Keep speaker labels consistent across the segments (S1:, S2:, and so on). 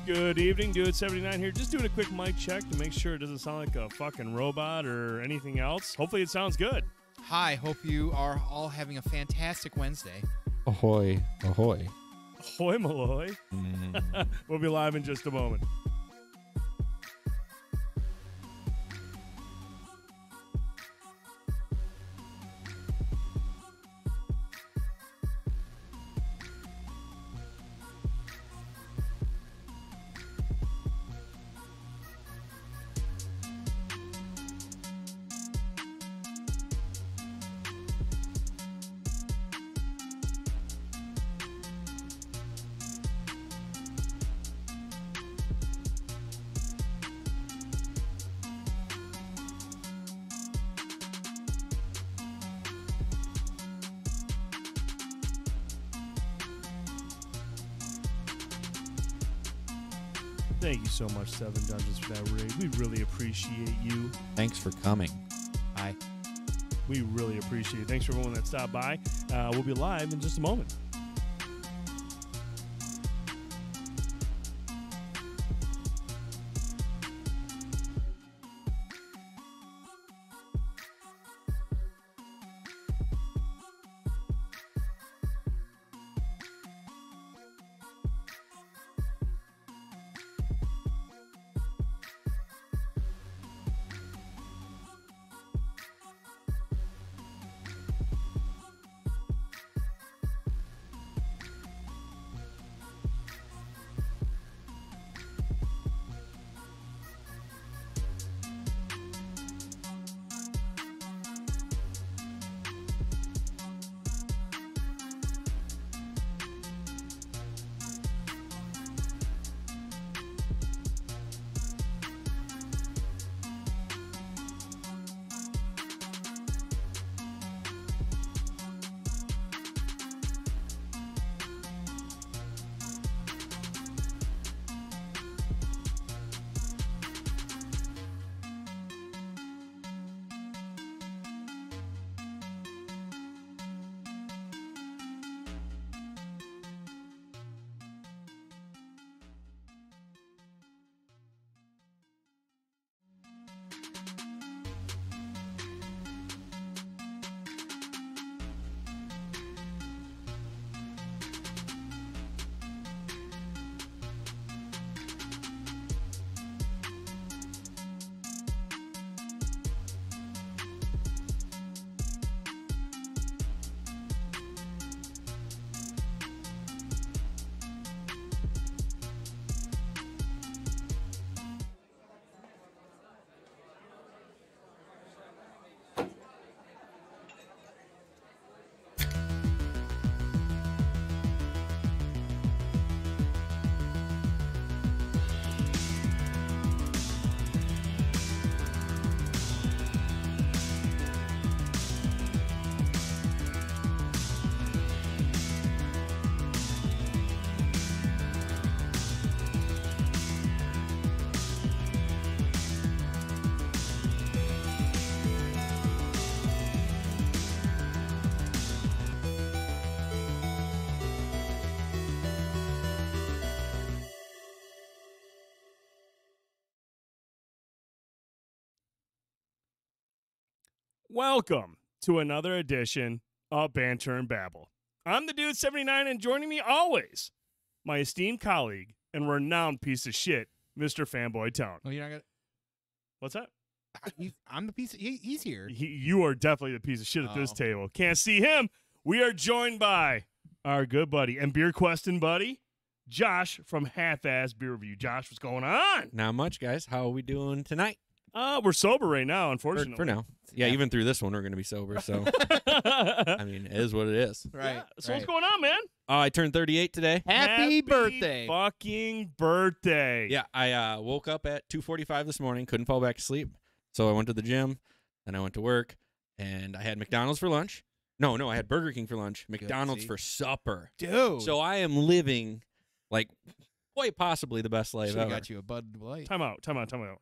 S1: Good evening, Dude79 here. Just doing a quick mic check to make sure it doesn't sound like a fucking robot or anything else. Hopefully it sounds good.
S2: Hi, hope you are all having a fantastic Wednesday.
S3: Ahoy, ahoy.
S1: Ahoy, Malloy. We'll be live in just a moment. Thank you so much, Seven Dungeons, for that raid. We really appreciate you.
S3: Thanks for coming.
S2: Hi.
S1: We really appreciate it. Thanks for everyone that stopped by. We'll be live in just a moment. Welcome to another edition of Banter and Babble. I'm the Dude79, and joining me always, my esteemed colleague and renowned piece of shit, Mr. Fanboytone.
S2: Oh, you're not gonna.
S1: What's that?
S2: I'm the piece. He's here.
S1: You are definitely the piece of shit at this table. Can't see him. We are joined by our good buddy and beer questing buddy, Josh from Half-Ass Beer Review. Josh, what's going on?
S3: Not much, guys. How are we doing tonight?
S1: We're sober right now, unfortunately.
S3: For now. Yeah, even through this one, we're going to be sober. So, I mean, it is what it is.
S2: Right.
S1: Yeah. So what's going on, man?
S3: I turned 38 today.
S2: Happy birthday.
S1: Fucking birthday.
S3: Yeah, I woke up at 2:45 this morning, couldn't fall back to sleep. So I went to the gym, then I went to work, and I had McDonald's for lunch. No, I had Burger King for lunch, McDonald's for supper.
S2: Dude.
S3: So I am living, like, quite possibly the best life
S2: Should've
S3: ever.
S2: got you a Bud Light.
S1: Time out.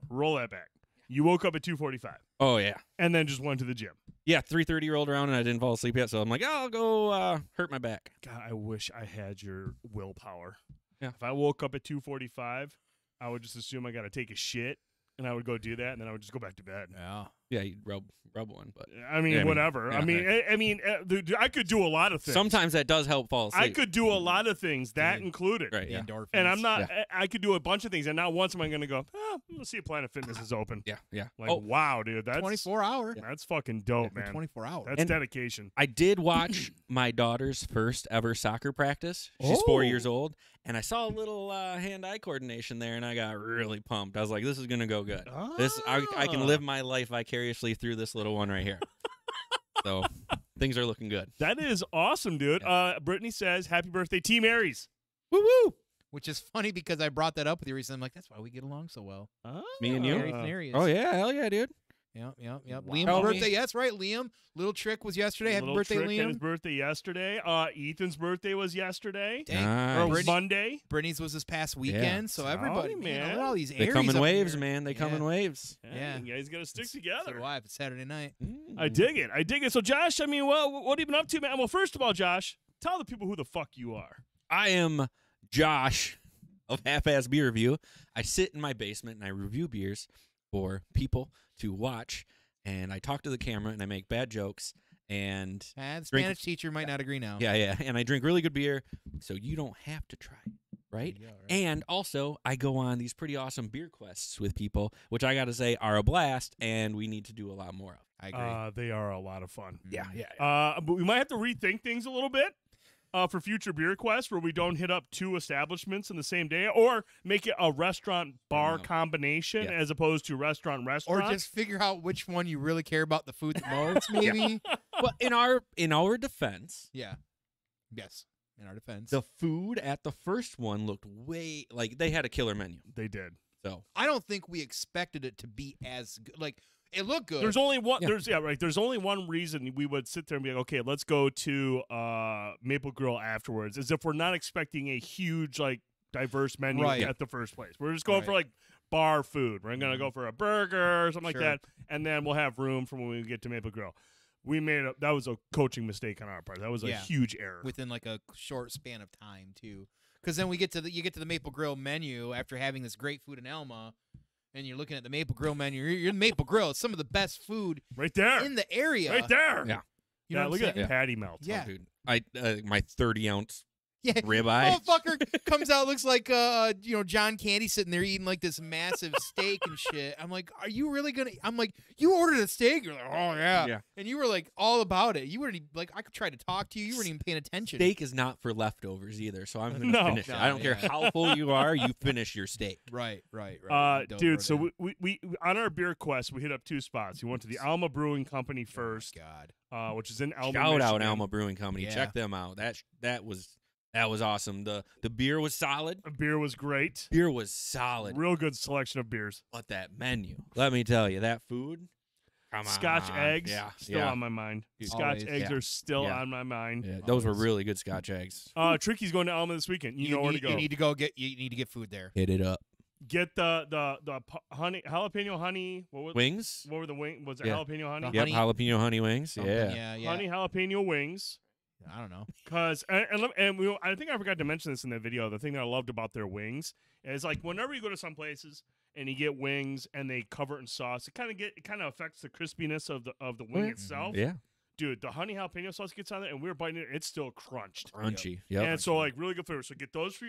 S1: Roll that back. You woke up at 2:45.
S3: Oh, yeah.
S1: And then just went to the gym.
S3: Yeah, 3:30 rolled around, and I didn't fall asleep yet, so I'm like, oh, I'll go hurt my back.
S1: God, I wish I had your willpower.
S3: Yeah.
S1: If I woke up at 2:45, I would just assume I got to take a shit, and I would go do that, and then I would just go back to bed.
S2: Yeah.
S3: Yeah, you rub one, but
S1: I mean,
S3: yeah,
S1: whatever.
S3: yeah,
S1: I mean, dude, I could do a lot of things.
S3: sometimes that does help fall asleep.
S1: I could do a lot of things, that
S2: Dude.
S1: included.
S3: Right.
S2: The
S3: Yeah.
S2: endorphins.
S1: And I'm not. I could do a bunch of things, and not once am I going to go. Let's see if Planet Fitness is open.
S3: Yeah. Yeah.
S1: Like,
S3: Oh,
S1: wow, dude, that's
S2: 24 hour.
S1: That's fucking dope, man.
S2: 24 hours.
S1: That's
S3: And-
S1: dedication.
S3: I did watch my daughter's first ever soccer practice. She's 4 years old, and I saw a little hand-eye coordination there, and I got really pumped. I was like, "This is gonna go good. I can live my life vicariously through this little one right here." So things are looking good.
S1: That is awesome, dude. Brittany says, "Happy birthday, Team Aries."
S3: Woo woo!
S2: Which is funny because I brought that up with you recently. I'm like, that's why we get along so well.
S3: Me and you?
S2: Aries and Aries.
S3: Oh yeah, hell yeah, dude.
S2: Yep.
S1: Wow.
S2: Liam's
S3: Tell me-
S2: birthday. Yeah, that's right. Liam. Little Trick was yesterday. Happy
S1: Little
S2: birthday,
S1: Trick had
S2: Liam.
S1: his birthday yesterday. Ethan's birthday was yesterday.
S2: Dang.
S1: Or
S3: Nice.
S2: Brittany-
S1: Monday.
S2: Brittany's was this past weekend. So everybody,
S1: Tell me,
S2: man,
S1: man.
S2: look at all these
S3: They
S2: Aries
S3: come in
S2: up
S3: waves,
S2: here.
S3: man. They come in waves.
S2: Yeah.
S1: You guys got to stick
S2: So
S1: together.
S2: do I. If it's Saturday night.
S1: I dig it. I dig it. So, Josh, I mean, well, what have you been up to, man? Well, first of all, Josh, tell the people who the fuck you are.
S3: I am Josh of Half-Ass Beer Review. I sit in my basement and I review beers for people to watch, and I talk to the camera and I make bad jokes, and
S2: The
S3: drink-
S2: Spanish teacher might not agree now.
S3: yeah, and I drink really good beer, so you don't have to try, right?
S2: There you go, right?
S3: And also, I go on these pretty awesome beer quests with people, which I got to say are a blast, and we need to do a lot more of.
S2: I agree.
S1: They are a lot of fun.
S3: Yeah.
S1: But we might have to rethink things a little bit for future beer quests where we don't hit up 2 establishments in the same day, or make it a restaurant bar combination
S3: Yeah.
S1: as opposed to restaurant.
S2: Or just figure out which one you really care about the food the most, maybe.
S3: But in our defense,
S2: Yeah. Yes. In our defense.
S3: the food at the first one looked way like they had a killer menu.
S1: They did.
S3: So
S2: I don't think we expected it to be as good. Like, it looked good.
S1: There's only one.
S3: Yeah.
S1: There's only one reason we would sit there and be like, okay, let's go to Maple Grill afterwards, as if we're not expecting a huge diverse menu
S2: Right.
S1: at the first place. We're just going for bar food. We're gonna go for a burger or something
S2: Sure.
S1: like that, and then we'll have room for when we get to Maple Grill. That was a coaching mistake on our part. That was a huge error.
S2: within like a short span of time too. Because then you get to the Maple Grill menu after having this great food in Elma, and you're looking at the Maple Grill menu. You're in Maple Grill. It's some of the best food
S1: right there.
S2: in the area.
S1: Right there.
S3: Yeah.
S2: You know what
S1: look
S2: I'm
S1: at
S2: saying?
S1: that patty melt.
S2: Yeah.
S3: dude, my 30-ounce
S2: Yeah.
S3: ribeye.
S2: Motherfucker comes out, looks like John Candy sitting there eating like this massive steak and shit. I'm like, are you really gonna? I'm like, you ordered a steak? You're like, oh yeah.
S3: Yeah.
S2: And you were like all about it. You weren't even, like, I could try to talk to you. You weren't even paying attention.
S3: Steak is not for leftovers either, so I'm gonna
S1: No.
S3: finish it. I don't care how full you are, you finish your steak.
S2: Right. Don't
S1: Dude,
S2: throw
S1: so
S2: it in.
S1: we on our beer quest, we hit up 2 spots. We went to the Alma Brewing Company
S2: Oh,
S1: first,
S2: my God.
S1: which is in Alma,
S3: Shout out
S1: Michigan.
S3: Alma Brewing Company.
S2: Yeah.
S3: Check them out. That was awesome. The beer was solid.
S1: The beer was great.
S3: Beer was solid.
S1: Real good selection of beers.
S3: But that menu, let me tell you, that food. Come
S1: Scotch
S3: on.
S1: eggs,
S3: Yeah.
S1: still
S3: yeah.
S1: on my mind.
S3: Dude,
S1: Scotch
S2: always.
S1: eggs
S3: Yeah.
S1: are still
S3: Yeah.
S1: on my mind.
S3: Yeah, those were
S2: Always.
S3: really good Scotch eggs.
S1: Tricky's going to Alma this weekend. You know where to go.
S2: You need to go get. You need to get food there.
S3: Hit it up.
S1: Get the honey jalapeno honey.
S3: Wings?
S1: What were the wing? Was it
S3: Yeah.
S1: jalapeno honey?
S2: The
S3: Yep,
S2: honey-
S3: jalapeno honey wings.
S2: Something,
S3: Yeah.
S2: yeah.
S1: Honey jalapeno wings.
S2: I don't know.
S1: Cause I think I forgot to mention this in the video. The thing that I loved about their wings is like whenever you go to some places and you get wings and they cover it in sauce, it kind of affects the crispiness of the wing
S3: Yeah.
S1: itself.
S3: Yeah.
S1: Dude, the honey jalapeno sauce gets on there and we were biting it. It's still crunched.
S3: Crunchy. Yep.
S1: And so like really good flavor. So get those for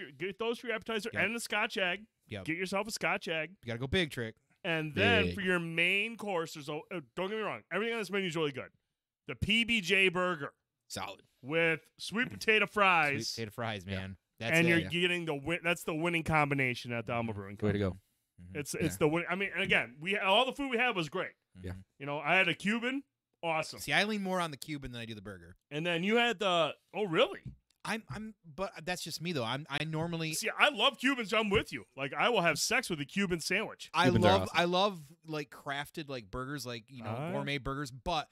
S1: your appetizer
S2: Yep.
S1: and the Scotch egg.
S2: Yep.
S1: Get yourself a Scotch egg.
S2: You gotta go big, Trick.
S1: And then
S3: Big.
S1: for your main course, don't get me wrong, everything on this menu is really good. The PBJ burger
S3: Solid.
S1: with sweet potato fries.
S2: Sweet potato fries, man. That's
S1: And
S2: it.
S1: you're getting that's the winning combination at the Alma Brewing
S3: Way to
S1: Company.
S3: go.
S1: It's the win. I mean, and again, all the food we had was great.
S3: Yeah.
S1: You know, I had a Cuban, awesome.
S2: See, I lean more on the Cuban than I do the burger.
S1: And then you had the really?
S2: But that's just me though. I normally
S1: See, I love Cubans. I'm with you. Like I will have sex with a Cuban sandwich.
S3: Cubans are awesome.
S2: I love like crafted like burgers, like
S1: Ah.
S2: gourmet burgers. But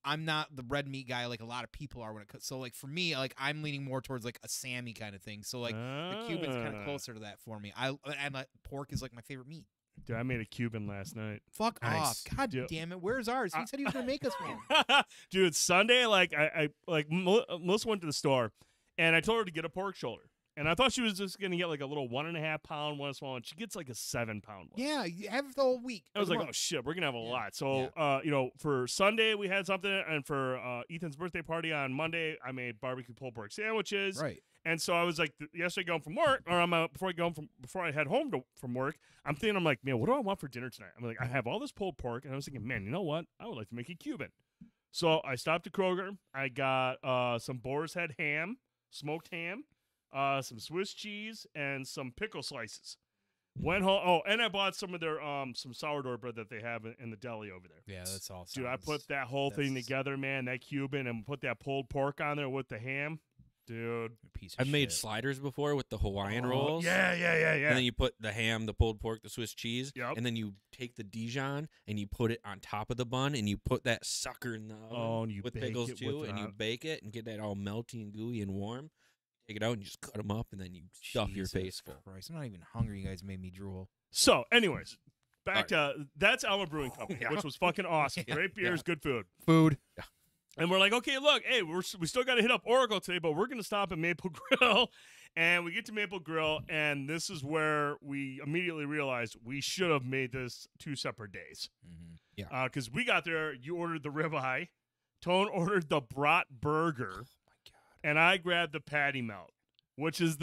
S2: I'm not the red meat guy like a lot of people are when it comes. So like for me, like I'm leaning more towards like a Sammy kind of thing. So like the Cuban's kind of closer to that for me. Pork is like my favorite meat.
S1: Dude, I made a Cuban last night.
S2: Fuck
S3: Nice.
S2: off! God
S1: Dude.
S2: damn it! Where's ours? He said he was gonna make us one.
S1: Dude, Sunday, Melissa went to the store, and I told her to get a pork shoulder. And I thought she was just going to get like a little 1.5 pound one small, and she gets like a 7 pound one.
S2: Yeah, you have it the whole week.
S1: I was like, oh shit, we're gonna have a
S2: Yeah.
S1: lot. So, for Sunday we had something, and for Ethan's birthday party on Monday, I made barbecue pulled pork sandwiches.
S2: Right.
S1: And so I was like, yesterday going from work, or before I head home from work, I'm thinking, I'm like, man, what do I want for dinner tonight? I'm like, I have all this pulled pork, and I was thinking, man, you know what? I would like to make a Cuban. So I stopped at Kroger. I got some boar's head ham, smoked ham, some Swiss cheese, and some pickle slices. Went home. Oh, and I bought some of their some sourdough bread that they have in the deli over there.
S2: Yeah, that's all.
S1: Dude, I put that whole thing together, man. That Cuban, and put that pulled pork on there with the ham. Dude,
S2: Piece of
S3: I've made
S2: shit.
S3: sliders before with the Hawaiian rolls.
S1: Yeah.
S3: And then you put the ham, the pulled pork, the Swiss cheese,
S1: Yep.
S3: and then you take the Dijon and you put it on top of the bun, and you put that sucker in the oven
S1: and you
S3: with
S1: bake
S3: pickles
S1: it
S3: too,
S1: with
S3: and you bake it and get that all melty and gooey and warm. Take it out and you just cut them up, and then you stuff your face full.
S2: Christ, I'm not even hungry. You guys made me drool.
S1: So, anyways, back to that's Alma Brewing Company,
S3: Yeah.
S1: which was fucking awesome. Great beers, good food.
S2: Food.
S1: And we're like, okay, look, hey, we still got to hit up Oracle today, but we're going to stop at Maple Grill. And we get to Maple Grill, and this is where we immediately realized we should have made this 2 separate days.
S2: Mm-hmm.
S3: Yeah.
S1: Because we got there, you ordered the ribeye, Tone ordered the brat burger,
S2: Oh my god.
S1: and I grabbed the patty melt, which is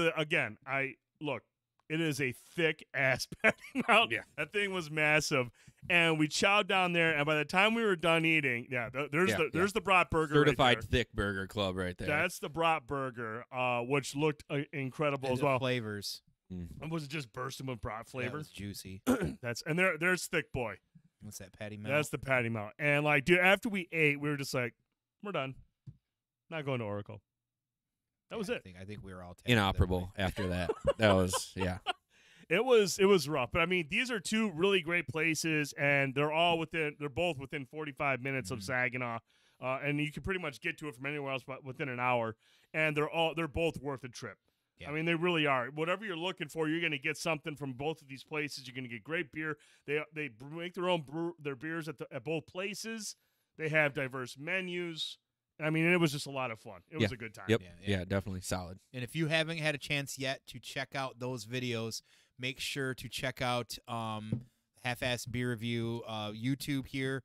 S1: it is a thick ass patty melt.
S3: Yeah.
S1: That thing was massive. And we chowed down there, and by the time we were done eating, there's the brat burger.
S3: Certified
S1: right there.
S3: thick burger club right there.
S1: That's the brat burger, which looked incredible
S2: And
S1: as
S2: the
S1: well.
S2: flavors.
S1: And was it just bursting with brat
S2: That
S1: flavor?
S2: was juicy.
S1: There's thick boy.
S2: What's that patty melt?
S1: That's the patty melt. And like, dude, after we ate, we were just like, we're done. Not going to Oracle. That was it.
S2: I think we were all
S3: inoperable after that. That was
S1: It was rough, but I mean, these are 2 really great places, and they're both within 45 minutes of Saginaw, and you can pretty much get to it from anywhere else, but within an hour. And they're both worth the trip.
S2: Yeah.
S1: I mean, they really are. Whatever you're looking for, you're going to get something from both of these places. You're going to get great beer. They make their own their beers at both places. They have diverse menus. I mean, it was just a lot of fun. It was a good time.
S3: Yep. Yeah, definitely solid.
S2: And if you haven't had a chance yet to check out those videos, make sure to check out Half-Ass Beer Review YouTube here.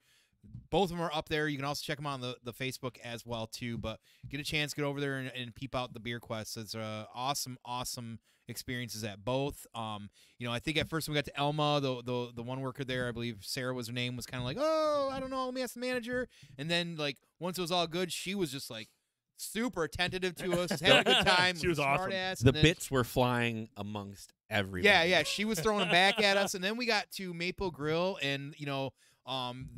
S2: Both of them are up there. You can also check them on the Facebook as well too. But get a chance, get over there and peep out the beer quests. It's awesome experiences at both. I think at first when we got to Elma, the one worker there, I believe Sarah was her name, was kind of like, oh, I don't know, let me ask the manager. And then like once it was all good, she was just like super attentive to us, just having a good time.
S1: She was awesome.
S2: Smart ass,
S3: The
S2: and then-
S3: bits were flying amongst everybody.
S2: Yeah, she was throwing them back at us, and then we got to Maple Grill, and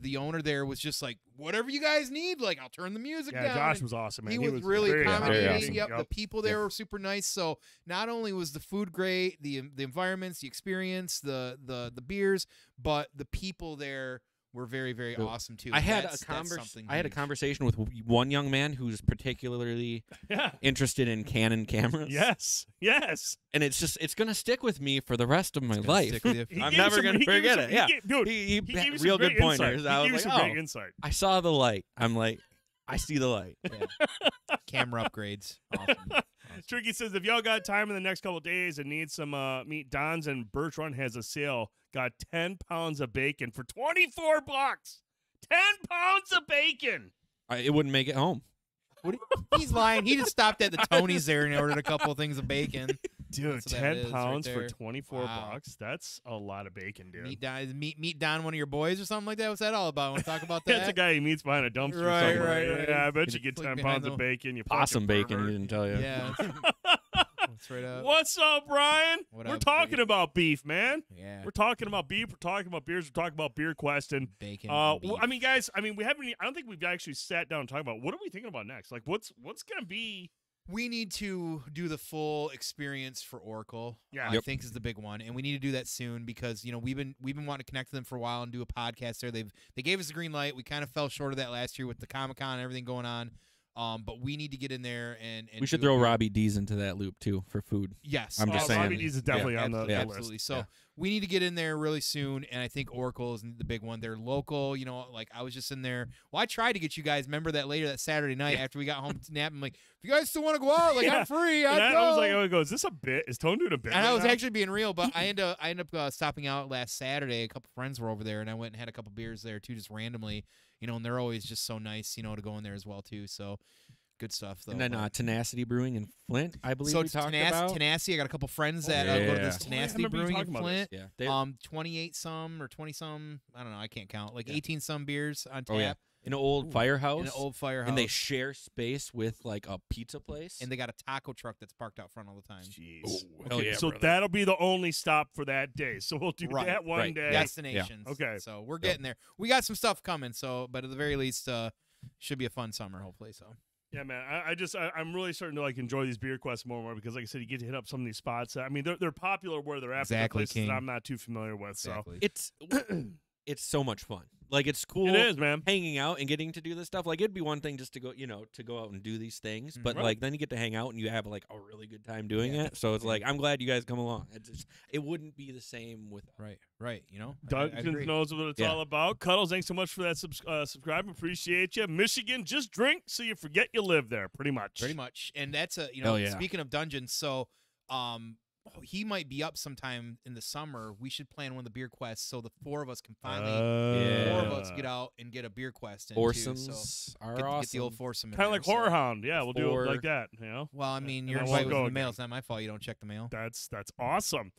S2: the owner there was just like, whatever you guys need, like I'll turn the music down.
S1: Josh
S2: And
S1: was awesome, man.
S2: he was really
S1: very
S2: accommodating.
S1: awesome.
S2: Yep, the people there were super nice. So not only was the food great, the environments, the experience, the beers, but the people there were very, very awesome too.
S3: I had
S2: That's something
S3: I had a
S2: huge.
S3: conversation with one young man who's particularly interested in Canon cameras.
S1: Yes.
S3: And it's gonna stick with me for the rest of my
S2: gonna
S3: life.
S2: stick with you.
S1: He
S3: I'm
S1: gave
S3: never
S1: some-
S3: gonna
S1: he gave
S3: forget
S1: some-
S3: it.
S1: he
S3: Yeah,
S1: gave- dude,
S3: he
S1: he gave you some
S3: real
S1: great
S3: good
S1: insight.
S3: pointers. I
S1: He gave
S3: was
S1: you
S3: like,
S1: some great
S3: oh,
S1: insight.
S3: I saw the light. I'm like, I see the light.
S2: Camera upgrades. Awesome.
S1: Tricky says, if y'all got time in the next couple of days and need some meat, Don's and Birch Run has a sale. Got 10 pounds of bacon for $24. 10 pounds of bacon.
S3: It wouldn't make it home.
S2: He's lying. He just stopped at the Tony's there and ordered a couple of things of bacon.
S1: Dude,
S2: That's what that
S1: 10
S2: is right
S1: pounds for
S2: there.
S1: 24
S2: Wow.
S1: bucks. That's a lot of bacon, dude.
S2: Meet Don, one of your boys, or something like that. What's that all about? Want to talk about that?
S1: That's a guy he meets behind a dumpster
S2: Right,
S1: somewhere.
S2: right.
S1: Yeah, I bet you get
S2: Like
S1: 10
S2: behind
S1: pounds of
S2: the-
S1: bacon. You
S3: Possum
S1: fucking
S3: bacon, he
S1: pervert.
S3: didn't tell you.
S2: Yeah. That's right up.
S1: What's up, Brian?
S2: What
S1: We're
S2: up,
S1: talking
S2: buddy?
S1: about beef, man.
S2: Yeah.
S1: We're talking about beef. We're talking about beers. We're talking about Beer Quest. And
S2: Bacon.
S1: well, I mean, guys, we haven't. I don't think we've actually sat down and talked about what are we thinking about next. Like, what's gonna be?
S2: we need to do the full experience for Oracle.
S1: Yeah.
S2: I think is the big one, and we need to do that soon because we've been wanting to connect to them for a while and do a podcast there. They gave us a green light. We kind of fell short of that last year with the Comic-Con and everything going on. But we need to get in there and
S3: we should
S2: do a
S3: throw
S2: beer-
S3: Robbie D's into that loop too for food.
S2: Yes,
S3: I'm just saying.
S1: Robbie D's is definitely on the
S2: absolutely.
S1: list.
S2: So we need to get in there really soon, and I think Oracle is the big one. They're local, like I was just in there. Well, I tried to get you guys. Remember that later that Saturday night after we got home to nap. I'm like, if you guys still want to go out, like I'm free.
S1: I
S2: go.
S1: was like, oh, is this a bit? Is Tone doing a bit?
S2: And
S1: right
S2: I was
S1: now?
S2: actually being real, but I ended up stopping out last Saturday. A couple friends were over there, and I went and had a couple beers there too, just randomly. And they're always just so nice, to go in there as well too. So. Good stuff, though.
S3: And then Tenacity Brewing in Flint, I believe we talked about.
S2: Tenacity, I got a couple friends that go to this Tenacity Brewing in Flint.
S3: Yeah,
S2: 28 some or 20 some. I don't know. I can't count. Like 18 some beers on tap.
S3: Oh, yeah. In an old firehouse.
S2: In an old firehouse.
S3: And they share space with like a pizza place.
S2: And they got a taco truck that's parked out front all the time.
S1: Jeez.
S3: Oh,
S1: Okay,
S3: yeah,
S1: so
S3: brother.
S1: that'll be the only stop for that day. So we'll do that one day.
S2: Destinations.
S1: Yeah. Okay.
S2: So we're getting there. We got some stuff coming. But at the very least, should be a fun summer, hopefully. So.
S1: Yeah, man. I'm really starting to enjoy these beer quests more and more because, like I said, you get to hit up some of these spots. I mean, they're popular where they're at, but they're places that I'm not too familiar with.
S2: Exactly.
S1: So
S3: It's so much fun. Like it's cool.
S1: It is, man.
S3: Hanging out and getting to do this stuff. Like it'd be one thing just to go, to go out and do these things, but
S1: Right.
S3: like then you get to hang out and you have like a really good time doing it. So it's like I'm glad you guys come along. It wouldn't be the same with
S2: Right.
S1: Duncan knows what it's all about. Cuddles, thanks so much for that subscribe. Appreciate you. Michigan, just drink so you forget you live there. Pretty much.
S2: And that's
S3: Hell yeah.
S2: Speaking of dungeons, so he might be up sometime in the summer. We should plan one of the beer quests so the four of us can finally four of us get out and get a beer quest in
S3: foursomes
S2: too. So
S3: are
S2: get
S3: awesome.
S2: the old foursome in
S1: Kind of
S2: there,
S1: like Horror Hound. Yeah, we'll do it like that.
S2: Well, I mean, you're
S1: I
S2: invited
S1: won't go
S2: with the mail.
S1: again.
S2: It's not my fault you don't check the mail.
S1: That's awesome.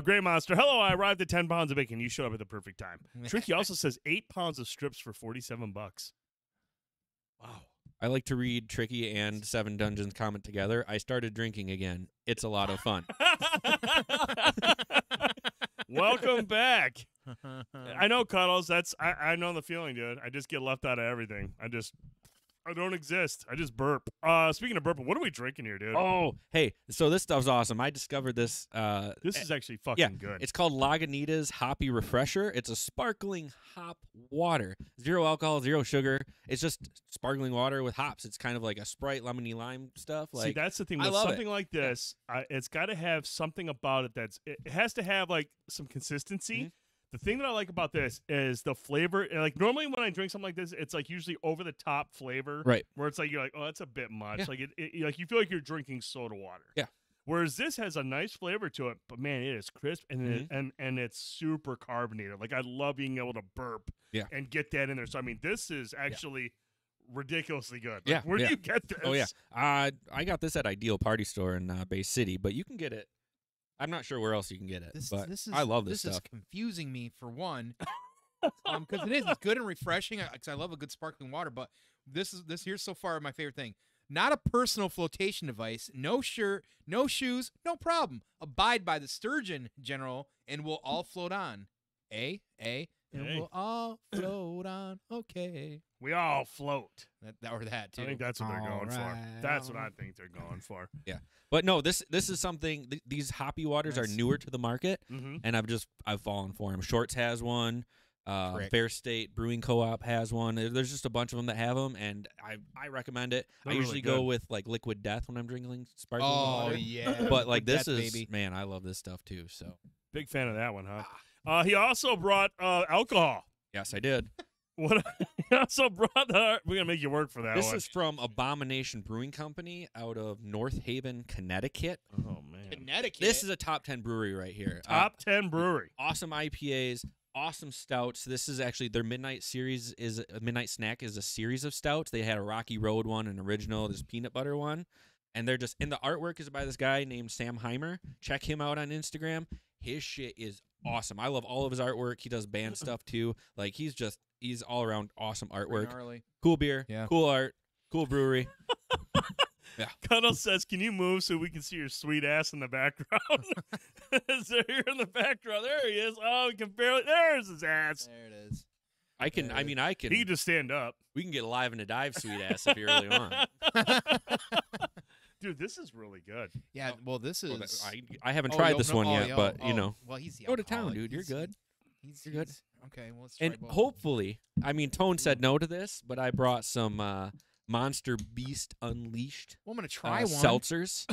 S1: Great Monster. Hello, I arrived at 10 pounds of bacon. You showed up at the perfect time. Tricky also says 8 pounds of strips for $47. Wow.
S3: I like to read Tricky and Seven Dungeons comment together. I started drinking again. It's a lot of fun.
S1: Welcome back. I know, Cuddles. I know the feeling, dude. I just get left out of everything. I don't exist. I just burp. Speaking of burping, what are we drinking here, dude?
S3: Oh, hey, so this stuff's awesome. I discovered this.
S1: This is actually fucking good.
S3: It's called Lagunitas Hoppy Refresher. It's a sparkling hop water. 0 alcohol, 0 sugar. It's just sparkling water with hops. It's kind of like a Sprite, lemony lime stuff.
S1: See, that's the thing. With something like this, it's got to have something about it it has to have like some consistency.
S3: Mm-hmm.
S1: The thing that I like about this is the flavor. Like normally when I drink something like this, it's like usually over the top flavor,
S3: right?
S1: Where it's like you're like, oh, that's a bit much.
S3: Yeah.
S1: Like like you feel like you're drinking soda water.
S3: Yeah.
S1: Whereas this has a nice flavor to it, but man, it is crisp and and it's super carbonated. Like I love being able to burp, and get that in there. So I mean, this is actually ridiculously good. Like, where do you get this?
S3: Oh yeah, I got this at Ideal Party Store in Bay City, but you can get it. I'm not sure where else you can get it, but I love this stuff.
S2: This is confusing me for one, because it's good and refreshing. Because I love a good sparkling water, but this here's so far my favorite thing. Not a personal flotation device. No shirt, no shoes, no problem. Abide by the sturgeon, General, and we'll all float on. And we'll all float on. Okay.
S1: We all float.
S2: That too.
S1: I think that's what they're going for. That's what I think they're going for.
S3: Yeah. But no, this is something. These hoppy waters are newer to the market, and I've fallen for them. Shorts has one. Fair State Brewing Co-op has one. There's just a bunch of them that have them, and I recommend it.
S1: They're
S3: I usually
S1: really
S3: go with like Liquid Death when I'm drinking sparkling water.
S2: Oh yeah.
S3: But like this
S2: Death,
S3: is
S2: baby.
S3: man, I love this stuff too. So
S1: Big fan of that one, huh? He also brought alcohol.
S3: yes, I did.
S1: What? He also brought we're gonna make you work for that.
S3: This
S1: one.
S3: is from Abomination Brewing Company out of North Haven, Connecticut.
S1: Oh man,
S2: Connecticut.
S3: This is a top 10 brewery right here.
S1: top 10 brewery.
S3: Awesome IPAs, awesome stouts. This is actually their midnight snack is a series of stouts. They had a Rocky Road one, an original. There's peanut butter one, and they're just. And the artwork is by this guy named Sam Heimer. Check him out on Instagram. His shit is awesome. I love all of his artwork. He does band stuff too. Like he's all around awesome artwork. Cool beer.
S2: Yeah.
S3: Cool art. Cool brewery. Yeah.
S1: Cuddle says, "Can you move so we can see your sweet ass in the background?" Is there here in the background? There he is. Oh, we can barely. There's his ass.
S2: There it is.
S3: I can.
S1: He can just stand up.
S3: We can get live in a dive, sweet ass, if you really want.
S1: Dude, this is really good.
S2: Yeah. Well, this is.
S3: I haven't tried this one yet, but you know.
S2: Well, he's the
S3: Go to town,
S2: alcoholic.
S3: dude. You're good.
S2: You're
S3: good.
S2: Okay. Well, let's try
S3: And
S2: both.
S3: hopefully, I mean, Tone said no to this, but I brought some Monster Beast Unleashed.
S2: Well, I'm gonna try one.
S3: Seltzers.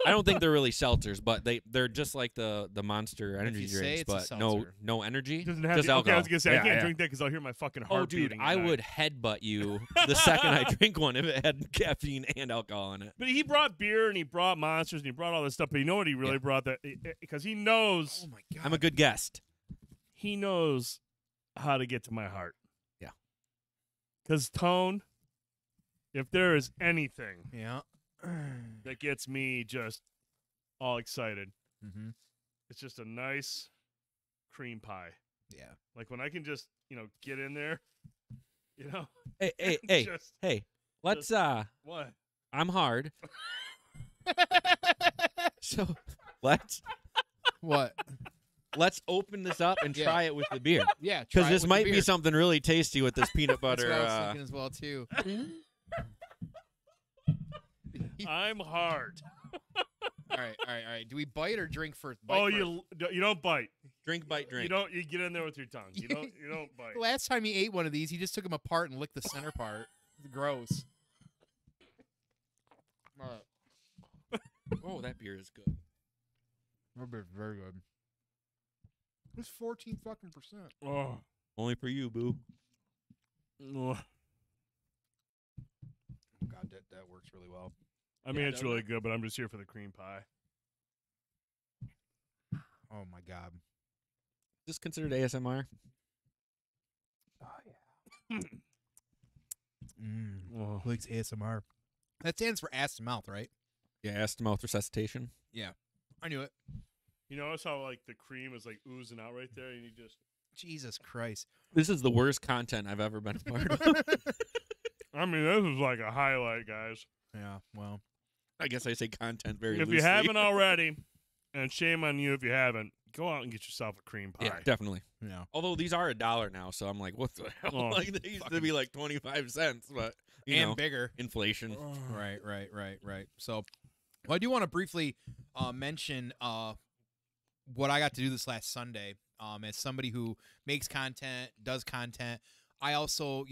S3: I don't think they're really seltzers, but they're just like the Monster energy
S2: you say
S3: drinks,
S2: it's a
S3: but
S2: seltzer.
S3: no energy.
S1: Doesn't have
S3: just
S1: to, okay,
S3: alcohol.
S1: I was gonna say I
S3: Yeah,
S1: can't
S3: yeah.
S1: drink that because I'll hear my fucking heart
S3: Oh, dude,
S1: beating
S3: I
S1: at night.
S3: would headbutt you the second I drink one if it had caffeine and alcohol in it.
S1: But he brought beer and he brought monsters and he brought all this stuff. But you know what he really brought? That because he knows.
S2: Oh my god!
S3: I'm a good guest.
S1: He knows how to get to my heart.
S3: Yeah.
S1: Because Tone, if there is anything
S2: Yeah.
S1: that gets me just all excited,
S2: Mm-hmm.
S1: it's just a nice cream pie.
S2: Yeah.
S1: Like when I can just, get in there,
S3: Hey,
S1: just,
S3: hey. Let's
S1: what?
S3: I'm hard. So let's
S2: What?
S3: open this up and
S2: Yeah.
S3: try it with the beer.
S2: Yeah.
S3: Because
S2: try it
S3: this
S2: with
S3: might
S2: the
S3: be
S2: beer.
S3: something really tasty with this peanut
S2: That's
S3: butter.
S2: what I was thinking as well too.
S1: I'm hard.
S2: All right. Do we bite or drink first? Bite
S1: Oh,
S2: first.
S1: you don't bite.
S3: Drink, bite, drink.
S1: You get in there with your tongue. You don't bite.
S2: The last time he ate one of these, he just took them apart and licked the center part. It's gross. All right.
S3: Oh, that beer is good.
S2: That beer's very good. It's 14 fucking percent.
S1: Oh.
S3: Only for you, boo.
S1: Ugh.
S2: God, that works really well.
S1: I mean,
S3: Yeah,
S1: it's
S3: doesn't
S1: really
S3: it?
S1: good, but I'm just here for the cream pie.
S2: Oh my god.
S3: Is this considered ASMR?
S2: Oh yeah.
S1: Oh.
S2: Likes ASMR. That stands for ass to mouth, right?
S3: Yeah, ass to mouth resuscitation.
S2: Yeah. I knew it.
S1: You notice how like the cream is like oozing out right there, and you just.
S2: Jesus Christ.
S3: This is the worst content I've ever been a part of.
S1: I mean, this is like a highlight, guys.
S2: Yeah, well.
S3: I guess I say content very
S1: If
S3: loosely.
S1: you haven't already, and shame on you if you haven't, go out and get yourself a cream pie.
S3: Yeah, definitely.
S2: Yeah.
S3: Although these are $1 now, so I'm like, what the hell?
S1: Oh,
S3: like they used to be like 25 cents, but you
S2: And
S3: know,
S2: bigger.
S3: inflation.
S2: Right. So, well, I do want to briefly mention what I got to do this last Sunday. As somebody who makes content, does content, I also,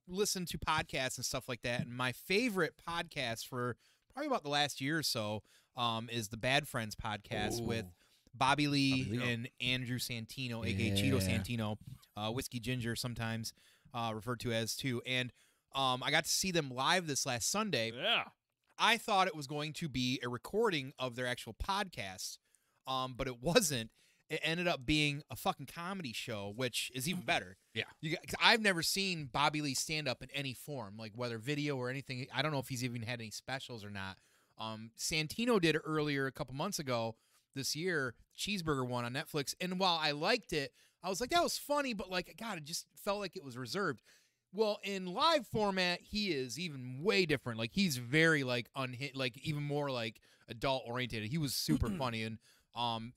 S2: listen to podcasts and stuff like that. And my favorite podcast for probably about the last year or so is the Bad Friends podcast with Bobby Lee and Andrew Santino, aka Cheeto Santino, Whiskey Ginger sometimes referred to as too. And I got to see them live this last Sunday.
S1: Yeah.
S2: I thought it was going to be a recording of their actual podcast, but it wasn't. It ended up being a fucking comedy show, which is even better.
S3: Yeah.
S2: 'Cause I've never seen Bobby Lee stand up in any form, like whether video or anything. I don't know if he's even had any specials or not. Santino did it earlier a couple months ago this year, Cheeseburger one on Netflix. And while I liked it, I was like, that was funny, but like, God, it just felt like it was reserved. Well, in live format, he is even way different. Like he's very like like even more like adult oriented. He was super funny, and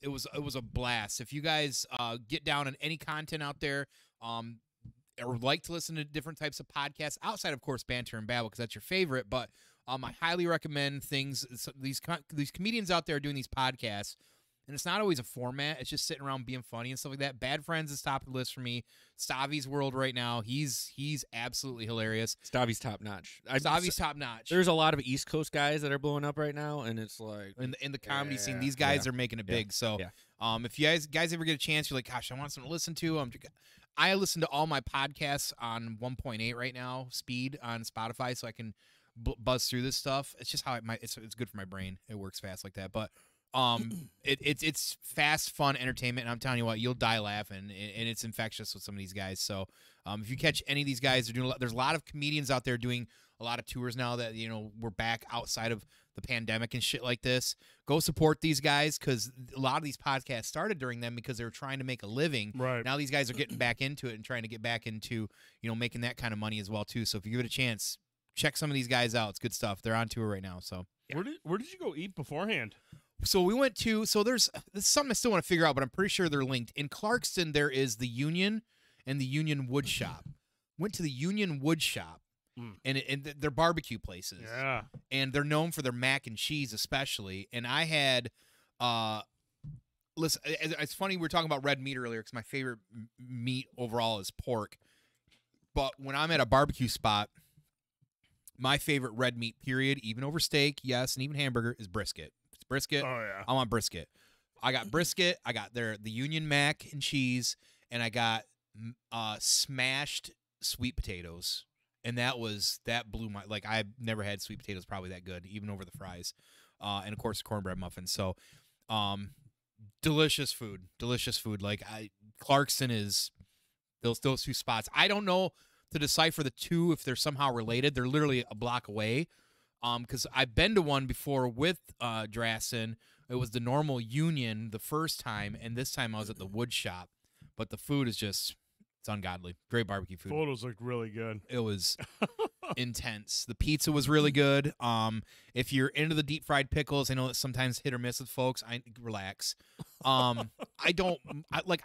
S2: it was a blast. If you guys get down on any content out there, or like to listen to different types of podcasts outside, of course, Banter and Babble, because that's your favorite. But I highly recommend these comedians out there doing these podcasts. And it's not always a format. It's just sitting around being funny and stuff like that. Bad Friends is top of the list for me. Stavi's World right now. He's absolutely hilarious.
S3: Stavi's top notch.
S2: Stavi's top notch.
S3: There's a lot of East Coast guys that are blowing up right now, and it's like
S2: In the comedy scene,
S3: Yeah,
S2: these guys are making it big. So,
S3: yeah.
S2: if you guys ever get a chance, you're like, gosh, I want something to listen to. I listen to all my podcasts on 1.8 right now, speed on Spotify, so I can buzz through this stuff. It's just how it's good for my brain. It works fast like that, but. It's fast, fun entertainment, and I'm telling you what, you'll die laughing, and it's infectious with some of these guys. So, if you catch any of these guys, there's a lot of comedians out there doing a lot of tours now that we're back outside of the pandemic and shit like this. Go support these guys, because a lot of these podcasts started during them because they were trying to make a living.
S1: Right.
S2: Now these guys are getting back into it and trying to get back into making that kind of money as well too. So if you give it a chance, check some of these guys out. It's good stuff. They're on tour right now. So
S1: Where did you go eat beforehand?
S2: So we went to, this is something I still want to figure out, but I'm pretty sure they're linked. In Clarkston, there is the Union and the Union Wood Shop. Went to the Union Wood Shop, and they're barbecue places.
S1: Yeah.
S2: And they're known for their mac and cheese especially. And I had, listen, it's funny we were talking about red meat earlier because my favorite meat overall is pork. But when I'm at a barbecue spot, My favorite red meat, period, even over steak, yes, and even hamburger, is brisket. If it's brisket,
S1: Oh yeah.
S2: I want brisket. I got brisket. I got the Union mac and cheese, and I got smashed sweet potatoes. And that blew my, like, I've never had sweet potatoes probably that good, even over the fries. And of course, cornbread muffins. So, delicious food. Like, Clarkson is those two spots. I don't know to decipher the two if they're somehow related. They're literally a block away. Because I've been to one before with Drassen. It was the normal Union the first time, and this time I was at the wood shop. But the food is just, it's ungodly. Great barbecue food.
S1: Photos look really good.
S2: It was intense. The pizza was really good. If you're into the deep fried pickles, I know it's sometimes hit or miss with folks. Relax. I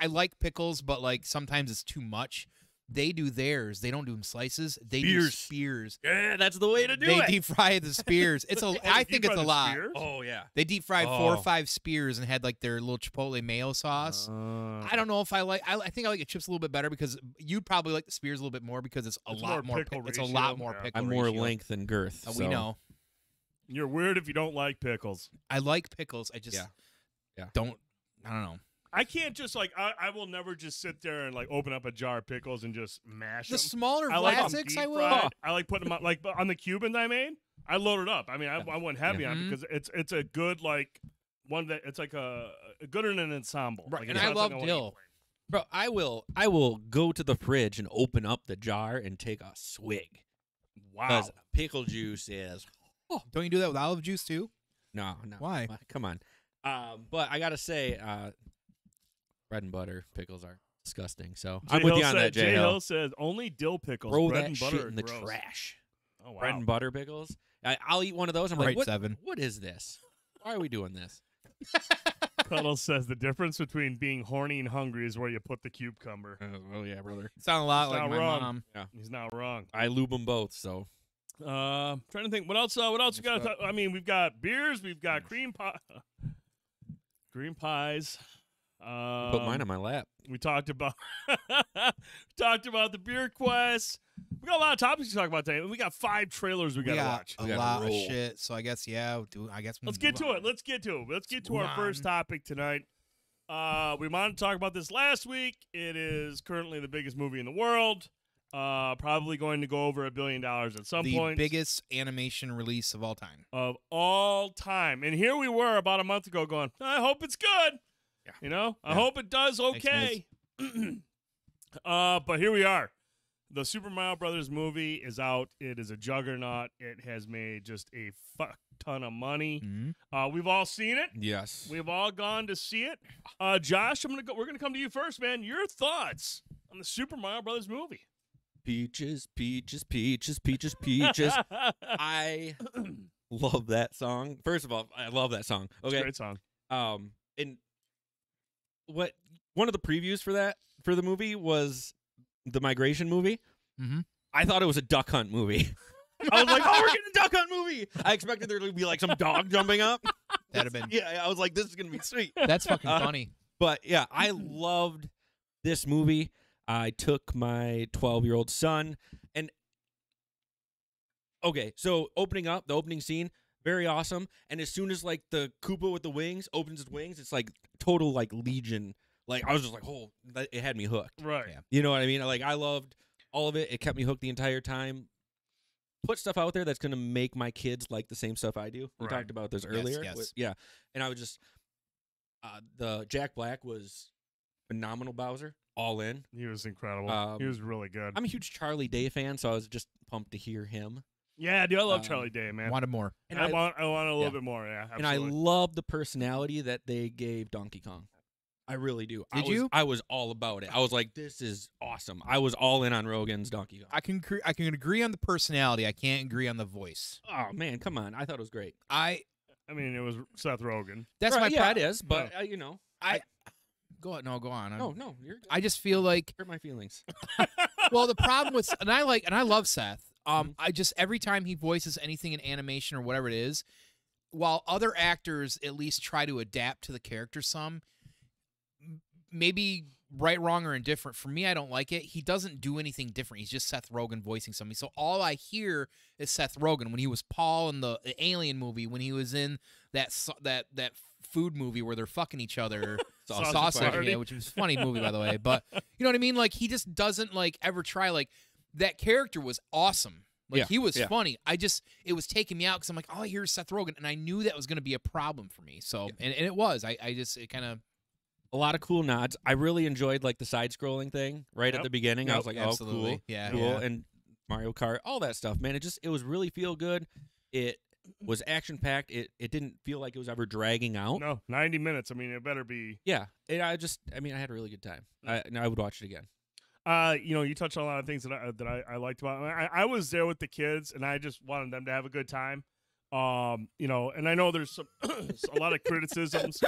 S2: like pickles, but like sometimes it's too much. They do theirs. They don't do them slices. They do spears.
S3: Yeah, that's the way to do
S2: They
S3: it.
S2: deep fry the spears. I think it's a lot.
S1: Spears?
S3: Oh yeah.
S2: They deep fried 4 or 5 spears and had like their little chipotle mayo sauce. I don't know if I like. I think I like the chips a little bit better because you'd probably like the spears a little bit more because it's a lot more. It's a lot more pickle.
S3: I'm more
S2: ratio.
S3: length and girth.
S2: We know.
S1: You're weird if you don't like pickles.
S2: I like pickles. I just don't. I don't know.
S1: I can't just like I will never just sit there and like open up a jar of pickles and just mash
S2: The
S1: them.
S2: smaller
S1: I like them
S2: Vlasics,
S1: deep
S2: I will.
S1: fried. I like putting them on, like on the Cubans I made. I loaded up. I mean, I went heavy on it because it's a good like one that it's like a good in an ensemble.
S2: Right,
S1: Like,
S2: and
S1: it's
S2: I
S1: not
S2: love
S1: like
S2: dill.
S3: Bro, I will go to the fridge and open up the jar and take a swig.
S1: Wow.
S3: Because pickle juice is
S2: Don't you do that with olive juice too?
S3: no.
S2: Why?
S3: Come on. But I gotta say, bread and butter pickles are disgusting. So I'm with you on that,
S1: Jay
S3: Hill.
S1: Hill says only dill pickles.
S3: Throw
S1: bread
S3: that
S1: and butter
S3: shit
S1: are
S3: in the
S1: gross.
S3: trash.
S1: Oh wow.
S3: Bread and butter pickles. I'll eat one of those. I'm
S2: Right,
S3: like, what?
S2: 7.
S3: What is this? Why are we doing this?
S1: Cuddle says the difference between being horny and hungry is where you put the cucumber.
S3: Oh yeah, brother.
S2: Sound a lot
S1: It's
S2: like
S1: not
S2: my
S1: wrong.
S2: mom.
S1: He's not wrong.
S3: I lube them both. So
S1: Trying to think what else. What else we got? I mean, we've got beers. We've got cream pies.
S3: put mine on my lap.
S1: We talked about the beer quest. We got a lot of topics to talk about today. We got 5 trailers we got to watch.
S2: A
S3: We gotta
S2: lot of
S3: roll.
S2: shit. So I guess
S1: Let's get to it. Let's get to our first topic tonight. We wanted to talk about this last week. It is currently the biggest movie in the world. Probably going to go over $1 billion at some point.
S2: The biggest animation release of all time.
S1: Of all time. And here we were about a month ago going, I hope it's good.
S3: Yeah.
S1: You know, I hope it does okay. But here we are. The Super Mario Brothers movie is out. It is a juggernaut. It has made just a fuck ton of money.
S2: Mm-hmm.
S1: We've all seen it.
S3: Yes.
S1: We've all gone to see it. Josh, we're gonna come to you first, man. Your thoughts on the Super Mario Brothers movie?
S3: Peaches, peaches, peaches, peaches, peaches. I love that song. First of all, I love that song.
S1: It's a
S3: Okay.
S1: great song.
S3: And one of the previews for the movie was the migration movie.
S2: Mm-hmm.
S3: I thought it was a duck hunt movie. I was like, oh, we're getting a duck hunt movie. I expected there to be like some dog jumping up.
S2: That'd have been.
S3: Yeah, I was like, this is gonna be sweet.
S2: That's fucking funny.
S3: But yeah, I loved this movie. I took my 12-year-old son, and okay, so the opening scene, very awesome. And as soon as like the Koopa with the wings opens his wings, it's like total like Legion. Like I was just like, oh, it had me hooked.
S1: Right.
S2: Yeah.
S3: You know what I mean? Like I loved all of it. It kept me hooked the entire time. Put stuff out there that's gonna make my kids like the same stuff I do. We
S1: Right.
S3: talked about this earlier.
S2: yes.
S3: Yeah, and I was just the Jack Black was phenomenal. Bowser, all in.
S1: He was incredible. He was really good.
S3: I'm a huge Charlie Day fan, so I was just pumped to hear him.
S1: Yeah, dude, I love Charlie Day, man.
S2: Wanted more.
S3: And
S1: I want a little bit more. Yeah,
S3: and I
S1: absolutely.
S3: love the personality that they gave Donkey Kong. I really do.
S2: Did you?
S3: I was all about it. I was like, this is awesome. I was all in on Rogan's Donkey Kong.
S2: I can agree on the personality. I can't agree on the voice.
S3: Oh man, come on! I thought it was great.
S1: I mean, it was Seth Rogen.
S2: That's
S3: Right,
S2: my
S3: yeah,
S2: pride.
S3: it is, but you know,
S2: Go on. No, go on.
S3: no, you're good.
S2: I just feel like
S3: hurt my feelings.
S2: well, the problem with and I love Seth. I just every time he voices anything in animation or whatever it is, while other actors at least try to adapt to the character some, maybe right, wrong, or indifferent. For me, I don't like it. He doesn't do anything different. He's just Seth Rogen voicing somebody. So all I hear is Seth Rogen. When he was Paul in the Alien movie, when he was in that food movie where they're fucking each other, sausage, yeah, which was a funny movie, by the way. But you know what I mean? Like, he just doesn't like ever try. Like, that character was awesome. Like, he was funny. It was taking me out because I'm like, oh, here's Seth Rogen, and I knew that was going to be a problem for me. So, and it was. It kind of.
S3: A lot of cool nods. I really enjoyed like the side-scrolling thing right at the beginning. I was like, oh, cool, cool, and Mario Kart, all that stuff, man. It was really feel good. It was action-packed. It didn't feel like it was ever dragging out.
S1: No, 90 minutes. I mean, it better be.
S3: Yeah, I had a really good time. I would watch it again.
S1: You touched on a lot of things that I liked about it. I was there with the kids, and I just wanted them to have a good time. And I know there's a lot of criticisms.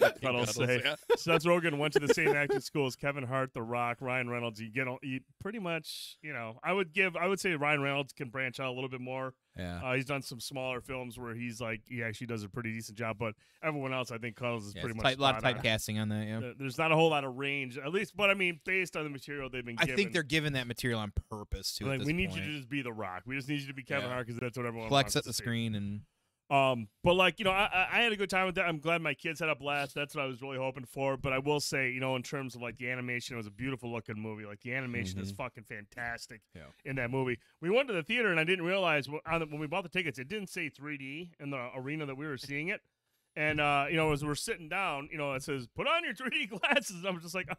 S1: But I'll say Seth Rogen went to the same acting school as Kevin Hart, The Rock, Ryan Reynolds. You pretty much, I would say Ryan Reynolds can branch out a little bit more.
S2: Yeah.
S1: He's done some smaller films where he actually does a pretty decent job. But everyone else, I think, Cuddles is pretty much
S2: a lot of typecasting on that. Yeah.
S1: There's not a whole lot of range, at least. But I mean, based on the material they've been given,
S2: I think they're giving that material on purpose too.
S1: Like, we need you to just be The Rock. We just need you to be Kevin Hart because that's what everyone
S2: flex
S1: wants
S2: at
S1: to
S2: the
S1: see.
S2: screen and.
S1: I had a good time with that. I'm glad my kids had a blast. That's what I was really hoping for. But I will say, in terms of like the animation, it was a beautiful looking movie. Like, the animation is fucking fantastic in that movie. We went to the theater and I didn't realize when we bought the tickets, it didn't say 3D in the arena that we were seeing it. And as we're sitting down, it says put on your 3D glasses. And I'm just like,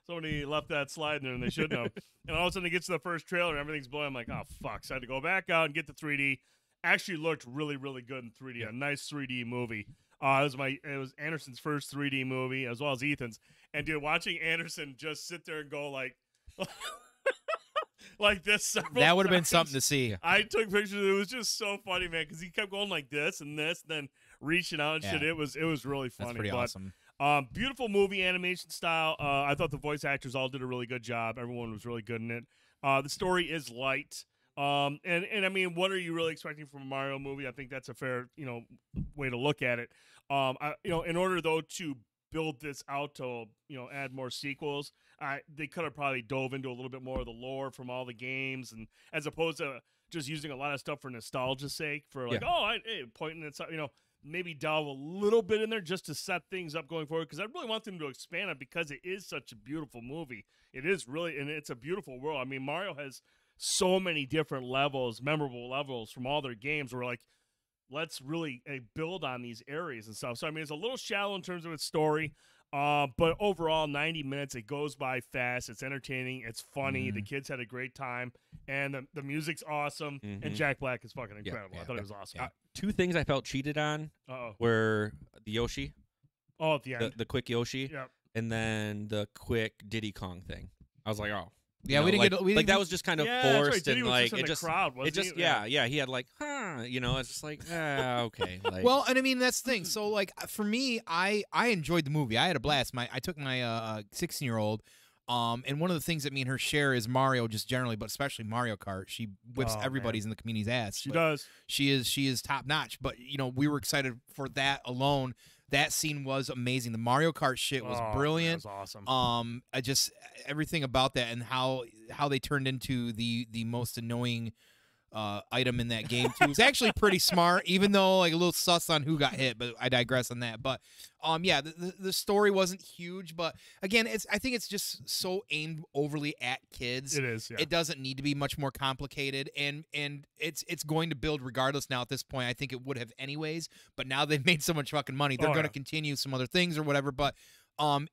S1: somebody left that slide there and they shouldn't have. And all of a sudden it gets to the first trailer and everything's blowing. I'm like, oh fuck! So I had to go back out and get the 3D. Actually looked really, really good in 3D. A nice 3D movie. It was Anderson's first 3D movie, as well as Ethan's. And dude, watching Anderson just sit there and go like this.
S2: That would have been something to see.
S1: I took pictures. It was just so funny, man, because he kept going like this and this, and then reaching out and shit. It was really funny.
S2: That's pretty awesome.
S1: Beautiful movie animation style. I thought the voice actors all did a really good job. Everyone was really good in it. The story is light. And I mean, what are you really expecting from a Mario movie? I think that's a fair, way to look at it. In order though to build this out to, add more sequels, they could have probably dove into a little bit more of the lore from all the games, and as opposed to just using a lot of stuff for nostalgia's sake, for like, pointing at something, maybe delve a little bit in there just to set things up going forward. Because I really want them to expand it because it is such a beautiful movie. It is really, and it's a beautiful world. I mean, Mario has so many different levels, memorable levels from all their games. Where like, let's really build on these areas and stuff. So I mean, it's a little shallow in terms of its story, but overall, 90 minutes. It goes by fast. It's entertaining. It's funny. The kids had a great time, and the music's awesome. And Jack Black is fucking incredible. I thought it was awesome.
S3: Two things I felt cheated on were the Yoshi.
S1: Oh, at the end,
S3: the quick Yoshi,
S1: yep.
S3: And then the quick Diddy Kong thing. I was like, oh.
S2: Yeah, we didn't get
S3: that was just kind of forced,
S1: right.
S3: and
S1: like
S3: it just
S1: crowd, wasn't
S3: it just
S1: he?
S3: yeah, he had like, it's just like, okay. Like,
S2: well, and I mean that's the thing. So like for me, I enjoyed the movie. I had a blast. I took my 16-year-old, and one of the things that me and her share is Mario, just generally, but especially Mario Kart. She whips everybody's in the community's ass.
S1: She does.
S2: She is top notch. But we were excited for that alone. That scene was amazing. The Mario Kart shit was brilliant.
S1: That was awesome.
S2: I just everything about that and how they turned into the most annoying item in that game too. It was actually pretty smart, even though like a little sus on who got hit. But I digress on that. But the story wasn't huge, but again, I think it's just so aimed overly at kids.
S1: It is. Yeah.
S2: It doesn't need to be much more complicated, and it's going to build regardless. Now at this point, I think it would have anyways. But now they've made so much fucking money, they're going to continue some other things or whatever. But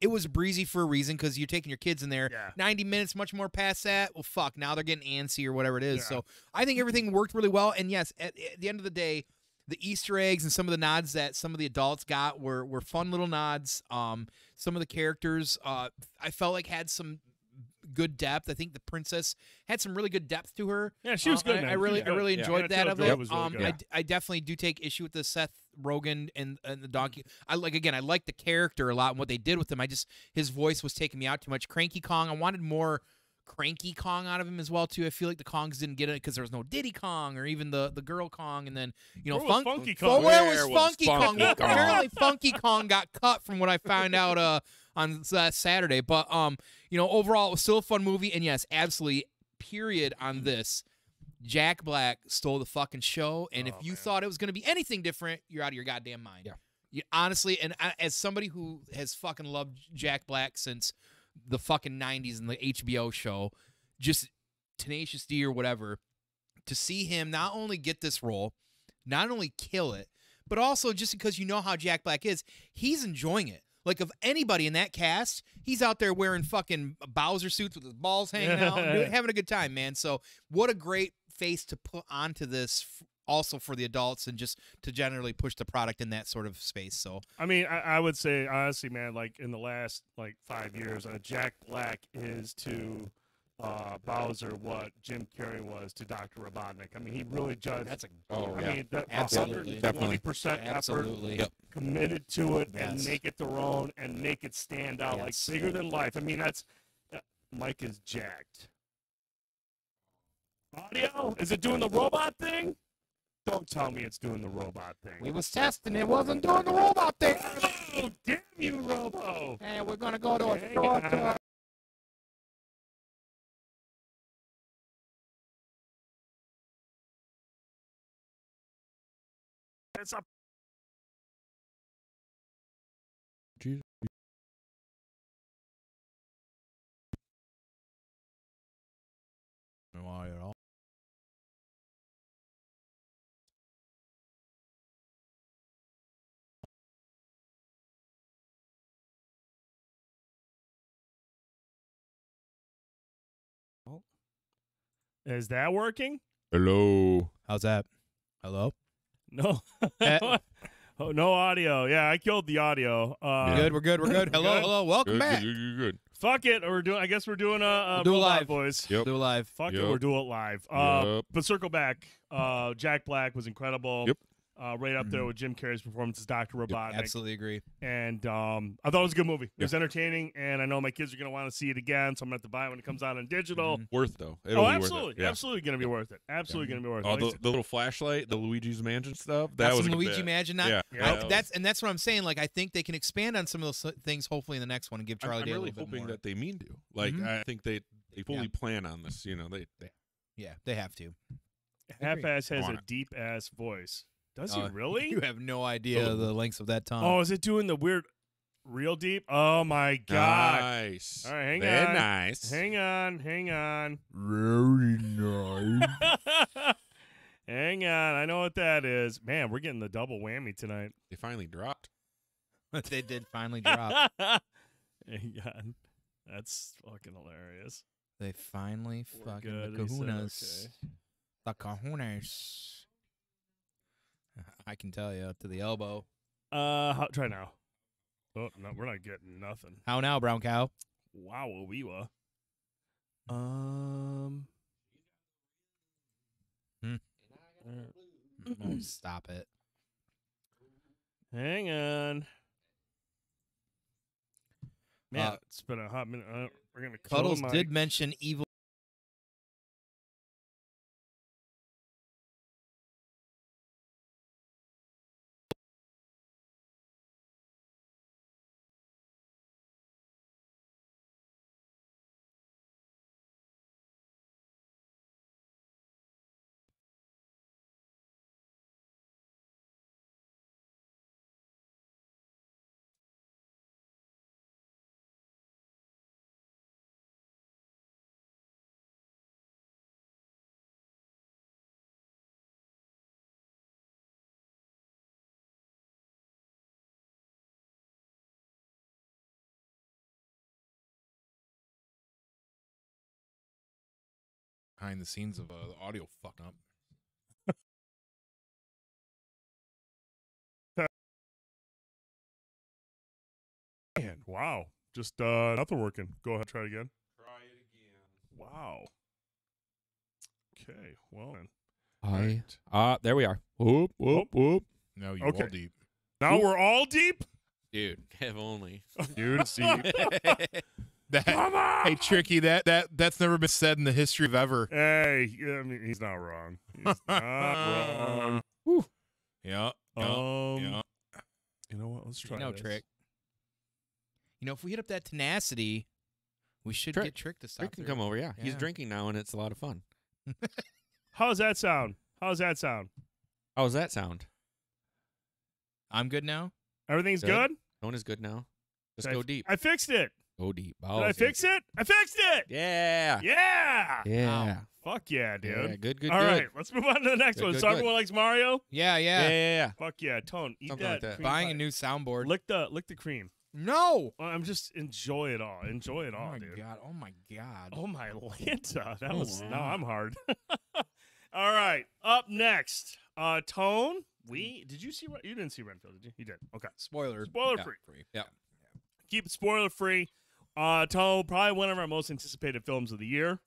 S2: it was breezy for a reason because you're taking your kids in there.
S1: Yeah.
S2: 90 minutes, much more past that. Well, fuck. Now they're getting antsy or whatever it is. So I think everything worked really well. And yes, at the end of the day, the Easter eggs and some of the nods that some of the adults got were fun little nods. Some of the characters I felt like had some good depth. I think the princess had some really good depth to her.
S1: Yeah, she was good.
S2: I really enjoyed that of it.
S1: Was really good.
S2: I definitely do take issue with the Seth Rogen and the donkey. I like the character a lot and what they did with him. His voice was taking me out too much. Cranky Kong, I wanted more cranky Kong out of him as well too. I feel like the Kongs didn't get it because there was no Diddy Kong or even the girl Kong, and then
S1: Where was Funky Kong?
S2: Where
S3: Where
S2: was
S3: was
S2: Funky Kong?
S3: Funky
S2: Well,
S3: Kong?
S2: apparently Funky Kong got cut from what I found out on Saturday. But overall it was still a fun movie, and yes, absolutely. Period on this. Jack Black stole the fucking show, and if you thought it was going to be anything different, you're out of your goddamn mind.
S3: Yeah.
S2: Honestly, and as somebody who has fucking loved Jack Black since the fucking 90s and the HBO show, just Tenacious D or whatever, to see him not only get this role, not only kill it, but also just because you know how Jack Black is, he's enjoying it. Like, of anybody in that cast, he's out there wearing fucking Bowser suits with his balls hanging out, and having a good time, man. So what a great face to put onto this also for the adults and just to generally push the product in that sort of space. So
S1: I mean, I would say honestly, man, like in the last 5 years, Jack Black is to Bowser what Jim Carrey was to Dr. Robotnik. I mean, he really judged.
S2: that's a
S1: I mean,
S2: absolutely,
S1: 120% effort,
S2: absolutely.
S3: Yep.
S1: committed to it, and
S2: Yes.
S1: make it their own, and make it stand out like
S2: Yes.
S1: bigger than life. I mean, that's Mike is jacked. Audio, is it doing the robot thing? Don't tell me it's doing the robot thing.
S2: We was testing, it wasn't doing the robot thing.
S1: Oh, damn you, Robo!
S2: Hey, we're gonna go to a
S1: Hang
S2: store.
S1: on. It's up. Is that working?
S3: Hello.
S2: How's that? Hello?
S1: No. Oh, no audio. Yeah, I killed the audio.
S2: Good, we're good. Hello,
S1: Good?
S2: hello, welcome back.
S3: Good.
S1: Fuck it. I guess we're doing a
S2: Do it
S1: robot
S2: live.
S1: voice.
S3: Yep.
S2: Do it live.
S1: Fuck it,
S3: Yep.
S1: we'll do it live.
S3: Yep.
S1: But circle back. Jack Black was incredible.
S3: Yep.
S1: Right up there with Jim Carrey's performance as Dr. Robotnik.
S2: Absolutely agree.
S1: And I thought it was a good movie. It was entertaining, and I know my kids are going to want to see it again, so I'm going to have to buy it when it comes out on digital.
S3: Worth though. It'll be
S1: Absolutely.
S3: Worth it. Yeah.
S1: Absolutely going to be worth it. Absolutely going to be worth
S3: Oh,
S1: it.
S3: the little flashlight, the Luigi's Mansion stuff. That
S2: That's
S3: was
S2: some
S3: a good
S2: Luigi
S3: bit.
S2: Mansion.
S3: Yeah.
S2: That's what I'm saying. Like, I think they can expand on some of those things hopefully in the next one and give Charlie
S3: I'm
S2: Day a
S3: really
S2: little bit
S3: hoping
S2: more.
S3: that they mean to. Like, I think they fully plan on this. You know, they
S2: Yeah, they have to.
S1: Half-ass has
S3: On
S1: a
S3: it.
S1: deep-ass voice. Does he really?
S2: You have no idea the lengths of that tongue.
S1: Oh, is it doing the weird, real deep? Oh, my God.
S3: Nice.
S1: All right, hang
S3: Very
S1: on.
S3: nice.
S1: Hang on.
S2: Very nice.
S1: Hang on. I know what that is. Man, we're getting the double whammy tonight.
S3: They finally dropped.
S2: They did finally drop.
S1: Hang on. That's fucking hilarious.
S2: They finally
S1: We're
S2: fucking
S1: good,
S2: the
S1: he said,
S2: kahunas. The kahunas. I can tell you up to the elbow.
S1: Try now. Oh, no, we're not getting nothing.
S2: How now, brown cow?
S1: Wow, weewa.
S2: Stop it.
S1: Hang on. Man, it's been a hot minute. We're gonna kill
S2: Puddles
S1: the mic.
S2: did mention evil.
S3: Behind the scenes of the audio fucked up.
S1: Man, wow. Just nothing working. Go ahead, try it again.
S3: Try it again.
S1: Wow. Okay, well then.
S3: There we are. Whoop, whoop, whoop.
S2: No, you
S1: Okay.
S2: all deep.
S1: Now we're all deep?
S3: Dude, if only.
S1: Dude, see.
S4: Hey, Tricky, that's never been said in the history of ever.
S1: Hey, I mean, he's not wrong. He's not wrong.
S4: Yeah.
S1: You know what? Let's try this.
S2: Trick. If we hit up that tenacity, we should
S3: Trick.
S2: get Trick to stop.
S3: Trick can come over, yeah. He's drinking now, and it's a lot of fun.
S1: How's that sound? How's that sound?
S3: How's that sound?
S2: I'm good now.
S1: Everything's good?
S3: Tone is good now. Just go deep.
S1: I fixed it.
S3: Go deep.
S1: Did I fix it? I fixed it.
S3: Yeah.
S1: Yeah.
S3: Yeah.
S1: Fuck yeah, dude.
S3: Yeah, good.
S1: All right, let's move on to the next
S3: Good,
S1: one.
S3: good,
S1: So
S3: good.
S1: everyone likes Mario?
S2: Yeah.
S1: Fuck yeah. Tone, eat
S3: Something like that.
S1: cream
S2: Buying
S1: pie.
S2: a new soundboard.
S1: Lick the cream.
S2: No.
S1: I'm just enjoy it all. Enjoy it all,
S2: Oh my
S1: dude.
S2: god. Oh my god.
S1: Oh my Lanta. That
S2: Oh,
S1: was
S2: wow.
S1: now I'm hard. All right. Up next. Tone. Did you see you didn't see Renfield, did you? You did. Okay.
S2: Spoiler.
S1: Spoiler
S2: Yeah.
S1: free.
S2: Yeah.
S1: Keep it spoiler free. Tone, probably one of our most anticipated films of the year.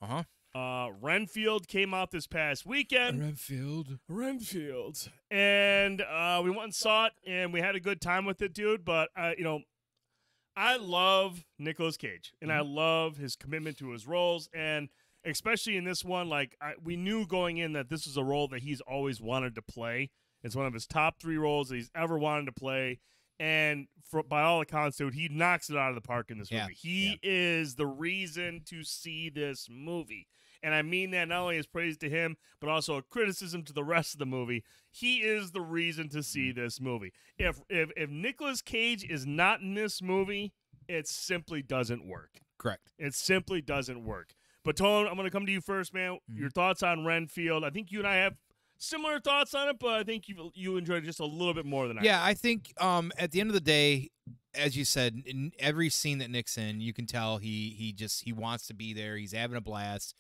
S1: Renfield came out this past weekend. Renfield. And we went and saw it, and we had a good time with it, dude. But, I love Nicolas Cage, and I love his commitment to his roles. And especially in this one, we knew going in that this was a role that he's always wanted to play. It's one of his top 3 roles that he's ever wanted to play. And by all accounts, dude, he knocks it out of the park in this movie. He is the reason to see this movie. And I mean that not only as praise to him, but also a criticism to the rest of the movie. He is the reason to see this movie. If Nicolas Cage is not in this movie, it simply doesn't work.
S2: Correct.
S1: It simply doesn't work. But Tone, I'm going to come to you first, man. Your thoughts on Renfield. I think you and I have similar thoughts on it, but I think you enjoyed it just a little bit more than I did.
S2: I think at the end of the day, as you said, in every scene that Nick's in, you can tell he wants to be there. He's having a blast.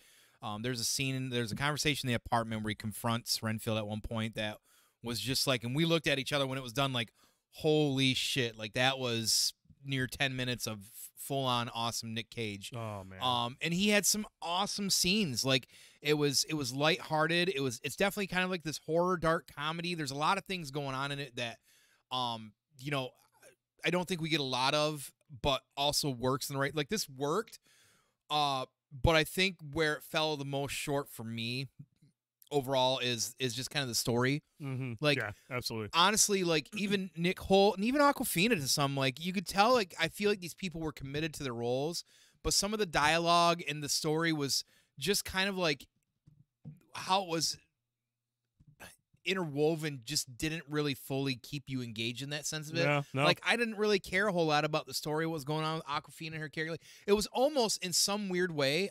S2: There's a conversation in the apartment where he confronts Renfield at one point that was just like, and we looked at each other when it was done like, holy shit, like that was near 10 minutes of full-on awesome Nick Cage.
S1: Oh man.
S2: And he had some awesome scenes. Like it was lighthearted. It's definitely kind of like this horror dark comedy. There's a lot of things going on in it that I don't think we get a lot of, but also works in the right. Like this worked. But I think where it fell the most short for me overall is just kind of the story.
S1: Mm-hmm.
S2: Like,
S1: yeah, absolutely.
S2: Honestly, like even Nick Holt and even Awkwafina to some, like you could tell, like I feel like these people were committed to their roles, but some of the dialogue and the story was just kind of like how it was interwoven just didn't really fully keep you engaged in that sense of it.
S1: Yeah, no.
S2: Like I didn't really care a whole lot about the story, what was going on with Awkwafina and her character. Like, it was almost in some weird way,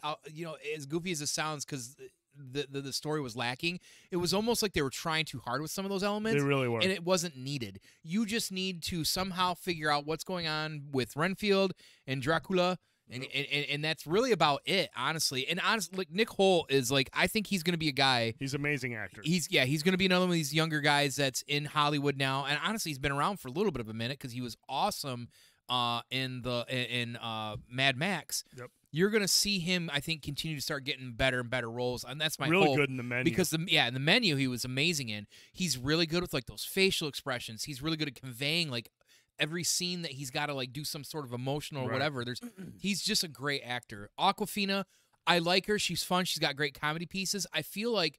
S2: as goofy as it sounds, because the story was lacking. It was almost like they were trying too hard with some of those elements.
S1: They really were.
S2: And it wasn't needed. You just need to somehow figure out what's going on with Renfield and Dracula. And that's really about it, honestly. And honestly, like Nick Holt is like, I think he's going to be a guy.
S1: He's an amazing actor.
S2: He's going to be another one of these younger guys that's in Hollywood now. And honestly, he's been around for a little bit of a minute because he was awesome in Mad Max.
S1: Yep.
S2: You're going to see him, I think, continue to start getting better and better roles, and that's my
S1: really
S2: hope.
S1: good in the menu
S2: because in the menu he was amazing in. He's really good with like those facial expressions. He's really good at conveying like every scene that he's got to like do some sort of emotional or whatever. He's just a great actor. Awkwafina, I like her. She's fun. She's got great comedy pieces. I feel like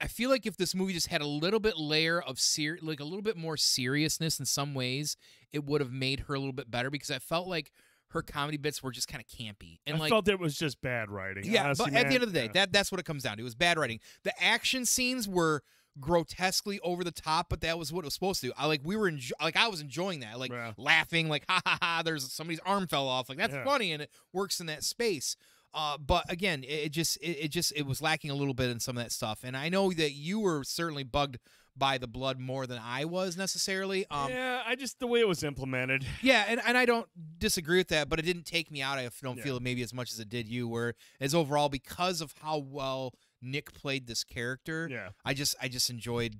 S2: if this movie just had a little bit layer of like a little bit more seriousness in some ways, it would have made her a little bit better because I felt like her comedy bits were just kind of campy. And
S1: I felt it was just bad writing.
S2: Yeah,
S1: honestly,
S2: but at the end of the day,
S1: yeah.
S2: that's what it comes down to. It was bad writing. The action scenes were grotesquely over the top, but that was what it was supposed to. I was enjoying that, like laughing, like ha ha ha. There's somebody's arm fell off, like that's funny, and it works in that space. But again, it was lacking a little bit in some of that stuff. And I know that you were certainly bugged by the blood more than I was necessarily.
S1: I just the way it was implemented.
S2: Yeah, and I don't disagree with that, but it didn't take me out. I don't feel it maybe as much as it did you, where as overall because of how well Nick played this character.
S1: Yeah.
S2: I just enjoyed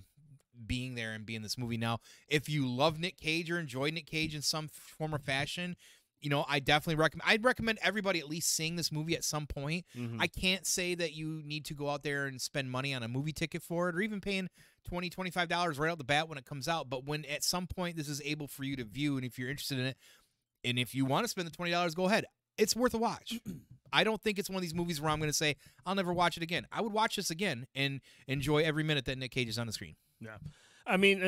S2: being there and being in this movie. Now, if you love Nick Cage or enjoy Nick Cage in some form or fashion, I definitely I'd recommend everybody at least seeing this movie at some point.
S1: Mm-hmm.
S2: I can't say that you need to go out there and spend money on a movie ticket for it or even paying $20, $25 right out the bat when it comes out. But when at some point this is able for you to view, and if you're interested in it, and if you want to spend the $20, go ahead. it's worth a watch. I don't think it's one of these movies where I'm going to say I'll never watch it again. I would watch this again and enjoy every minute that Nick Cage is on the screen.
S1: Yeah. I mean,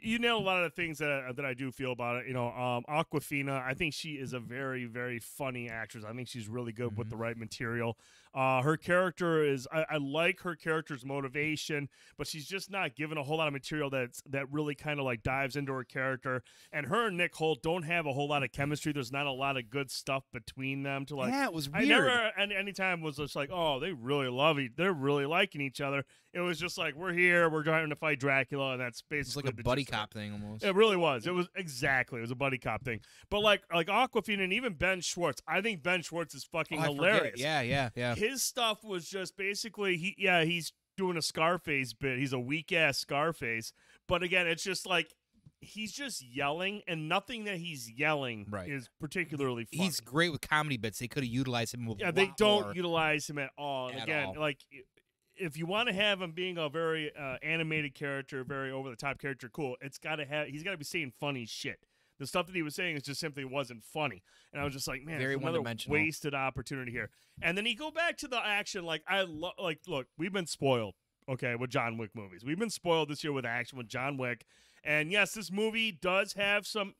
S1: you nail a lot of the things that I do feel about it. You know, Awkwafina, I think she is a very, very funny actress. I think she's really good with the right material. Her character is, I like her character's motivation, but she's just not given a whole lot of material that really kind of like dives into her character. And her and Nick Holt don't have a whole lot of chemistry. There's not a lot of good stuff between them to like.
S2: Yeah, it was weird.
S1: I never, anytime was just like, oh, they really they're really liking each other. It was just like, we're here, we're trying to fight Dracula, and that's basically
S2: It's like a buddy cop thing almost.
S1: It really was. It was a buddy cop thing. But like Awkwafina and even Ben Schwartz, I think Ben Schwartz is fucking hilarious.
S2: Yeah.
S1: His stuff was just basically he's doing a Scarface bit. He's a weak ass Scarface. But again, it's just like he's just yelling, and nothing that he's yelling is particularly funny.
S2: He's great with comedy bits. They could have utilized him with
S1: they don't utilize him at all. And again,
S2: all.
S1: like if you want to have him being a very animated character, very over the top character, cool. He's got to be saying funny shit. The stuff that he was saying is just simply wasn't funny, and I was just like, man,
S2: very
S1: it's another
S2: one-dimensional.
S1: wasted opportunity here. And then you go back to the action. Like look, we've been spoiled, okay, with John Wick movies. We've been spoiled this year with action with John Wick, and yes, this movie does have some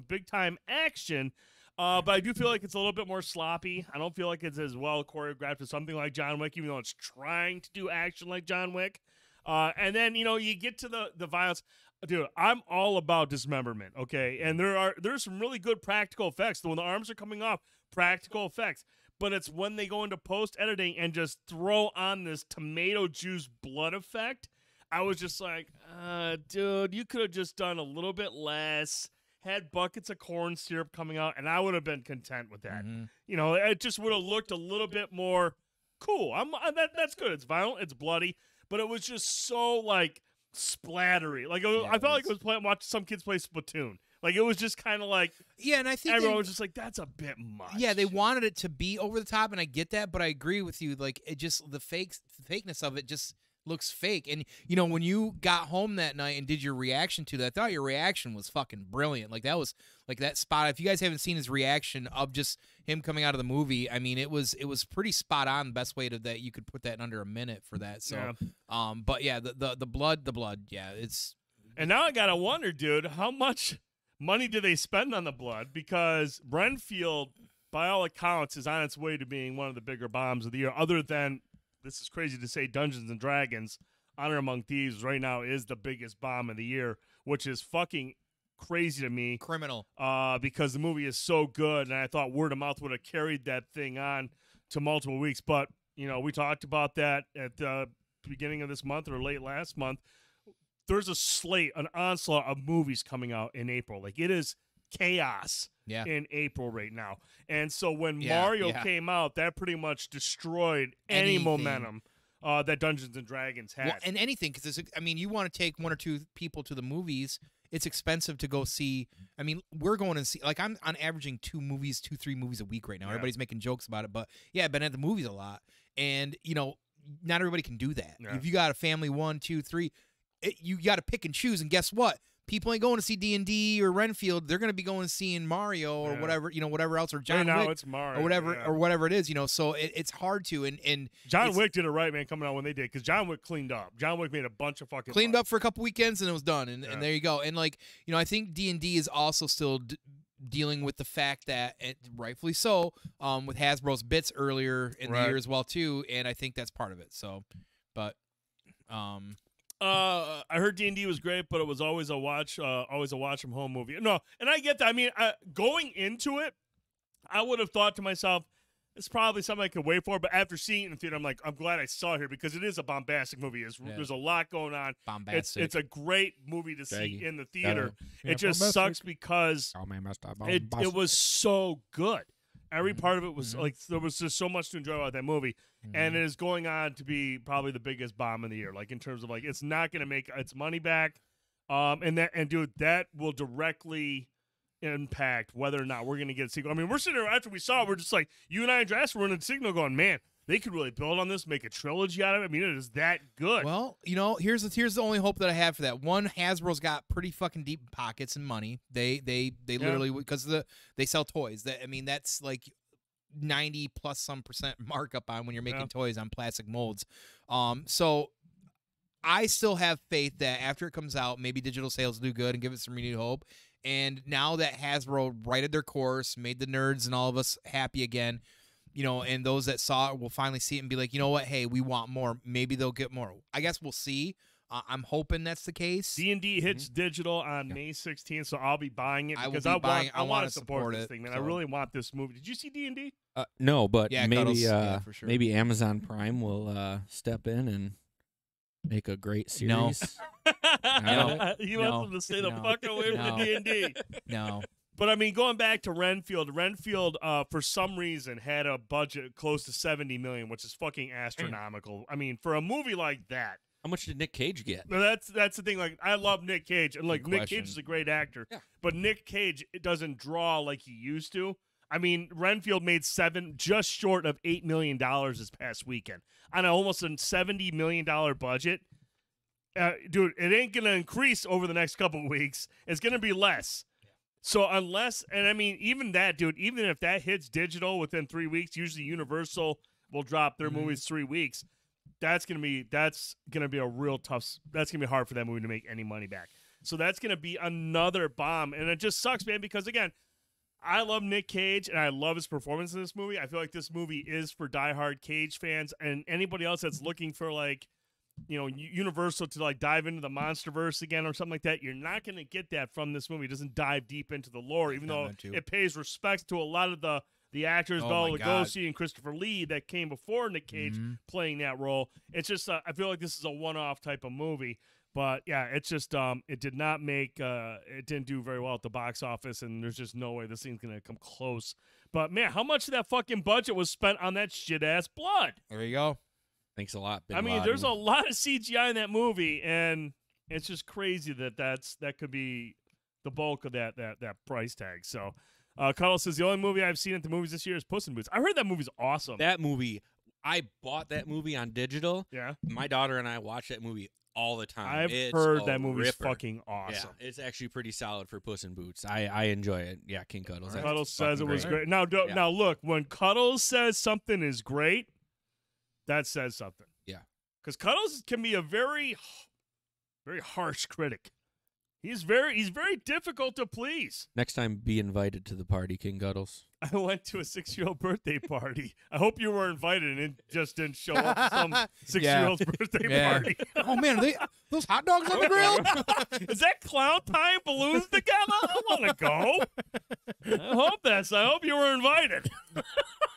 S1: big time action. But I do feel like it's a little bit more sloppy. I don't feel like it's as well choreographed as something like John Wick, even though it's trying to do action like John Wick. And then, you get to the violence. Dude, I'm all about dismemberment, okay? And there's some really good practical effects. When the arms are coming off, practical effects. But it's when they go into post-editing and just throw on this tomato juice blood effect. I was just like, dude, you could have just done a little bit less. Had buckets of corn syrup coming out, and I would have been content with that. It just would have looked a little bit more cool. That's good. It's violent, it's bloody, but it was just so like splattery. Like I felt like I was watching some kids play Splatoon. Like it was just kind of like
S2: and I think
S1: everyone was just like, that's a bit much.
S2: Yeah, they wanted it to be over the top, and I get that, but I agree with you. Like it just the fakeness of it just looks fake. And when you got home that night and did your reaction to that, I thought your reaction was fucking brilliant. Like that was like that spot. If you guys haven't seen his reaction of just him coming out of the movie, I mean, it was pretty spot on. The best way that you could put that in under a minute for that. So, but yeah, the blood, yeah, it's.
S1: And now I gotta wonder, dude, how much money do they spend on the blood? Because Renfield, by all accounts, is on its way to being one of the bigger bombs of the year. Other than, this is crazy to say, Dungeons and Dragons, Honor Among Thieves right now is the biggest bomb of the year, which is fucking crazy to me.
S2: Criminal.
S1: Because the movie is so good, and I thought word of mouth would have carried that thing on to multiple weeks. But, we talked about that at the beginning of this month or late last month. There's a slate, an onslaught of movies coming out in April. Like, it is chaos in April right now. And so when Mario came out, that pretty much destroyed any momentum that Dungeons and Dragons had.
S2: Well, and anything, because you want to take one or two people to the movies. It's expensive to go see. I mean, we're going to see, like, I'm on averaging 3 movies a week right now. Everybody's making jokes about it, but yeah, I've been at the movies a lot, and not everybody can do that. If you got a family, 1, 2, 3, you got to pick and choose. And guess what? People ain't going to see D&D or Renfield. They're going to be going and seeing Mario or whatever, whatever else, or John Wick,
S1: it's Mario,
S2: or whatever it is, So it's hard to. And
S1: John Wick did it right, man, coming out when they did, because John Wick cleaned up. John Wick made a bunch of fucking
S2: cleaned up for a couple weekends, and it was done. And there you go. And I think D&D is also still dealing with the fact that, rightfully so, with Hasbro's bits earlier in the year as well too. And I think that's part of it. So, but.
S1: I heard D&D was great, but it was always a watch from home movie. No, and I get that. I mean, going into it, I would have thought to myself, it's probably something I could wait for. But after seeing it in the theater, I'm like, I'm glad I saw it here, because it is a bombastic movie. There's a lot going on.
S2: Bombastic.
S1: It's a great movie to see in the theater. It just sucks because it was so good. Every part of it was like, there was just so much to enjoy about that movie. And it is going on to be probably the biggest bomb of the year. Like, in terms of, like, it's not going to make its money back. And dude, that will directly impact whether or not we're going to get a sequel. I mean, we're sitting there after we saw it, we're just like, you and I and Drass were in a signal going, man, they could really build on this, make a trilogy out of it. I mean, it is that good.
S2: Well, here's the only hope that I have for that. One, Hasbro's got pretty fucking deep pockets and money. They literally, because they sell toys. That's like, 90 plus some percent markup on when you're making toys on plastic molds. So I still have faith that after it comes out, maybe digital sales do good and give it some renewed hope. And now that Hasbro righted their course, made the nerds and all of us happy again, you know, and those that saw it will finally see it and be like, you know what, hey, we want more. Maybe they'll get more. I guess we'll see. I'm hoping that's the case.
S1: D&D hits digital on May 16th, so I'll be buying it because I want to support this thing, man.
S2: So.
S1: I really want this movie. Did you see D&D?
S3: No, but maybe
S2: for sure.
S3: maybe Amazon Prime will step in and make a great series.
S2: No.
S1: You want them to stay the fuck away from the D&D.
S2: No.
S1: But, I mean, going back to Renfield, for some reason, had a budget close to $70 million, which is fucking astronomical. I mean, for a movie like that.
S3: How much did Nick Cage get?
S1: That's the thing. Like, I love Nick Cage, and like Nick Cage is a great actor, but Nick Cage doesn't draw like he used to. I mean, Renfield made just short of $8 million this past weekend on almost a $70 million budget. Dude, it ain't gonna increase over the next couple of weeks. It's gonna be less. So and I mean, even that, dude, even if that hits digital within 3 weeks, usually Universal will drop their movies 3 weeks. That's gonna be a real tough. That's gonna be hard for that movie to make any money back. So that's gonna be another bomb, and it just sucks, man. Because again, I love Nick Cage and I love his performance in this movie. I feel like this movie is for diehard Cage fans and anybody else that's looking for like, you know, Universal to like dive into the MonsterVerse again or something like that. You're not gonna get that from this movie. It doesn't dive deep into the lore, even though it pays respect to a lot of the actors, Bela Lugosi and Christopher Lee, that came before Nick Cage playing that role. It's just, I feel like this is a one-off type of movie. But, yeah, it's just, it did not make, it didn't do very well at the box office, and there's just no way this thing's going to come close. But, man, how much of that fucking budget was spent on that shit-ass blood?
S2: There you go.
S3: Thanks a lot,
S1: I mean, there's a lot of CGI in that movie, and it's just crazy that could be the bulk of that price tag. So, Cuddle says, the only movie I've seen at the movies this year is Puss in Boots. I heard that movie's awesome.
S3: That movie, I bought that movie on digital.
S1: Yeah.
S3: My daughter and I watch that movie all the time.
S1: I've heard that movie's fucking awesome.
S3: Yeah, it's actually pretty solid for Puss in Boots. I enjoy it. Yeah, King Cuddles.
S1: Right. Cuddles says it was great. Now look, when Cuddles says something is great, that says something.
S3: Yeah.
S1: Because Cuddles can be a very, very harsh critic. He's very difficult to please.
S3: Next time, be invited to the party, King Cuddles.
S1: I went to a 6-year-old birthday party. I hope you were invited and it just didn't show up to some 6-year-old's birthday party.
S2: Oh, man, are those hot dogs on the grill?
S1: Is that clown tying balloons together? I want to go. I hope you were invited.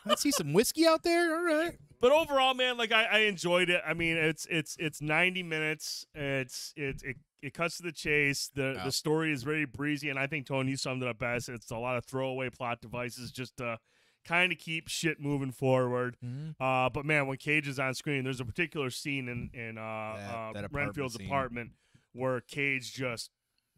S2: I see some whiskey out there. All right.
S1: But overall, man, like I enjoyed it. I mean, it's 90 minutes. It cuts to the chase. The story is very breezy, and I think, Tony, you summed it up best. It's a lot of throwaway plot devices just to kind of keep shit moving forward. But, man, when Cage is on screen, there's a particular scene in Renfield's apartment where Cage just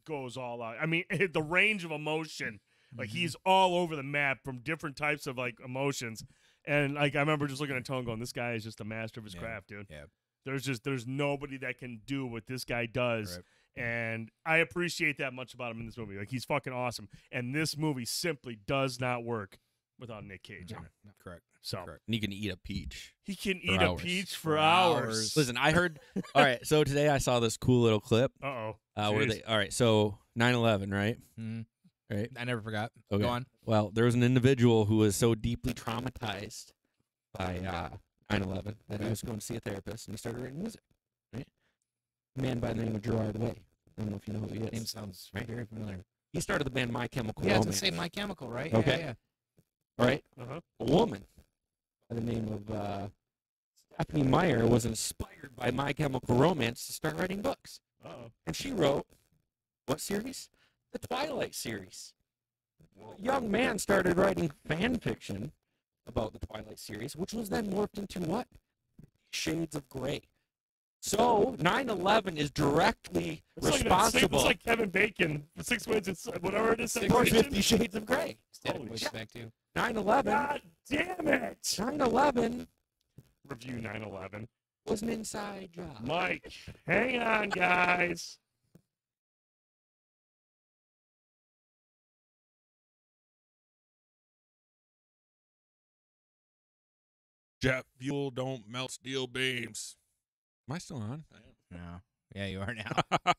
S1: goes all out. I mean, the range of emotion, like he's all over the map from different types of, like, emotions. And, like, I remember just looking at Tone going, this guy is just a master of his craft, dude.
S2: Yeah.
S1: There's nobody that can do what this guy does. Right. And I appreciate that much about him in this movie. Like, he's fucking awesome. And this movie simply does not work without Nick Cage in it.
S2: No. Correct.
S1: So
S2: Correct.
S3: And he can eat a peach.
S1: He can eat a peach for hours.
S3: Listen, I heard. All right, so today I saw this cool little clip.
S1: All
S3: right, so 9/11, right? Right.
S2: I never forgot.
S3: Okay.
S2: Go on.
S3: Well, there was an individual who was so deeply traumatized by 9/11 that he was going to see a therapist, and he started writing music. Right. A man by the name of Gerard Way. I don't know if you know who he is.
S2: Name sounds very familiar.
S3: He started the band My Chemical
S2: Romance.
S3: Romance.
S2: Yeah, I was going to say My Chemical, right?
S3: Okay.
S2: Yeah.
S3: All right. A woman by the name of Stephanie Meyer was inspired by My Chemical Romance to start writing books. And she wrote what series? The Twilight series. A young man started writing fan fiction about the Twilight series, which was then morphed into what? Shades of Grey. So 9/11 is directly responsible.
S1: It's like Kevin Bacon, 6 minutes, whatever it is.
S3: For 50 Shades of Grey.
S2: Holy shit.
S3: 9/11.
S1: God damn it!
S3: 9/11.
S1: Review 9/11.
S3: Was an inside job.
S1: Mike, hang on, guys.
S5: Jet fuel don't melt steel beams. Am I still on?
S2: No. Yeah, you are now.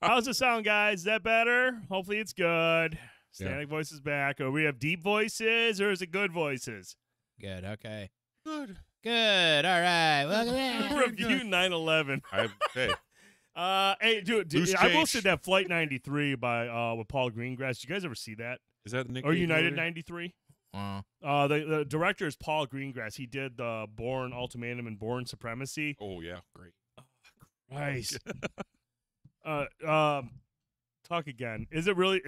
S1: How's it sound, guys? Is that better? Hopefully it's good. Static voice is back. Or we have deep voices, or is it good voices?
S2: Good. Okay.
S5: Good.
S2: Good. All right. Welcome back.
S1: Review 9/11.
S5: Hey,
S1: Hey, dude,
S5: Loose
S1: I will
S5: change.
S1: say that Flight 93 by with Paul Greengrass. Did you guys ever see that?
S5: is that the Nick
S1: Or
S5: Cage
S1: United
S5: movie?
S1: 93?
S2: Wow.
S1: The director is Paul Greengrass. He did the Bourne Ultimatum and Bourne Supremacy.
S5: Oh yeah, great.
S1: Nice. Talk again. Is it really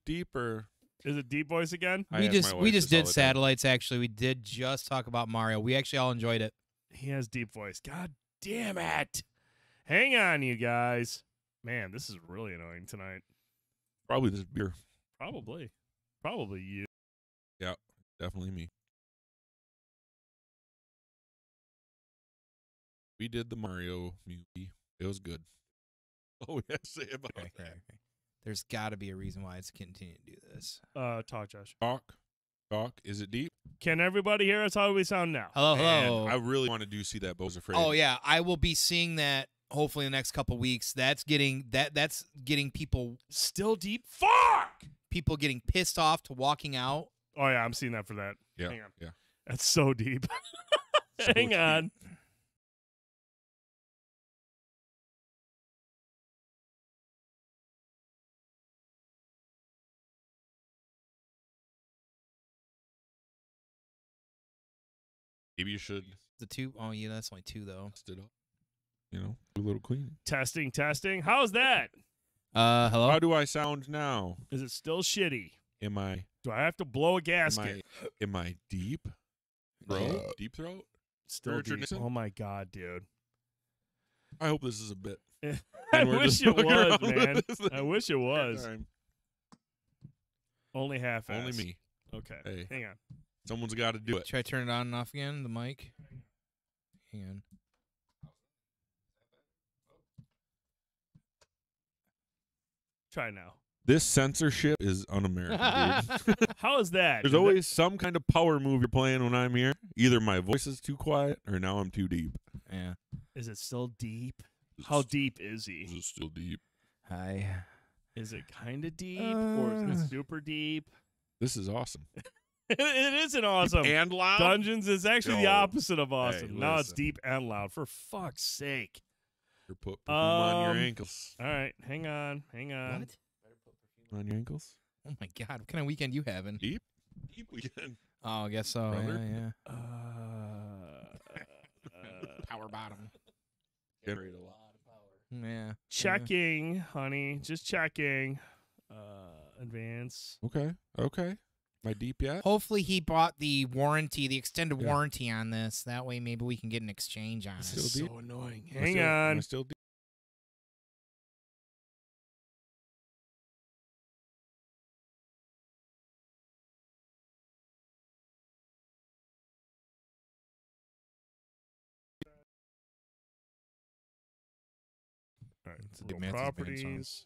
S5: Deep or?
S1: is it deep voice again?
S5: I
S2: We
S5: ask
S2: just
S5: my
S2: we
S5: wife
S2: just
S5: this all
S2: did
S5: the time.
S2: satellites. Actually, we did just talk about Mario. We actually all enjoyed it.
S1: He has deep voice. God damn it. Hang on, you guys. Man, this is really annoying tonight.
S5: Probably this beer.
S1: Probably you.
S5: Yeah, definitely me. We did the Mario movie. It was good. Oh yeah, say about
S2: Okay.
S5: that.
S2: There's got to be a reason why it's continuing to do this.
S1: Talk, Josh.
S5: Talk. Is it deep?
S1: Can everybody hear us? How do we sound now?
S2: Hello,
S5: Man,
S2: hello.
S5: I really want to do see that Bo's Afraid.
S2: Oh yeah, I will be seeing that hopefully in the next couple weeks. That's getting people
S1: Still deep? Fuck!
S2: getting pissed off to walking out.
S1: Oh, yeah, I'm seeing that for that.
S5: Yeah.
S1: Hang on.
S5: Yeah.
S1: That's so deep.
S5: So
S1: Hang
S5: deep.
S1: on.
S5: Maybe you should
S2: The two, oh yeah, that's only two though.
S5: dust it up. You know, do a little cleaning.
S1: Testing. How's that?
S2: Hello.
S5: How do I sound now?
S1: Is it still shitty?
S5: Am I?
S1: Do I have to blow a gasket?
S5: Am I deep? Throat? Deep throat?
S1: Still
S5: Richard
S1: deep.
S5: Nixon?
S1: Oh, my God, dude.
S5: I hope this is a bit.
S1: I
S5: And we're
S1: wish
S5: just
S1: it
S5: fucking
S1: was,
S5: around with
S1: man.
S5: this thing.
S1: I wish it was.
S5: Time.
S1: Only half
S5: Only me.
S1: Okay.
S5: Hey.
S1: Hang on.
S5: Someone's got to do it.
S2: Should I turn it on and off again? The mic. Hang on.
S1: Try now.
S5: This censorship is un-American, dude.
S1: How is that?
S5: There's always some kind of power move you're playing when I'm here. Either my voice is too quiet or now I'm too deep.
S2: Yeah.
S1: Is it still deep? How deep is
S5: Is
S1: he?
S5: it still deep?
S2: Hi.
S1: Is it kind of deep or is it super deep?
S5: This is awesome.
S1: It isn't awesome.
S5: And loud?
S1: Dungeons is actually the
S5: Yo.
S1: opposite of awesome.
S5: Hey,
S1: Now it's
S5: listen.
S1: deep and loud. For fuck's sake.
S5: Or put perfume on
S1: Um,
S5: your ankles.
S1: All right. Hang on.
S2: What?
S5: On your ankles?
S2: Oh my God! What kind of weekend you having?
S5: Deep? Deep weekend.
S2: Oh, I guess so.
S5: Brother?
S2: Yeah.
S5: Power bottom. Generate a lot.
S2: Yeah.
S1: Checking, honey. Just checking. Advance.
S5: Okay. Am I deep yet?
S2: Hopefully he bought the warranty, the extended
S5: Yeah.
S2: warranty on this. That way maybe we can get an exchange on
S5: Still
S2: it.
S1: This is
S5: deep?
S1: so annoying.
S5: Am I
S1: Hang
S5: still- am I
S1: on.
S5: still deep?
S1: All right. So
S2: Get
S1: go
S2: Matthew's band song.
S1: properties.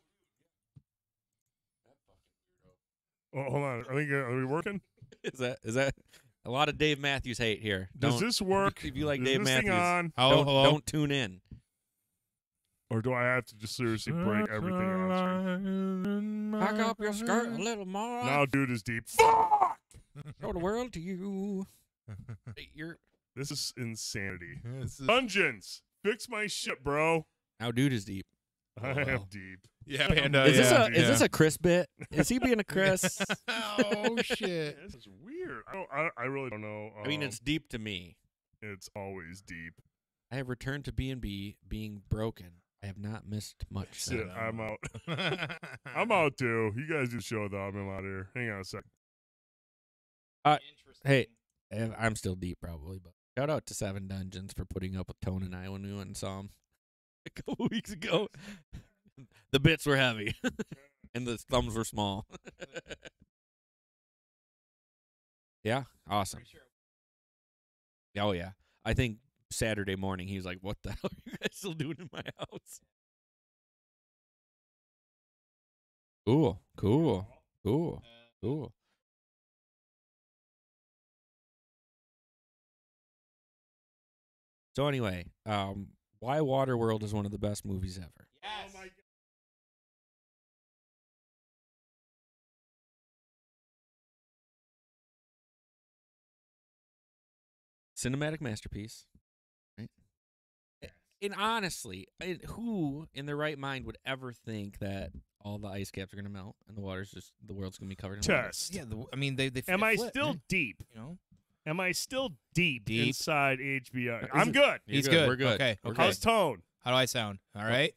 S1: Oh, hold on. I think are we working?
S3: Is that a lot of Dave Matthews hate here?
S1: Does
S3: Don't-
S1: this work?
S3: If you like
S1: Is
S3: Dave
S1: this thing
S3: Matthews,
S1: on?
S2: Hello,
S3: don't,
S2: hello.
S3: don't tune in.
S1: Or do I have to just seriously break everything on screen?
S3: Pack up your skirt a little more.
S1: Now, dude is deep. Fuck!
S3: Show the world to you. You're
S1: This is insanity.
S2: This is-
S1: Dungeons, fix my shit, bro.
S3: now, dude is deep.
S1: I
S2: wow.
S1: am deep.
S2: Yeah, Panda.
S3: Is this
S2: yeah.
S3: is this a Chris bit? Is he being a Chris?
S2: Oh shit!
S1: This is weird. I really don't know.
S3: I mean, it's deep to me.
S1: it's always deep.
S3: I have returned to B&B being broken. I have not missed much.
S1: Shit,
S3: since.
S1: I'm out. I'm out too. You guys do the show though. I'm out here. Hang on a sec.
S3: Hey, I'm still deep probably, but shout out to Seven Dungeons for putting up with Tone and I when we went and saw him a couple weeks ago. The bits were heavy, and the thumbs were small. Yeah, awesome. Oh yeah, I think Saturday morning he was like, "What the hell are you guys still doing in my house?" Cool. So anyway, why Waterworld is one of the best movies ever.
S2: Yes.
S1: Oh my God.
S3: Cinematic masterpiece. Right? And honestly, who in their right mind would ever think that all the ice caps are going to melt and the world's going to be covered in water?
S1: Test.
S2: Yeah, I mean, they
S1: Am I
S2: flip,
S1: still
S2: right?
S1: deep?
S2: You know,
S1: Am I still deep,
S2: Deep.
S1: inside HBO?
S3: Is
S1: I'm
S3: it-
S1: good.
S3: You're
S2: he's good.
S3: We're good.
S2: Okay.
S3: We're
S2: Okay.
S1: How's Tone?
S2: How do I sound? All right.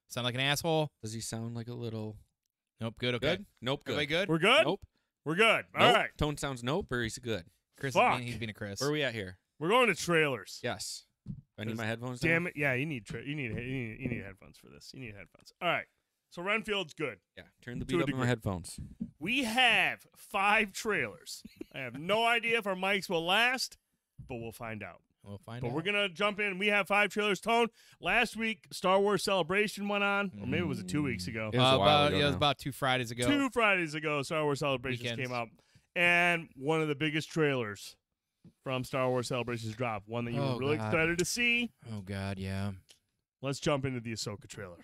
S2: Sound like an asshole?
S3: Does he sound like a little
S2: Nope. Good. Okay.
S3: good? Nope. Good.
S2: Everybody good?
S1: We're good?
S3: Nope.
S1: We're good. All
S3: Nope.
S1: right.
S3: Tone sounds nope, or he's good.
S2: Chris,
S1: Fuck.
S2: he's being a Chris.
S3: Where are we at here?
S1: We're going to trailers.
S3: Yes. I need
S1: Cause
S3: my headphones.
S1: Damn it. Yeah, you need headphones for this. You need headphones. All right. So Renfield's good.
S3: Yeah. Turn the
S1: To a
S3: beat up in my
S1: degree.
S3: headphones.
S1: We have 5 trailers. I have no idea if our mics will last, but we'll find out.
S2: We'll find
S1: But
S2: out.
S1: we're going to jump in. We have 5 trailers. Tone, last week, Star Wars Celebration went on. Or maybe it was 2 weeks ago.
S3: It was a while ago
S2: it was
S3: now.
S2: about 2 Fridays ago.
S1: 2 Fridays ago, Star Wars Celebrations
S2: Weekends.
S1: came out. And one of the biggest trailers from Star Wars Celebrations dropped. One that you
S2: Oh,
S1: were really
S2: God.
S1: excited to see.
S2: Oh God, yeah.
S1: Let's jump into the Ahsoka trailer.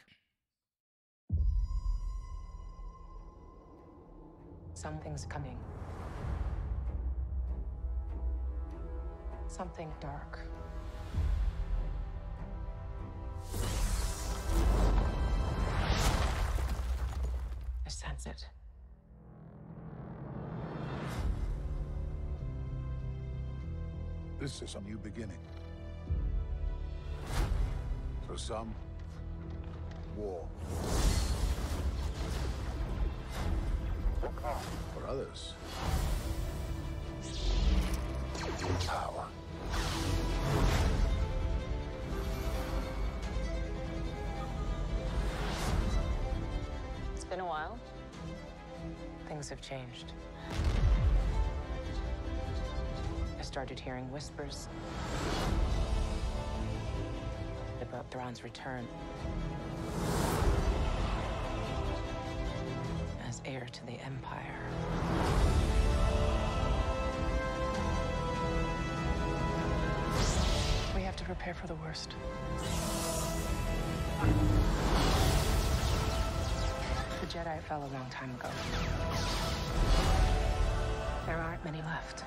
S6: Something's coming. Something dark. I sense it.
S7: This is a new beginning. For some, war. For others, power.
S6: It's been a while. Things have changed. I started hearing whispers about Thrawn's return as heir to the Empire. We have to prepare for the worst. The Jedi fell a long time ago. There aren't many left.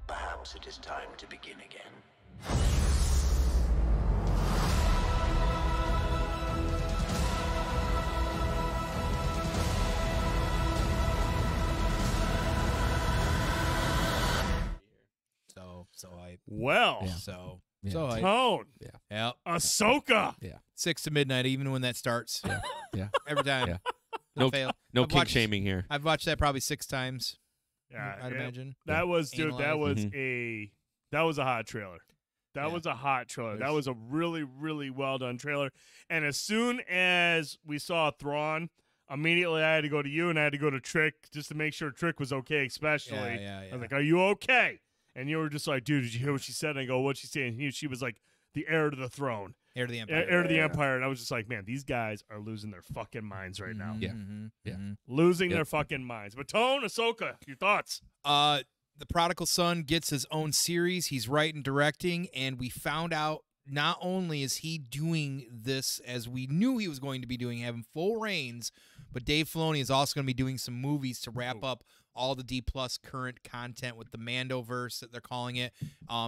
S8: Perhaps it is time to begin again.
S2: So I.
S1: Well,
S3: Yeah.
S2: So.
S3: Yeah.
S2: So I.
S1: Tone,
S2: Yep.
S1: Ahsoka.
S2: 6 to midnight, even when that starts.
S3: Yeah.
S2: Every time.
S3: Yeah. No,
S2: Fail.
S3: no
S2: I've
S3: kink
S2: watched-
S3: shaming here.
S2: I've watched that probably 6 times.
S1: Yeah,
S2: I'd imagine.
S1: That was, dude. That was
S2: Analyzed.
S1: that was a hot trailer. That
S2: Yeah.
S1: was a hot trailer. That
S2: There's-
S1: was a really, really well done trailer. And as soon as we saw Thrawn, immediately I had to go to you and I had to go to Trick just to make sure Trick was okay, especially.
S2: Yeah.
S1: I was like, "Are you okay?" And you were just like, "Dude, did you hear what she said?" And I go, "What'd she say?" And she was like, "The heir to the throne,
S2: Heir to the Empire.
S1: heir to the Empire." And I was just like, "Man, these guys are losing their fucking minds right now,
S3: Yeah. Yeah.
S1: losing
S3: Yep.
S1: their fucking minds." But Tone, Ahsoka, your thoughts?
S2: The Prodigal Son gets his own series. He's writing, directing, and we found out not only is he doing this as we knew he was going to be doing, having full reins, but Dave Filoni is also going to be doing some movies to wrap up all the D plus current content with the Mandoverse that they're calling it.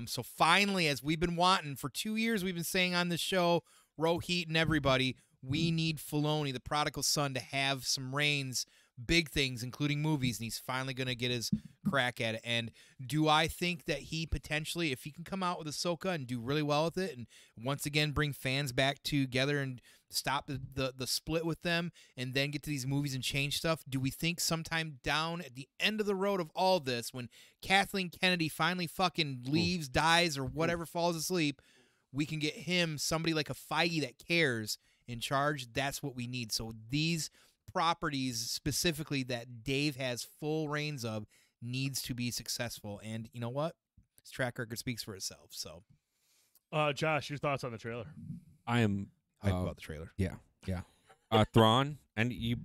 S2: So finally, as we've been wanting for 2 years, we've been saying on this show, Rohit and everybody, we need Filoni, the Prodigal Son, to have some reins, big things, including movies, and he's finally going to get his crack at it. And do I think that he potentially, if he can come out with Ahsoka and do really well with it, and once again bring fans back together and stop the split with them, and then get to these movies and change stuff, do we think sometime down at the end of the road of all this, when Kathleen Kennedy finally fucking leaves, dies, or whatever, falls asleep, we can get him, somebody like a Feige that cares, in charge? That's what we need. So these properties specifically that Dave has full reins of needs to be successful, and you know what, his track record speaks for itself. So
S1: Josh, your thoughts on the trailer?
S3: I am
S2: hype about the trailer.
S3: Yeah. Thrawn and you.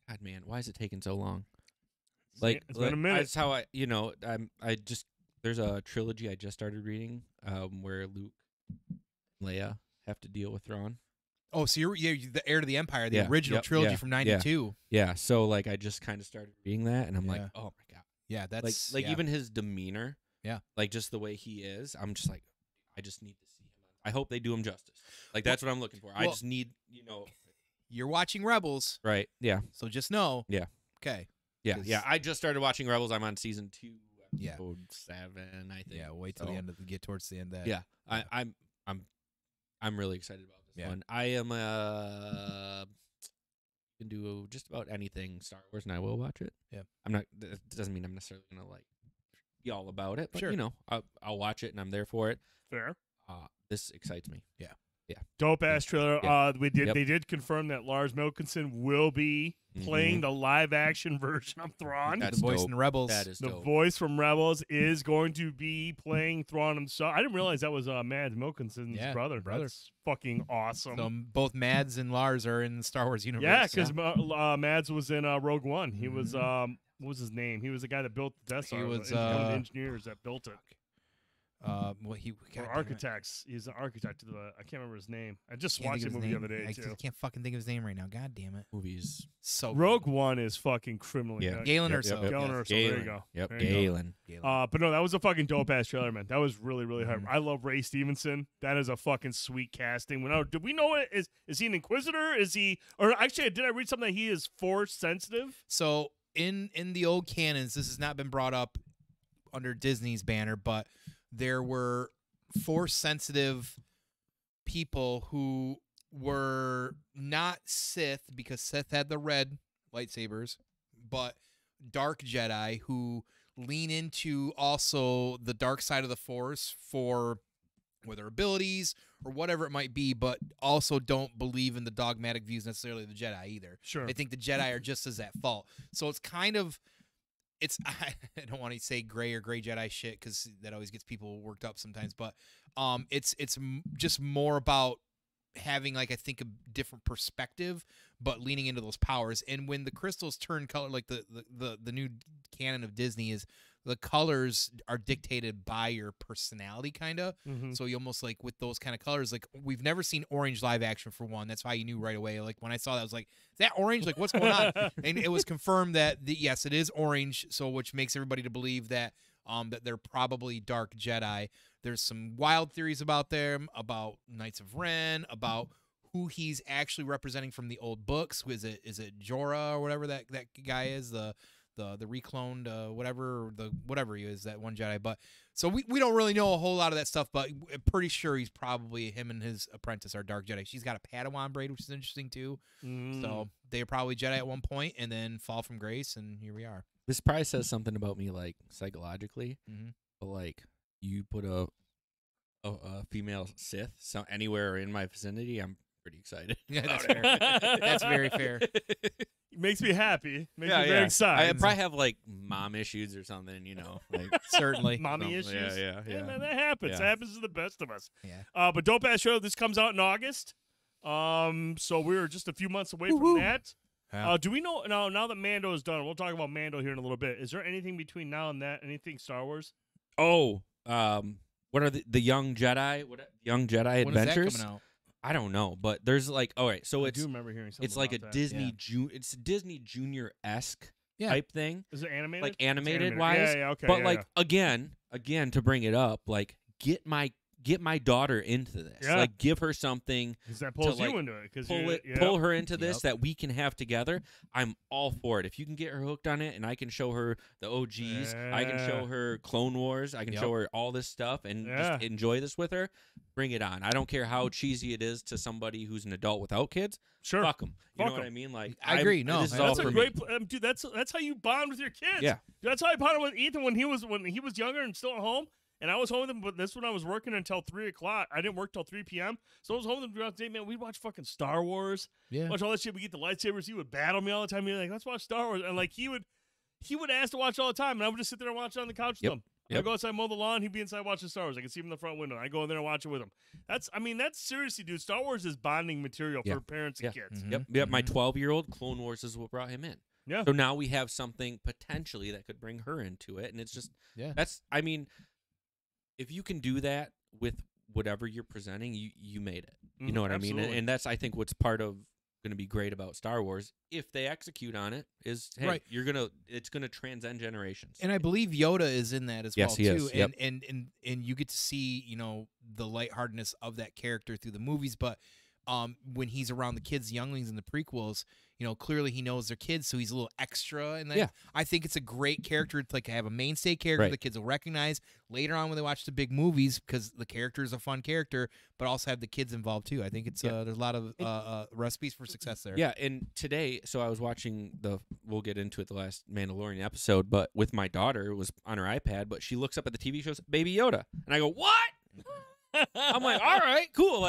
S3: God, man, why is it taking so long? Like,
S1: it's been a minute.
S3: That's how I just there's a trilogy I just started reading, where Luke, and Leia have to deal with Thrawn.
S2: Oh, so you're the heir to the Empire, the
S3: Yeah,
S2: original
S3: yep,
S2: trilogy
S3: yeah,
S2: from '92.
S3: Yeah, so like I just kind of started reading that, and I'm like,
S2: Yeah.
S3: oh my god,
S2: Yeah, that's
S3: like
S2: yeah.
S3: even his demeanor,
S2: Yeah.
S3: like just the way he is. I'm just like, I just need to see him. I hope they do him justice. Like that's what I'm looking for. I just need,
S2: You're watching Rebels,
S3: right? Yeah,
S2: so just know.
S3: Yeah.
S2: Okay.
S3: yeah,
S2: 'Cause-
S3: yeah. I just started watching Rebels. I'm on season 2,
S2: Yeah.
S3: episode 7, I think.
S2: Yeah. Wait till the end get towards the end. That.
S3: Yeah, I'm really excited about this one. I am can do just about anything Star Wars, and I will watch it.
S2: Yeah,
S3: I'm not. That doesn't mean I'm necessarily gonna like be all about it, but
S2: Sure.
S3: I'll watch it, and I'm there for it.
S1: Fair.
S3: This excites me.
S2: Yeah.
S1: Dope ass trailer.
S3: Yeah.
S1: They did confirm that Lars Mikkelsen will be playing the live action version of Thrawn.
S3: That's
S2: the voice
S3: dope.
S2: in Rebels.
S3: That is
S1: The
S3: dope.
S1: voice from Rebels is going to be playing Thrawn himself. I didn't realize that was Mads Mikkelsen's brother. That's fucking awesome.
S2: So both Mads and Lars are in the Star Wars universe.
S1: Yeah, because Mads was in Rogue One. He was what was his name? He was the guy that built the Death Star.
S2: He was,
S1: one of the engineers that built it.
S2: Well,
S1: Or architects. He's an architect of the. I can't remember his name. I just watched the movie the other day
S2: I
S1: too.
S2: can't fucking think of his name right now. God damn it.
S3: Movies.
S2: So
S1: Rogue One is fucking criminally good.
S2: Galen Erso.
S1: Galen Erso. There you go.
S3: Yep,
S1: There you go.
S3: Galen.
S1: But no, that was a fucking dope ass trailer, man. That was really, really hard. I love Ray Stevenson. That is a fucking sweet casting. Do we know it? Is he an Inquisitor? Is he? Or actually, did I read something that he is Force sensitive?
S2: So in the old canons, this has not been brought up under Disney's banner, but there were Force sensitive people who were not Sith because Sith had the red lightsabers, but dark Jedi who lean into also the dark side of the Force for whether abilities or whatever it might be, but also don't believe in the dogmatic views necessarily of the Jedi either.
S1: Sure.
S2: They think the Jedi are just as at fault. So it's kind of, I don't want to say gray or gray Jedi shit because that always gets people worked up sometimes, but it's just more about having, like, I think a different perspective, but leaning into those powers. And when the crystals turn color, like the new canon of Disney is the colors are dictated by your personality, kind of. So you almost like with those kind of colors, like we've never seen orange live action for one. That's why you knew right away. Like when I saw that, I was like, is that orange? Like what's going on? And it was confirmed that yes, it is orange. So which makes everybody to believe that that they're probably dark Jedi. There's some wild theories about them, about Knights of Ren, about who he's actually representing from the old books. Is it Jorah or whatever that guy is, the recloned whatever he is, that one Jedi. But so we don't really know a whole lot of that stuff, but I'm pretty sure he's probably, him and his apprentice are dark Jedi. She's got a Padawan braid, which is interesting too. So they were probably Jedi at one point and then fall from grace, and here we are.
S3: This probably says something about me, like psychologically, but like you put a female Sith anywhere in my vicinity, I'm pretty excited.
S2: Yeah, that's fair. That's very fair.
S1: Makes me happy. Makes me very excited.
S3: I probably have like mom issues or something, like
S2: certainly
S1: mommy issues.
S3: Yeah.
S1: Hey, man, that happens.
S3: Yeah.
S1: That happens to the best of us.
S2: Yeah.
S1: But dope ass show. This comes out in August. So we're just a few months away from that.
S2: Yeah.
S1: Do we know now that Mando is done? We'll talk about Mando here in a little bit. Is there anything between now and that? Anything Star Wars?
S3: Oh, what are the Young Jedi? Young Jedi
S2: When is that
S3: Adventures?
S2: coming out?
S3: I don't know, but there's like, all right, so
S1: I
S3: it's
S1: do remember hearing something.
S3: it's like a
S1: about that.
S3: Disney it's a Disney Junior-esque
S2: Yeah.
S3: type thing,
S1: Is it animated?
S3: like
S1: It's
S3: animated wise.
S1: Yeah. Okay.
S3: But
S1: yeah,
S3: like again to bring it up, like get my daughter into this.
S1: Yeah.
S3: Like give her something.
S1: because that pulls
S3: like,
S1: you into it. Because
S3: Pull her into this
S2: Yep.
S3: that we can have together. I'm all for it. If you can get her hooked on it, and I can show her the OGs, I can show her Clone Wars, I can
S2: Yep.
S3: show her all this stuff, and
S1: Yeah.
S3: just enjoy this with her. Bring it on. I don't care how cheesy it is to somebody who's an adult without kids.
S1: Sure.
S3: Fuck them. You
S1: Fuck
S3: know what
S1: 'em.
S3: I mean? Like
S2: I agree. No,
S3: this is
S2: that's
S3: all
S1: That's
S3: for
S1: a
S3: me.
S1: great, dude. That's how you bond with your kids.
S3: Yeah.
S1: That's how I bonded with Ethan when he was younger and still at home. And I was home with him, but this when I was working until 3 o'clock. I didn't work till 3 p.m. So I was home with him throughout the day. Man, we'd watch fucking Star Wars.
S2: Yeah.
S1: Watch all that shit. We get the lightsabers. He would battle me all the time. He'd be like, "Let's watch Star Wars," and like he would ask to watch all the time, and I would just sit there and watch it on the couch with him. I go outside, mow the lawn. He'd be inside watching Star Wars. I can see him in the front window. I go in there and watch it with him. That's seriously, dude. Star Wars is bonding material for parents and kids.
S3: Yep. My 12-year-old, Clone Wars is what brought him in.
S1: Yeah.
S3: So now we have something potentially that could bring her into it, and it's just I mean, if you can do that with whatever you're presenting, you made it. You know what
S1: Absolutely.
S3: I mean? And that's I think what's part of going to be great about Star Wars if they execute on it is hey, it's gonna transcend generations.
S2: And I believe Yoda is in that as well
S3: he
S2: too.
S3: is. Yep.
S2: And you get to see, the lightheartedness of that character through the movies, but when he's around the kids, younglings in the prequels, clearly he knows they're kids, so he's a little extra. And I think it's a great character to have a mainstay character the kids will recognize later on when they watch the big movies, because the character is a fun character, but also have the kids involved too. I think it's there's a lot of recipes for success there.
S3: Yeah, and today, so I was watching we'll get into it, the last Mandalorian episode, but with my daughter, it was on her iPad, but she looks up at the TV shows, Baby Yoda, and I go, what? I'm like, all right, cool,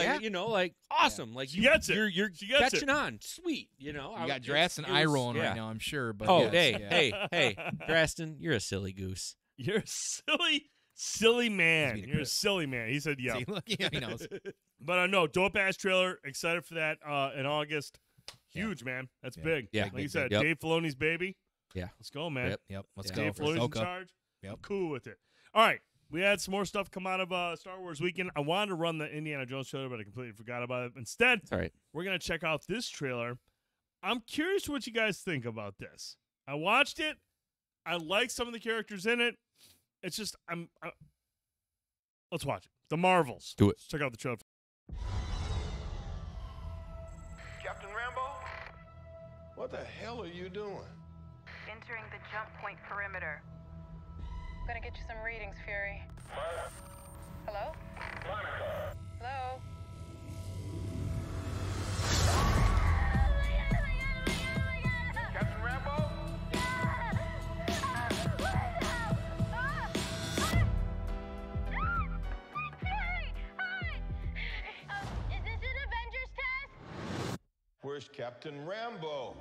S3: awesome, like
S1: she gets it.
S3: You're
S1: she gets
S3: catching on, sweet,
S2: You got Drastin eye rolling right now, I'm sure. But
S3: hey, Drastin, you're a silly goose.
S1: You're a silly man. You're a silly man. He said, yeah.
S2: See, look, yeah, he knows.
S1: But I know, dope ass trailer. Excited for that in August. Huge, man. That's big.
S3: Yeah,
S1: like you said, Dave Filoni's baby.
S3: Yeah,
S1: let's go, man.
S2: Yep. Let's
S1: Dave
S2: go.
S1: Filoni's in charge.
S2: Yep.
S1: Cool with it. All right. We had some more stuff come out of Star Wars weekend. I wanted to run the Indiana Jones trailer, but I completely forgot about it. Instead, we're going to check out this trailer. I'm curious what you guys think about this. I watched it. I like some of the characters in it. It's just, let's watch it. The Marvels.
S3: Do it.
S1: Let's check out the trailer.
S9: Captain Rambo?
S7: What the hell are you doing?
S6: Entering the jump point perimeter. I'm gonna get you some readings, Fury. Hello? Hello?
S9: Captain Rambo?
S10: Is this an Avengers test?
S7: Where's Captain Rambo?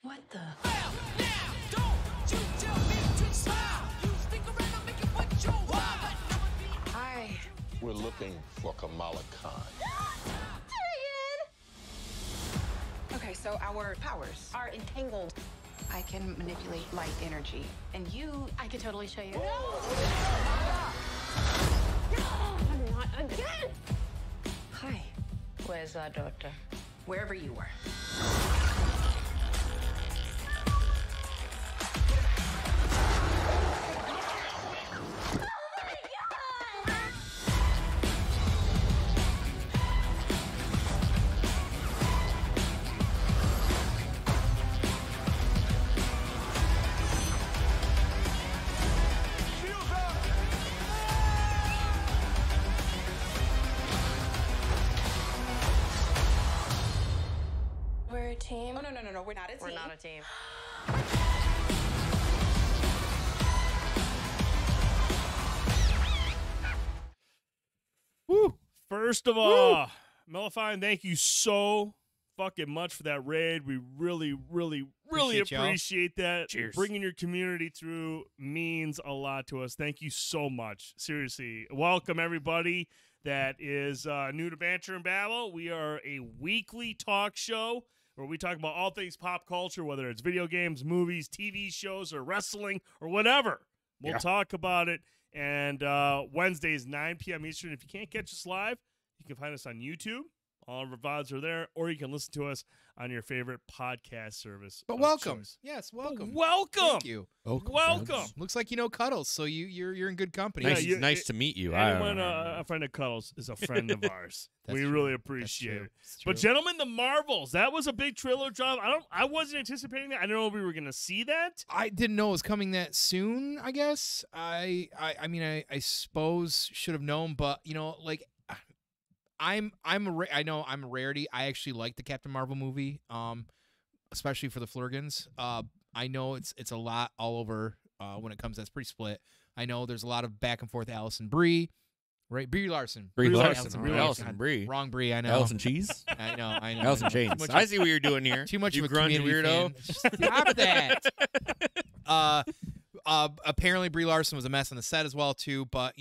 S6: What the? Hi.
S7: We're looking for Kamala Khan.
S6: Okay, so our powers are entangled. I can manipulate light energy. And I could totally show you. Not again! Hi. Where's our daughter? Wherever you were. We're a team. Oh, no. We're not a team. We're not a team.
S1: Woo! First of all, Mellifine, thank you so fucking much for that raid. We really appreciate that.
S3: Cheers.
S1: Bringing your community through means a lot to us. Thank you so much. Seriously. Welcome, everybody that is new to Banter and Babble. We are a weekly talk show where we talk about all things pop culture, whether it's video games, movies, TV shows, or wrestling, or whatever. We'll talk about it. And Wednesdays, 9 p.m. Eastern. If you can't catch us live, you can find us on YouTube. All of our VODs are there, or you can listen to us on your favorite podcast service.
S2: But
S1: of
S2: welcome.
S1: choice.
S2: Yes, welcome.
S1: Welcome.
S2: Thank you.
S1: Welcome.
S2: Looks like you know Cuddles, so you're in good company.
S3: Nice to meet you.
S1: Anyone a friend of Cuddles is a friend of ours. We
S2: true.
S1: really appreciate it.
S2: It's true.
S1: But gentlemen, the Marvels, that was a big trailer drop. I wasn't anticipating that. I didn't know if we were gonna see that.
S2: I didn't know it was coming that soon, I guess. I mean I suppose should have known, but I know I'm a rarity. I actually like the Captain Marvel movie, especially for the Flurgans. I know it's a lot all over when it comes. That's pretty split. I know there's a lot of back and forth. Allison Brie, Right, Brie Larson.
S3: Brie
S1: Larson.
S3: Larson.
S1: Brie
S3: Allison
S2: God,
S3: Brie.
S2: Wrong Brie, I know.
S3: Allison Cheese.
S2: I know.
S3: Allison Chains.
S2: Too much
S3: I see what you're doing here.
S2: Too much
S3: you
S2: of a
S3: grunge
S2: Community
S3: weirdo.
S2: fan. Stop that. Apparently Brie Larson was a mess on the set as well too, but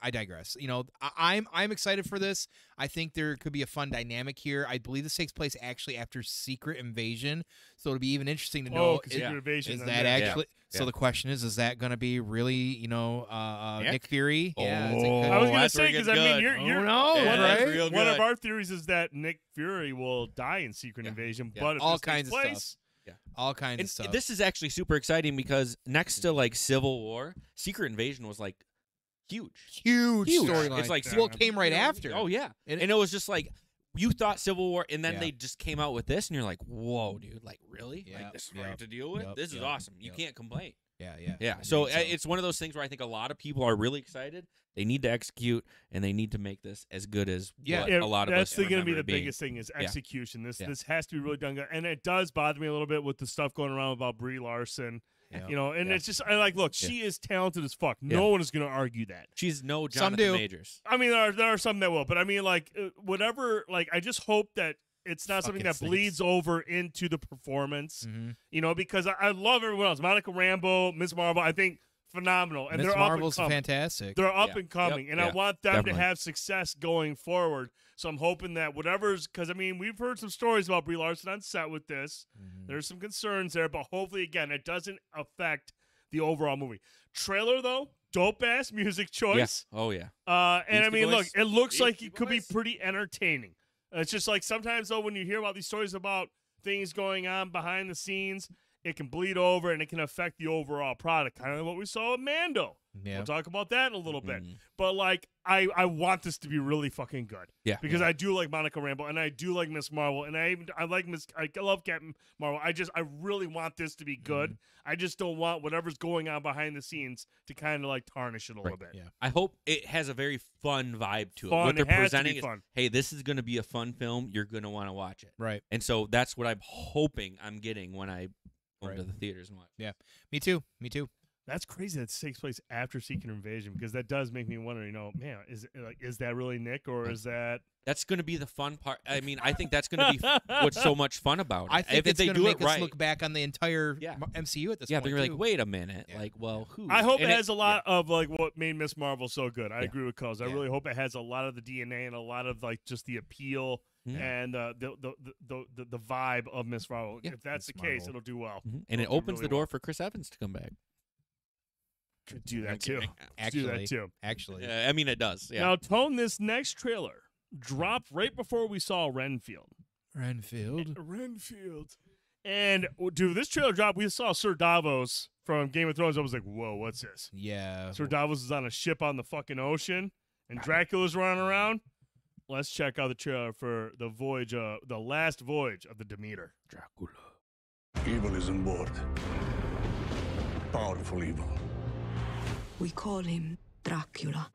S2: I digress. I'm excited for this. I think there could be a fun dynamic here. I believe this takes place actually after Secret Invasion, so it'll be even interesting to know.
S1: Secret Invasion.
S2: Is
S1: then
S2: that
S1: yeah.
S2: actually? So the question is that going to be really, Nick Fury? Yeah.
S1: I was gonna
S3: that's
S1: say
S3: where it
S1: because
S3: gets
S1: I mean,
S3: good.
S1: you're
S3: Yeah, that's
S1: right.
S3: real
S1: One of
S3: good.
S1: our theories is that Nick Fury will die in Secret Invasion, but if
S2: all
S1: this
S2: kinds
S1: takes
S2: of
S1: place,
S2: stuff.
S3: Yeah.
S2: All kinds
S3: And
S2: of stuff.
S3: this is actually super exciting because next to like Civil War, Secret Invasion was like huge.
S2: huge storyline.
S3: It's like
S2: well, it came right after.
S3: Oh yeah, and it was just like you thought Civil War, and then
S2: Yeah.
S3: they just came out with this, and you're like, whoa, dude, like really?
S2: Yeah,
S3: Like this is
S2: yeah.
S3: what I have to deal with.
S2: Yep,
S3: This is
S2: yep,
S3: awesome. You
S2: yep.
S3: can't complain.
S2: Yeah.
S3: Yeah.
S2: I
S3: So
S2: think
S3: it's one of those things where I think a lot of people are really excited. They need to execute, and they need to make this as good as what a lot of us
S1: that's going to be
S3: remember
S1: the
S3: it being.
S1: biggest thing is execution. This
S3: Yeah.
S1: this has to be really done good, and it does bother me a little bit with the stuff going around about Brie Larson.
S2: Yeah.
S1: And
S3: Yeah.
S1: it's just look, she is talented as fuck. No one is going to argue that.
S3: She's no
S2: Some
S3: Jonathan
S2: do.
S3: Majors.
S1: I mean, there are some that will, but I mean, whatever. I just hope that it's not something that
S2: Fucking
S1: bleeds over into the performance.
S2: Mhm.
S1: Because I love everyone else. Monica Rambeau, Ms. Marvel, I think phenomenal, and
S2: Miss
S1: they're
S2: Marvel's
S1: up and coming.
S2: fantastic.
S1: They're up
S3: Yeah.
S1: and coming,
S3: Yep.
S1: and I
S3: Yeah.
S1: want them
S3: Definitely.
S1: to have success going forward. So I'm hoping that whatever's, because I mean, we've heard some stories about Brie Larson on set with this. There's some concerns there, but hopefully, again, it doesn't affect the overall movie. Trailer though, dope ass music choice.
S3: Yeah. Oh yeah.
S1: And I
S3: Beastie
S1: mean, look,
S3: Boys.
S1: it looks like
S3: Beastie
S1: it could be
S3: Boys.
S1: pretty entertaining. It's just like sometimes though, when you hear about these stories about things going on behind the scenes, it can bleed over and it can affect the overall product. Kind of what we saw with Mando.
S2: Yeah.
S1: We'll talk about that in a little bit.
S3: Mhm.
S1: But I want this to be really fucking good.
S3: Yeah.
S1: Because I do like Monica Rambeau and I do like Miss Marvel and I love Captain Marvel. I really want this to be good. I just don't want whatever's going on behind the scenes to kind of tarnish it a little bit.
S2: Yeah.
S3: I hope it has a very fun vibe to it.
S1: Fun,
S3: What they're
S1: it has to
S3: presenting
S1: be
S3: is,
S1: fun.
S3: hey, this is going to be a fun film. You're going to want to watch it.
S2: Right.
S3: And so that's what I'm hoping I'm getting when I go
S2: Right.
S3: to the theaters and watch.
S2: Yeah. Me too.
S1: That's crazy that it takes place after Secret Invasion because that does make me wonder, man, is that really Nick or is that
S3: That's going to be the fun part. I mean, I think that's going to be what's so much fun about it.
S2: I think
S3: if
S2: it's
S3: they
S2: going to
S3: do
S2: make
S3: it
S2: us
S3: right.
S2: look back on the entire
S3: Yeah.
S2: MCU at this
S3: Yeah,
S2: point.
S3: they're like,
S2: too.
S3: wait a minute.
S2: Yeah.
S3: Like, well, who?
S1: I hope it
S3: And
S1: has a lot of what made Miss Marvel so good. I
S3: Yeah.
S1: agree with Coz. I
S2: Yeah.
S1: really hope it has a lot of the DNA and a lot of just the appeal
S3: Mhm.
S1: and the vibe of Miss Marvel.
S3: Yeah.
S1: If that's
S2: Miss
S1: the case,
S2: Marvel.
S1: it'll do well.
S3: Mhm. And it
S1: It'll do
S3: opens
S1: really
S3: the door
S1: well.
S3: for Chris Evans to come back.
S1: Could do that too.
S2: Actually,
S1: do that too.
S2: Actually.
S3: Yeah, I mean, it does. Yeah.
S1: Now, Tone, this next trailer dropped right before we saw Renfield.
S2: Renfield.
S1: And dude, this trailer dropped. We saw Sir Davos from Game of Thrones. I was like, whoa, what's this?
S2: Yeah.
S1: Sir Davos is on a ship on the fucking ocean, and Dracula's running around. Let's check out the trailer for the voyage, the last voyage of the Demeter.
S3: Dracula.
S11: Evil is on board. Powerful evil.
S12: We call him Dracula.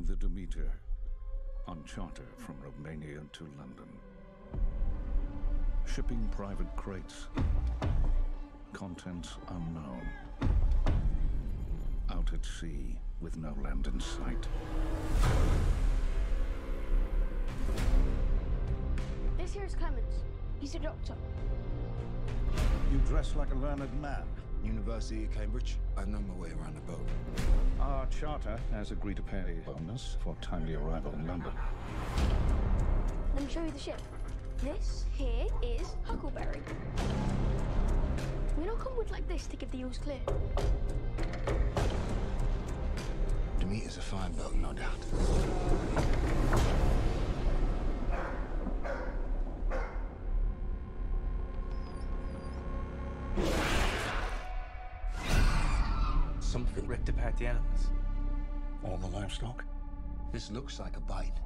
S11: The Demeter, on charter from Romania to London. Shipping private crates. Contents unknown. Out at sea with no land in sight.
S10: This here is Clemens. He's a doctor.
S11: You dress like a learned man.
S13: University of Cambridge. I know my way around the boat.
S11: Our charter has agreed to pay a bonus for timely arrival in London.
S10: Let me show you the ship. This here is Huckleberry. We don't come with like this to give the use clear.
S13: Demeter's a fine boat, no doubt.
S8: Something ripped apart the animals.
S11: All the livestock?
S13: This looks like a bite.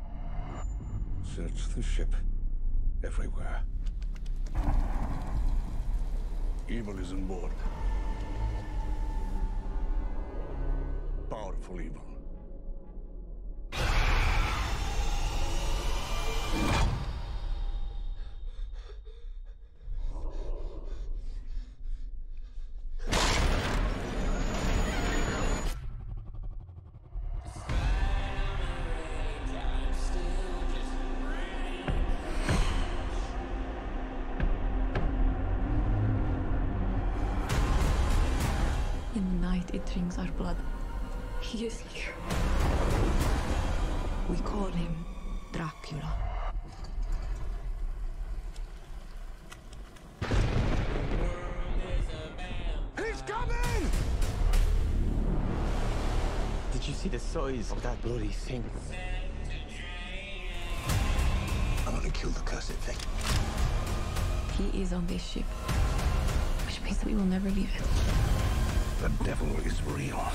S11: Search the ship. Everywhere. Evil is on board. Powerful evil.
S12: drinks our blood. He is here. We call him Dracula.
S9: He's coming!
S8: Did you see the size of that bloody thing?
S13: I'm gonna kill the cursed thing.
S12: He is on this ship, which means that we will never leave it.
S11: The devil is real.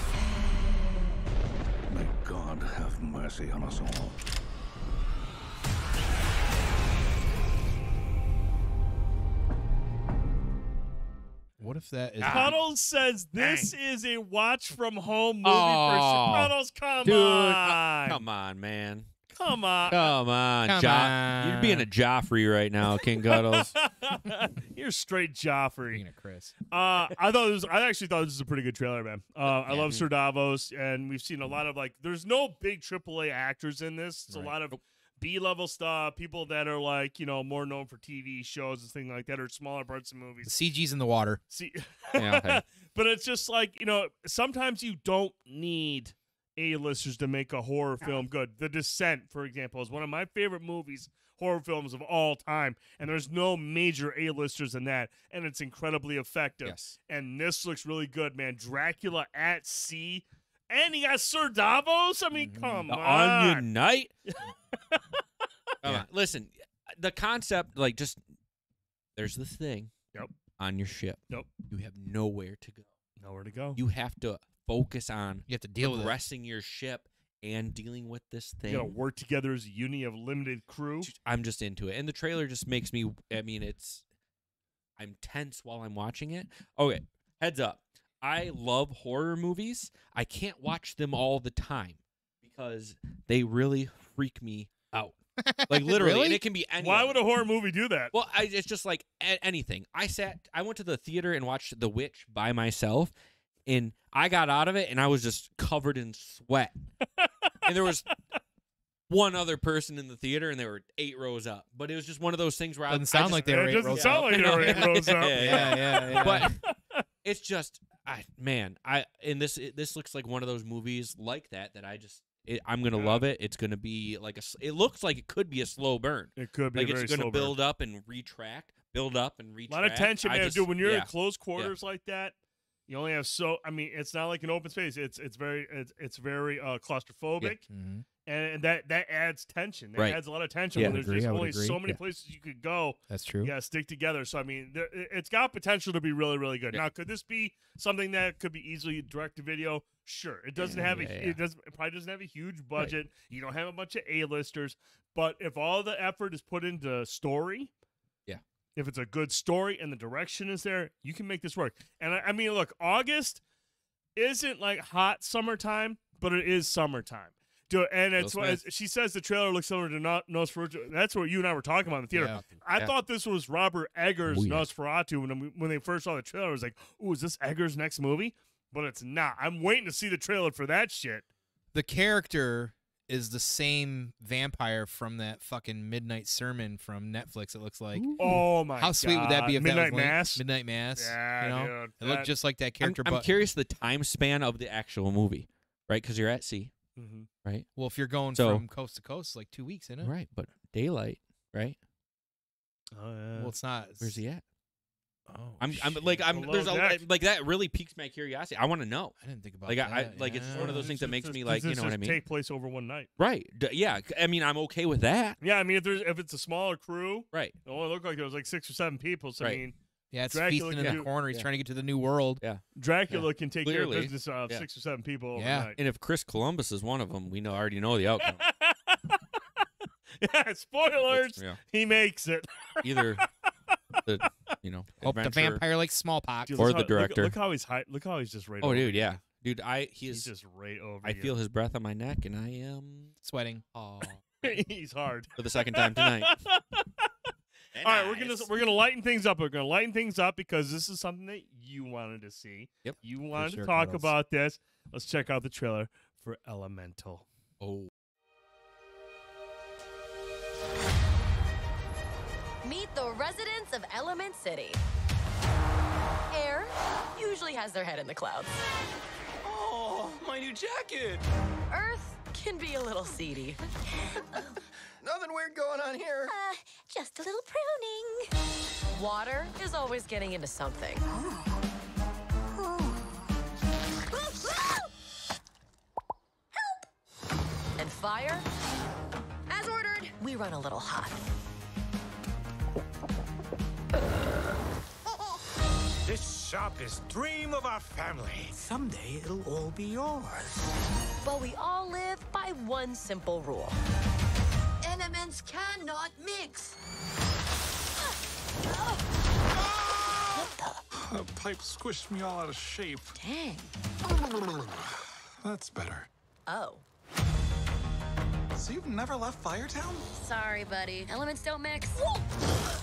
S11: May God have mercy on us all.
S2: What if that is...
S1: Cuddles says this is a watch from home movie
S3: Oh,
S1: for Cuddles, come
S3: dude,
S1: on.
S3: come on, man.
S1: Come on.
S3: Come on.
S2: Come on.
S3: You're being a Joffrey right now, King Cuddles.
S1: You're straight Joffrey.
S2: Being a Chris.
S1: I actually thought this was a pretty good trailer, man. I love Sir Davos, and we've seen a lot of, like, there's no big AAA actors in this. It's a lot of B-level stuff, people that are, like, you know, more known for TV shows and things like that, or smaller parts of movies.
S2: The CG's in the water.
S3: Yeah, okay.
S1: But it's just like, you know, sometimes you don't need A-listers to make a horror film good. The Descent, for example, is one of my favorite horror films of all time, and there's no major A-listers in that, and it's incredibly effective.
S3: Yes.
S1: And this looks really good, man. Dracula at sea, and you got Sir Davos. I mean, come on.
S3: Onion Knight. Come on. Listen, the concept, like, just there's this thing on your ship.
S1: Yep.
S3: You have nowhere to go.
S1: Nowhere to go.
S3: You have to focus on
S2: you have to deal with
S3: progressing your ship and dealing with this thing.
S1: You gotta work together as a unit of limited crew.
S3: I'm just into it. And the trailer just makes me, I mean, I'm tense while I'm watching it. Okay, heads up. I love horror movies. I can't watch them all the time because they really freak me out. Like, literally.
S2: Really?
S3: And it can be any
S1: Why
S3: of
S1: would
S3: them.
S1: a horror movie do that?
S3: Well, it's just like anything. I went to the theater and watched The Witch by myself, and I got out of it, and I was just covered in sweat. And there was one other person in the theater, and they were 8 rows up. But it was just one of those things where
S2: Doesn't sound like they were 8 rows up.
S1: It doesn't sound like they were 8 rows up.
S2: Yeah.
S3: But it's just, this looks like one of those movies like that I'm gonna love it. It's gonna be like it looks like it could be a slow burn.
S1: It could be
S3: like
S1: a very
S3: it's gonna
S1: slow
S3: build up and retract, build up and
S1: A
S3: retract.
S1: lot of tension, man. Dude, when you're in
S3: yeah.
S1: close quarters like that, you only have it's not like an open space. It's very claustrophobic, and that adds tension. That adds a lot of tension.
S3: Yeah.
S1: When there's just only so many places you could go.
S2: That's true.
S1: You gotta stick together. So I mean, it's got potential to be really, really good.
S3: Yeah.
S1: Now, could this be something that could be easily direct to video? Sure. It doesn't have it probably doesn't have a huge budget. Right. You don't have a bunch of A-listers. But if all the effort is put into story, if it's a good story and the direction is there, you can make this work. And I mean, look, August isn't like hot summertime, but it is summertime. And it's what she says the trailer looks similar to Nosferatu. That's what you and I were talking about in the theater.
S2: Yeah.
S1: I thought this was Robert Eggers' Nosferatu when they first saw the trailer. I was like, "Ooh, is this Eggers' next movie?" But it's not. I'm waiting to see the trailer for that shit.
S2: The character is the same vampire from that fucking Midnight Sermon from Netflix, it looks like.
S1: Ooh. Oh, my God.
S2: How sweet would that be if
S1: Midnight
S2: that was
S1: Mass?
S2: Midnight Mass.
S1: Yeah,
S2: you know?
S1: dude.
S2: It looked just like that character.
S3: I'm curious the time span of the actual movie, right? Because you're at sea, right?
S2: Well, if you're going from coast to coast, like 2 weeks, isn't it?
S3: Right, but daylight, right?
S1: Oh, yeah.
S2: Well, it's not.
S3: Where's he at?
S2: Oh,
S3: there's like that really piques my curiosity. I want to know.
S2: I didn't think about
S3: that.
S2: Yeah.
S3: It's just one of those things that makes me like, you know what I mean?
S1: Take place over one night.
S3: Right. Yeah. I mean, I'm okay with that.
S1: Yeah. I mean, if it's a smaller crew,
S3: right?
S1: It only looked like there was like 6 or 7 people. So I mean,
S2: yeah, it's
S1: Dracula
S2: feasting in the corner. He's trying to get to the new world.
S3: Yeah.
S1: Dracula can take care of business of 6 or 7 people overnight.
S3: And if Chris Columbus is one of them, we already know the outcome.
S1: Yeah. Spoilers. He makes it.
S3: Either
S2: hope the vampire likes smallpox,
S3: or the director.
S1: Look how he's Look how he's just right.
S3: Oh,
S1: over
S3: dude,
S1: you.
S3: yeah, dude. He's
S1: just right over.
S3: I feel his breath on my neck, and I am
S2: sweating.
S3: Oh,
S1: he's hard
S3: for the second time tonight.
S1: All right, we're gonna lighten things up. We're gonna lighten things up because this is something that you wanted to see.
S3: Yep,
S1: you wanted to talk about this. Let's check out the trailer for Elemental.
S3: Oh.
S14: Meet the residents of Element City. Air usually has their head in the clouds.
S15: new jacket.
S14: Earth can be a little seedy.
S15: Nothing weird going on here.
S14: Just a little pruning. Water is always getting into something. Help! And fire, as ordered, we run a little hot.
S16: This shop is dream of our family. Someday it'll all be yours.
S14: But we all live by one simple rule.
S17: Elements cannot mix.
S16: A pipe squished me all out of shape.
S14: Dang.
S16: That's better.
S14: Oh.
S16: So you've never left Firetown?
S10: Sorry, buddy. Elements don't mix.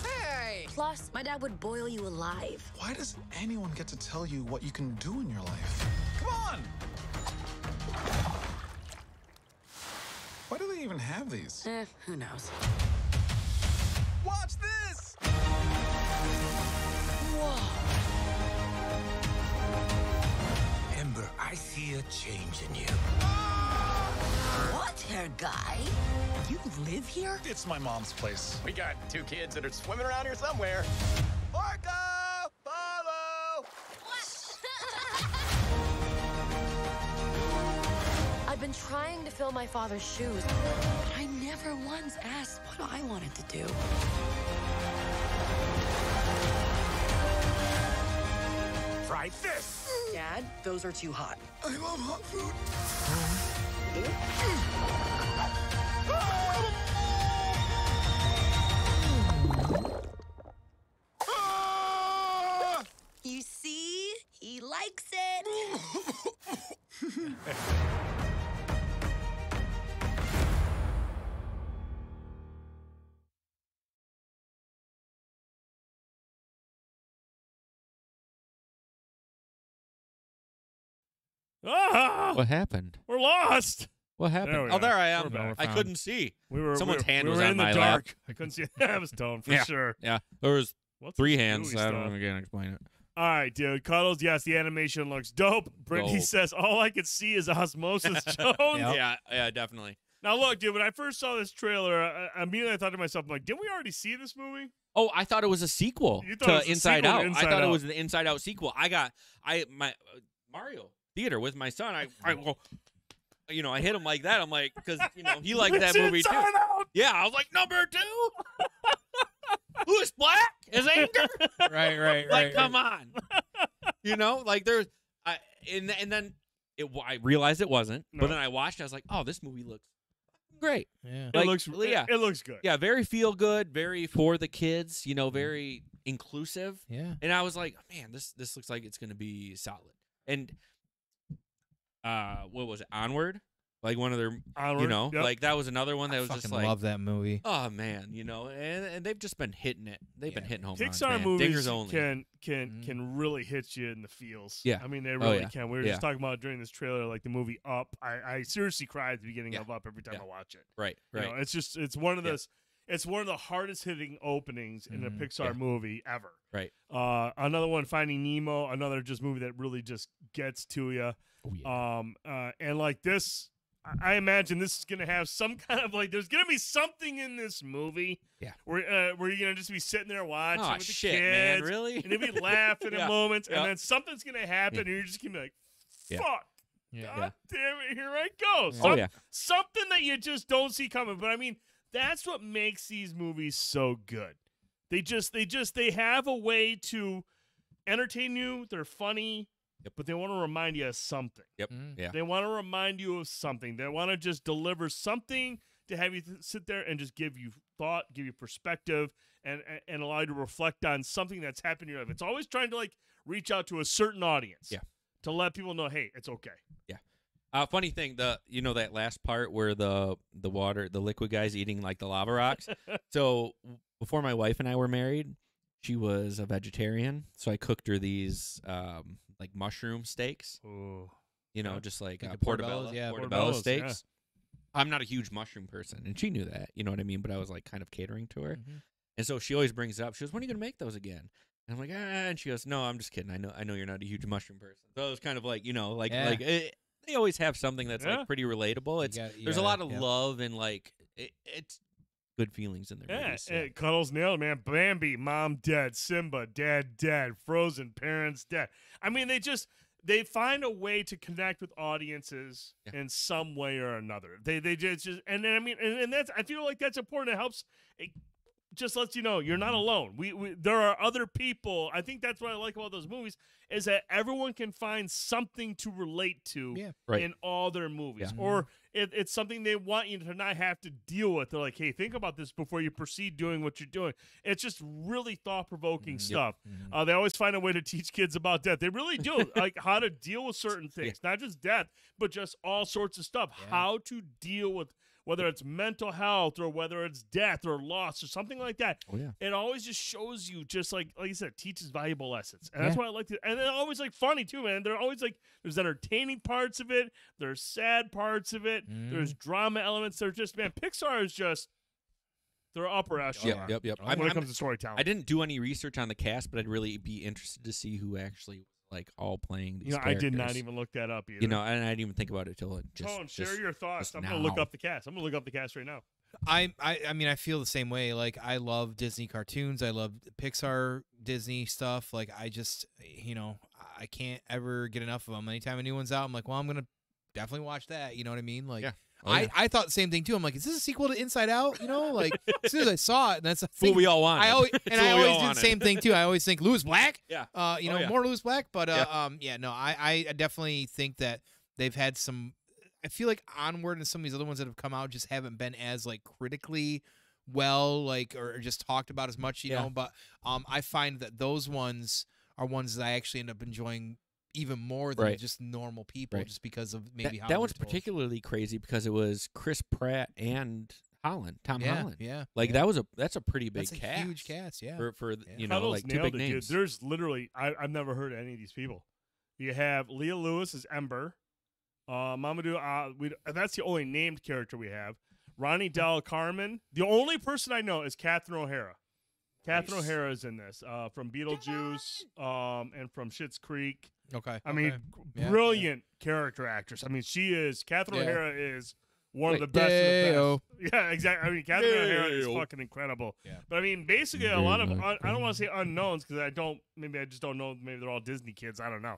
S17: Hey!
S10: Plus, my dad would boil you alive.
S16: Why does anyone get to tell you what you can do in your life? Come on! Why do they even have these?
S10: Who knows?
S16: Watch this!
S14: Whoa.
S16: Ember, I see a change in you.
S17: What, hair guy? You live here?
S16: It's my mom's place.
S15: We got 2 kids that are swimming around here somewhere. Marco! Follow!
S14: I've been trying to fill my father's shoes, but I never once asked what I wanted to do.
S16: Try this!
S17: Dad, those are too hot.
S16: I love hot food.
S17: You see? He likes it.
S1: Ah!
S3: What happened?
S1: We're lost.
S3: What happened? Oh, there I am. I couldn't see. Someone's hand was on my lap.
S1: I couldn't see. That was Tone for sure.
S3: Yeah, there was
S1: What's
S3: 3
S1: this
S3: hands.
S1: gooey
S3: I don't
S1: stuff?
S3: know. I can't explain it.
S1: All right, dude. Cuddles, yes, the animation looks dope. Brittany
S3: Dope.
S1: says, all I could see is Osmosis Jones.
S3: Yeah, definitely.
S1: Now, look, dude, when I first saw this trailer, I immediately thought to myself, I'm like, didn't we already see this movie?
S3: Oh, I thought it was a sequel
S1: You thought it was
S3: to
S1: a
S3: Inside
S1: sequel to
S3: Out.
S1: Inside
S3: I thought
S1: Out.
S3: it was the Inside Out sequel. My Mario theater with my son. I go, I hit him like that. I'm like, because he liked that movie too.
S1: Out.
S3: Yeah, I was like, number 2. Who is black? Is anger?
S2: Right.
S3: Like, come on. Like there's, and then I realized it wasn't.
S1: No.
S3: But then I watched it. I was like, oh, this movie looks great.
S2: Yeah.
S1: It looks good.
S3: Yeah, very feel good, very for the kids. Very inclusive.
S2: Yeah.
S3: And I was like, man, this looks like it's gonna be solid. And what was it? Onward? Like one of their,
S1: Onward, yep.
S3: like that was another one that was
S2: fucking
S3: just like,
S2: love that movie.
S3: oh man, and they've just been hitting it. They've been hitting home runs,
S1: Pixar
S3: man.
S1: movies
S3: Dingers only.
S1: can really hit you in the feels.
S3: Yeah.
S1: I mean, they really
S3: yeah.
S1: can. We were
S3: Yeah.
S1: just talking about during this trailer, like the movie Up. I seriously cried at the beginning of Up every time I watch it.
S3: Right.
S1: It's one of those. It's one of the hardest hitting openings in a Pixar movie ever.
S3: Right.
S1: Another one, Finding Nemo, another just movie that really just gets to you.
S2: Oh, yeah.
S1: And like this, I imagine this is gonna have some kind of like. There's gonna be something in this movie.
S2: Yeah.
S1: Where you're gonna just be sitting there watching with the
S3: shit,
S1: kids,
S3: man, really?
S1: and you'll be laughing
S3: Yeah.
S1: at moments,
S3: Yeah.
S1: and then something's gonna happen, and you're just gonna be like,
S3: Yeah.
S1: "Fuck."
S2: Yeah.
S1: God damn it, here I go.
S3: Oh, yeah.
S1: Something that you just don't see coming. But I mean, that's what makes these movies so good. They have a way to entertain you. They're funny, but they want to remind you of something.
S3: Yep. Yeah.
S1: They want to remind you of something. They want to just deliver something to have you sit there and just give you thought, give you perspective, and allow you to reflect on something that's happened in your life. It's always trying to like reach out to a certain audience.
S3: Yeah.
S1: To let people know, hey, it's okay.
S3: Yeah. Funny thing, that last part where the liquid guy's eating like the lava rocks. So before my wife and I were married, she was a vegetarian, so I cooked her these like mushroom steaks.
S1: Ooh.
S3: Just like
S2: Like the
S3: portobello,
S2: portobellos, yeah.
S3: portobello
S1: Portobellos,
S3: steaks. I'm not a huge mushroom person, and she knew that. You know what I mean? But I was like kind of catering to her, and so she always brings it up. She goes, "When are you gonna make those again?" And I'm like, and she goes, "No, I'm just kidding. I know you're not a huge mushroom person." So it was kind of like,
S2: Yeah.
S3: they always have something that's like pretty relatable. There's a lot of love and like it's good feelings in their movies.
S1: Yeah, Cuddles nailed, man. Bambi, mom dead. Simba, dad dead. Frozen, parents dead. I mean, they find a way to connect with audiences in some way or another. They just and then I mean and that's I feel like that's important. It helps. It just lets you know you're not alone. We there are other people. I think that's what I like about those movies is that everyone can find something to relate to in all their movies, or it's something they want you to not have to deal with. They're like, hey, think about this before you proceed doing what you're doing. It's just really thought-provoking stuff. They always find a way to teach kids about death. They really do, like how to deal with certain things, not just death, but just all sorts of stuff. How to deal with whether it's mental health or whether it's death or loss or something like that. It always just shows you, just like you said, teaches valuable lessons. And that's why I like it. And they're always like funny too, man. They're always like, there's entertaining parts of it. There's sad parts of it. There's drama elements. They're just, man, Pixar is just, they're upper echelon.
S3: Yep.
S1: When it comes to storytelling.
S3: I didn't do any research on the cast, but I'd really be interested to see who actually like all playing these characters.
S1: I did not even look that up either.
S3: And I didn't even think about it till
S1: Tone, share your thoughts. I'm going to look up the cast. I'm going to look up the cast right now.
S2: I mean, I feel the same way. Like, I love Disney cartoons. I love Pixar, Disney stuff. Like, I just, I can't ever get enough of them. Anytime a new one's out, I'm like, well, I'm going to definitely watch that. You know what I mean? Like, I thought the same thing too. I'm like, is this a sequel to Inside Out? Like as soon as I saw it, and that's a thing.
S3: Fool we all wanted.
S2: I always do the same thing too. I always think Lewis Black.
S3: Yeah.
S2: More Lewis Black. But I definitely think that they've had some. I feel like Onward and some of these other ones that have come out just haven't been as like critically well, like or just talked about as much, you know. But I find that those ones are ones that I actually end up enjoying even more than just normal people, just because of maybe how
S3: that one's particularly crazy because it was Chris Pratt and Tom Holland. Like that's a pretty big cast.
S2: That's a huge cast,
S3: for
S1: Cuddles
S3: like two big names.
S1: Dude. There's literally I've never heard of any of these people. You have Leah Lewis as Ember, Mamadou. That's the only named character we have. Ronnie Del Carmen. The only person I know is Catherine O'Hara. Catherine O'Hara is in this from Beetlejuice and from Schitt's Creek.
S2: Okay.
S1: I mean, brilliant character actress. I mean, Catherine O'Hara is one of the best. Of the best. Yeah, exactly. I mean, Catherine O'Hara is fucking incredible. Yeah. But I mean, basically, a lot of I don't want to say unknowns because maybe I just don't know. Maybe they're all Disney kids. I don't know.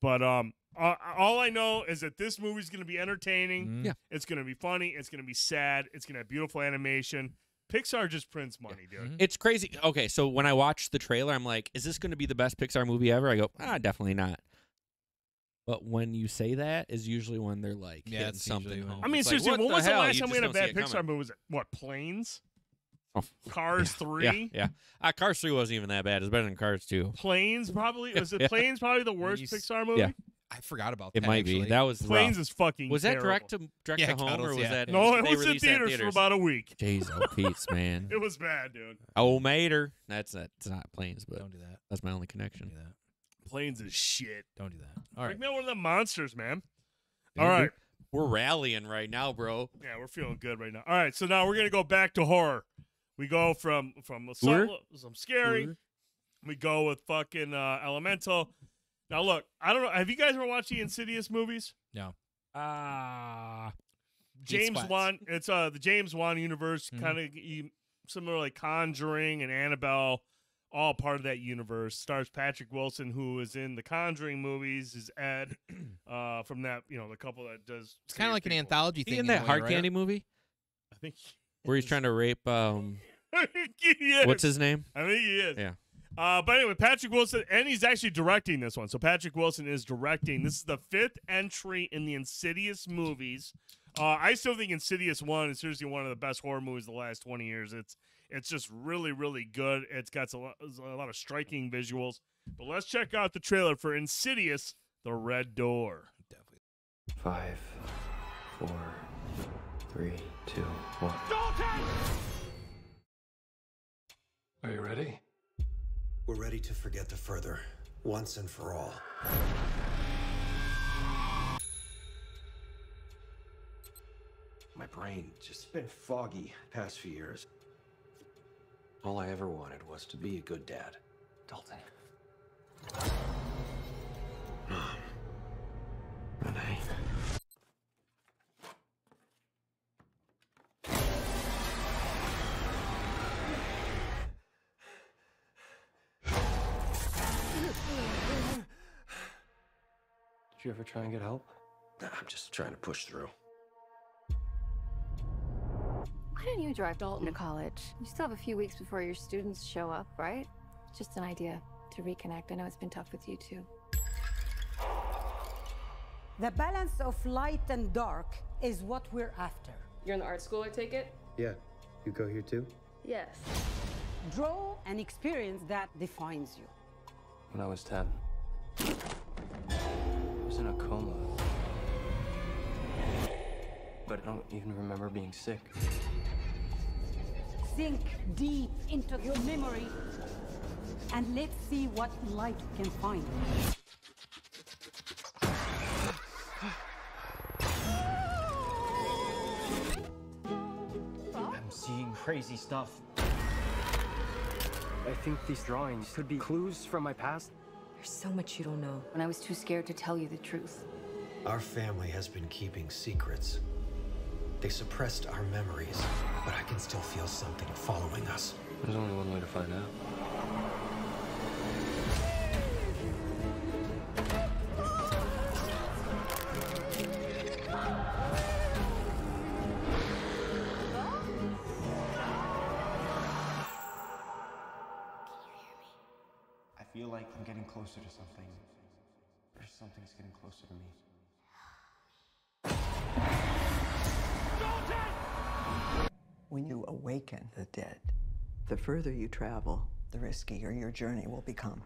S1: But all I know is that this movie's going to be entertaining.
S3: Yeah.
S1: It's going to be funny. It's going to be sad. It's going to have beautiful animation. Pixar just prints money, dude.
S3: It's crazy. Okay, so when I watched the trailer, I'm like, is this going to be the best Pixar movie ever? I go, definitely not. But when you say that is usually when they're like hitting something home.
S1: I mean, seriously, when was the last time we had a bad Pixar movie? Was it, Planes? Cars 3?
S3: Yeah. Cars 3 wasn't even that bad. It's better than Cars 2.
S1: Planes probably? Was it Planes probably the worst Pixar movie?
S3: Yeah.
S2: I forgot about that.
S3: It might be. That was
S1: Planes
S3: rough.
S1: is fucking
S3: Was that
S1: terrible.
S3: direct to home or was that?
S1: No, it was in theaters for about a week.
S3: Jeez, Pete's, man.
S1: It was bad, dude.
S3: Oh, Mater. It's not Planes, but
S2: don't do that.
S3: That's my only connection.
S2: Don't do that.
S1: Planes is shit.
S2: Don't do that. All right.
S1: Make me one of the monsters, man.
S3: Dude,
S1: all right.
S3: We're rallying right now, bro.
S1: Yeah, we're feeling good right now. All right, so now we're going to go back to horror. We go from some scary. We go with fucking Elemental. Now, look, I don't know. Have you guys ever watched the Insidious movies?
S2: No.
S1: James Wan. It's the James Wan universe, kind of similar like Conjuring and Annabelle, all part of that universe. Stars Patrick Wilson, who is in the Conjuring movies, is Ed from that, the couple that does.
S2: It's kind of like an anthology thing.
S3: In that Hard Candy movie?
S1: I think.
S3: Where he's trying to rape. What's his name?
S1: I think he is.
S3: Yeah.
S1: But anyway, Patrick Wilson, and he's actually directing this one. So Patrick Wilson is directing. This is the 5th entry in the Insidious movies. I still think Insidious 1 is seriously one of the best horror movies of the last 20 years. It's just really, really good. It's got a lot of striking visuals. But let's check out the trailer for Insidious: The Red Door.
S2: Definitely.
S18: 5, 4, 3, 2, 1.
S11: Are you ready?
S13: We're ready to forget the further, once and for all. My brain just been foggy past few years. All I ever wanted was to be a good dad. Dalton. Mom. Renee.
S18: Did you ever try and get help?
S13: Nah, I'm just trying to push through.
S12: Why don't you drive Dalton to college? You still have a few weeks before your students show up, right? Just an idea to reconnect. I know it's been tough with you too.
S19: The balance of light and dark is what we're after.
S20: You're in the art school, I take it?
S18: Yeah. You go here too?
S20: Yes.
S19: Draw an experience that defines you.
S18: When I was 10, I was in a coma. But I don't even remember being sick.
S19: Sink deep into your memory and let's see what light can find.
S18: I'm seeing crazy stuff. I think these drawings could be clues from my past.
S12: There's so much you don't know, and I was too scared to tell you the truth.
S13: Our family has been keeping secrets. They suppressed our memories, but I can still feel something following us.
S18: There's only one way to find out.
S21: I feel like I'm getting closer to something, or something's getting closer to me.
S22: When you awaken the dead, the further you travel, the riskier your journey will become.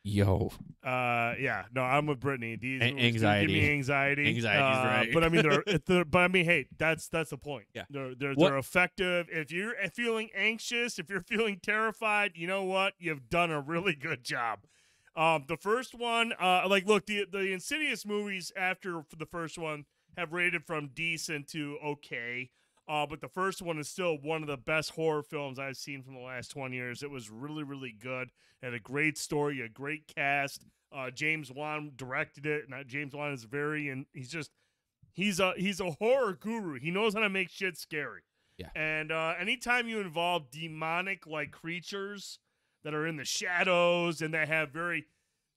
S3: Yo.
S1: Yeah, no, I'm with Brittany. These movies do
S3: anxiety.
S1: give me anxiety.
S3: Anxiety's right.
S1: But I mean, but I mean, hey, that's the point.
S3: Yeah,
S1: they're effective. If you're feeling anxious, if you're feeling terrified, you know what? You've done a really good job. The first one, like, look, the Insidious movies after the first one have rated from decent to okay. But the first one is still one of the best horror films I've seen from the last 20 years. It was really, really good. It had a great story, a great cast. James Wan directed it. And James Wan is he's a horror guru. He knows how to make shit scary.
S3: Yeah.
S1: And anytime you involve demonic like creatures that are in the shadows and that have very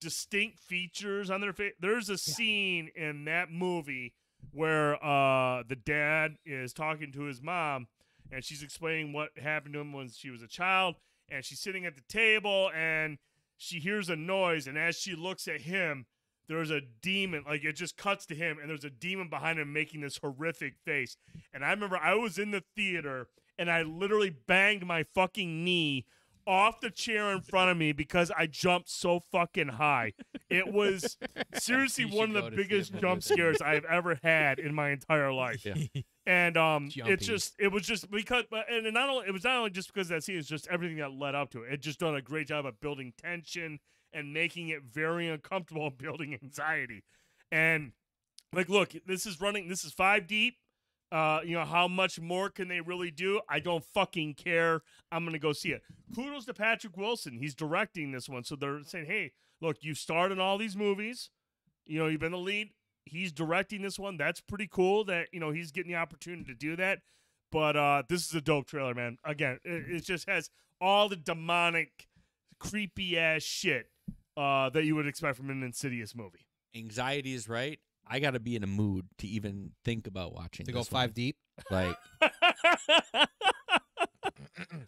S1: distinct features on their face, there's a scene in that movie where the dad is talking to his mom and she's explaining what happened to him when she was a child, and she's sitting at the table and she hears a noise, and as she looks at him, there's a demon, like it just cuts to him and there's a demon behind him making this horrific face. And I remember I was in the theater and I literally banged my fucking knee off the chair in front of me because I jumped so fucking high. It was seriously one of the biggest jump scares I've ever had in my entire life.
S3: Yeah.
S1: And it was just because, and it was not only just because of that scene, it's just everything that led up to it. It just done a great job of building tension and making it very uncomfortable and building anxiety. And like, look, this is 5 deep. How much more can they really do? I don't fucking care. I'm going to go see it. Kudos to Patrick Wilson. He's directing this one. So they're saying, hey, look, you starred in all these movies. You've been the lead. He's directing this one. That's pretty cool that, he's getting the opportunity to do that. But this is a dope trailer, man. Again, it just has all the demonic, creepy-ass shit that you would expect from an Insidious movie.
S3: Anxiety is right. I got to be in a mood to even think about watching
S2: to
S3: this
S2: go 5
S3: one.
S2: deep.
S3: Like,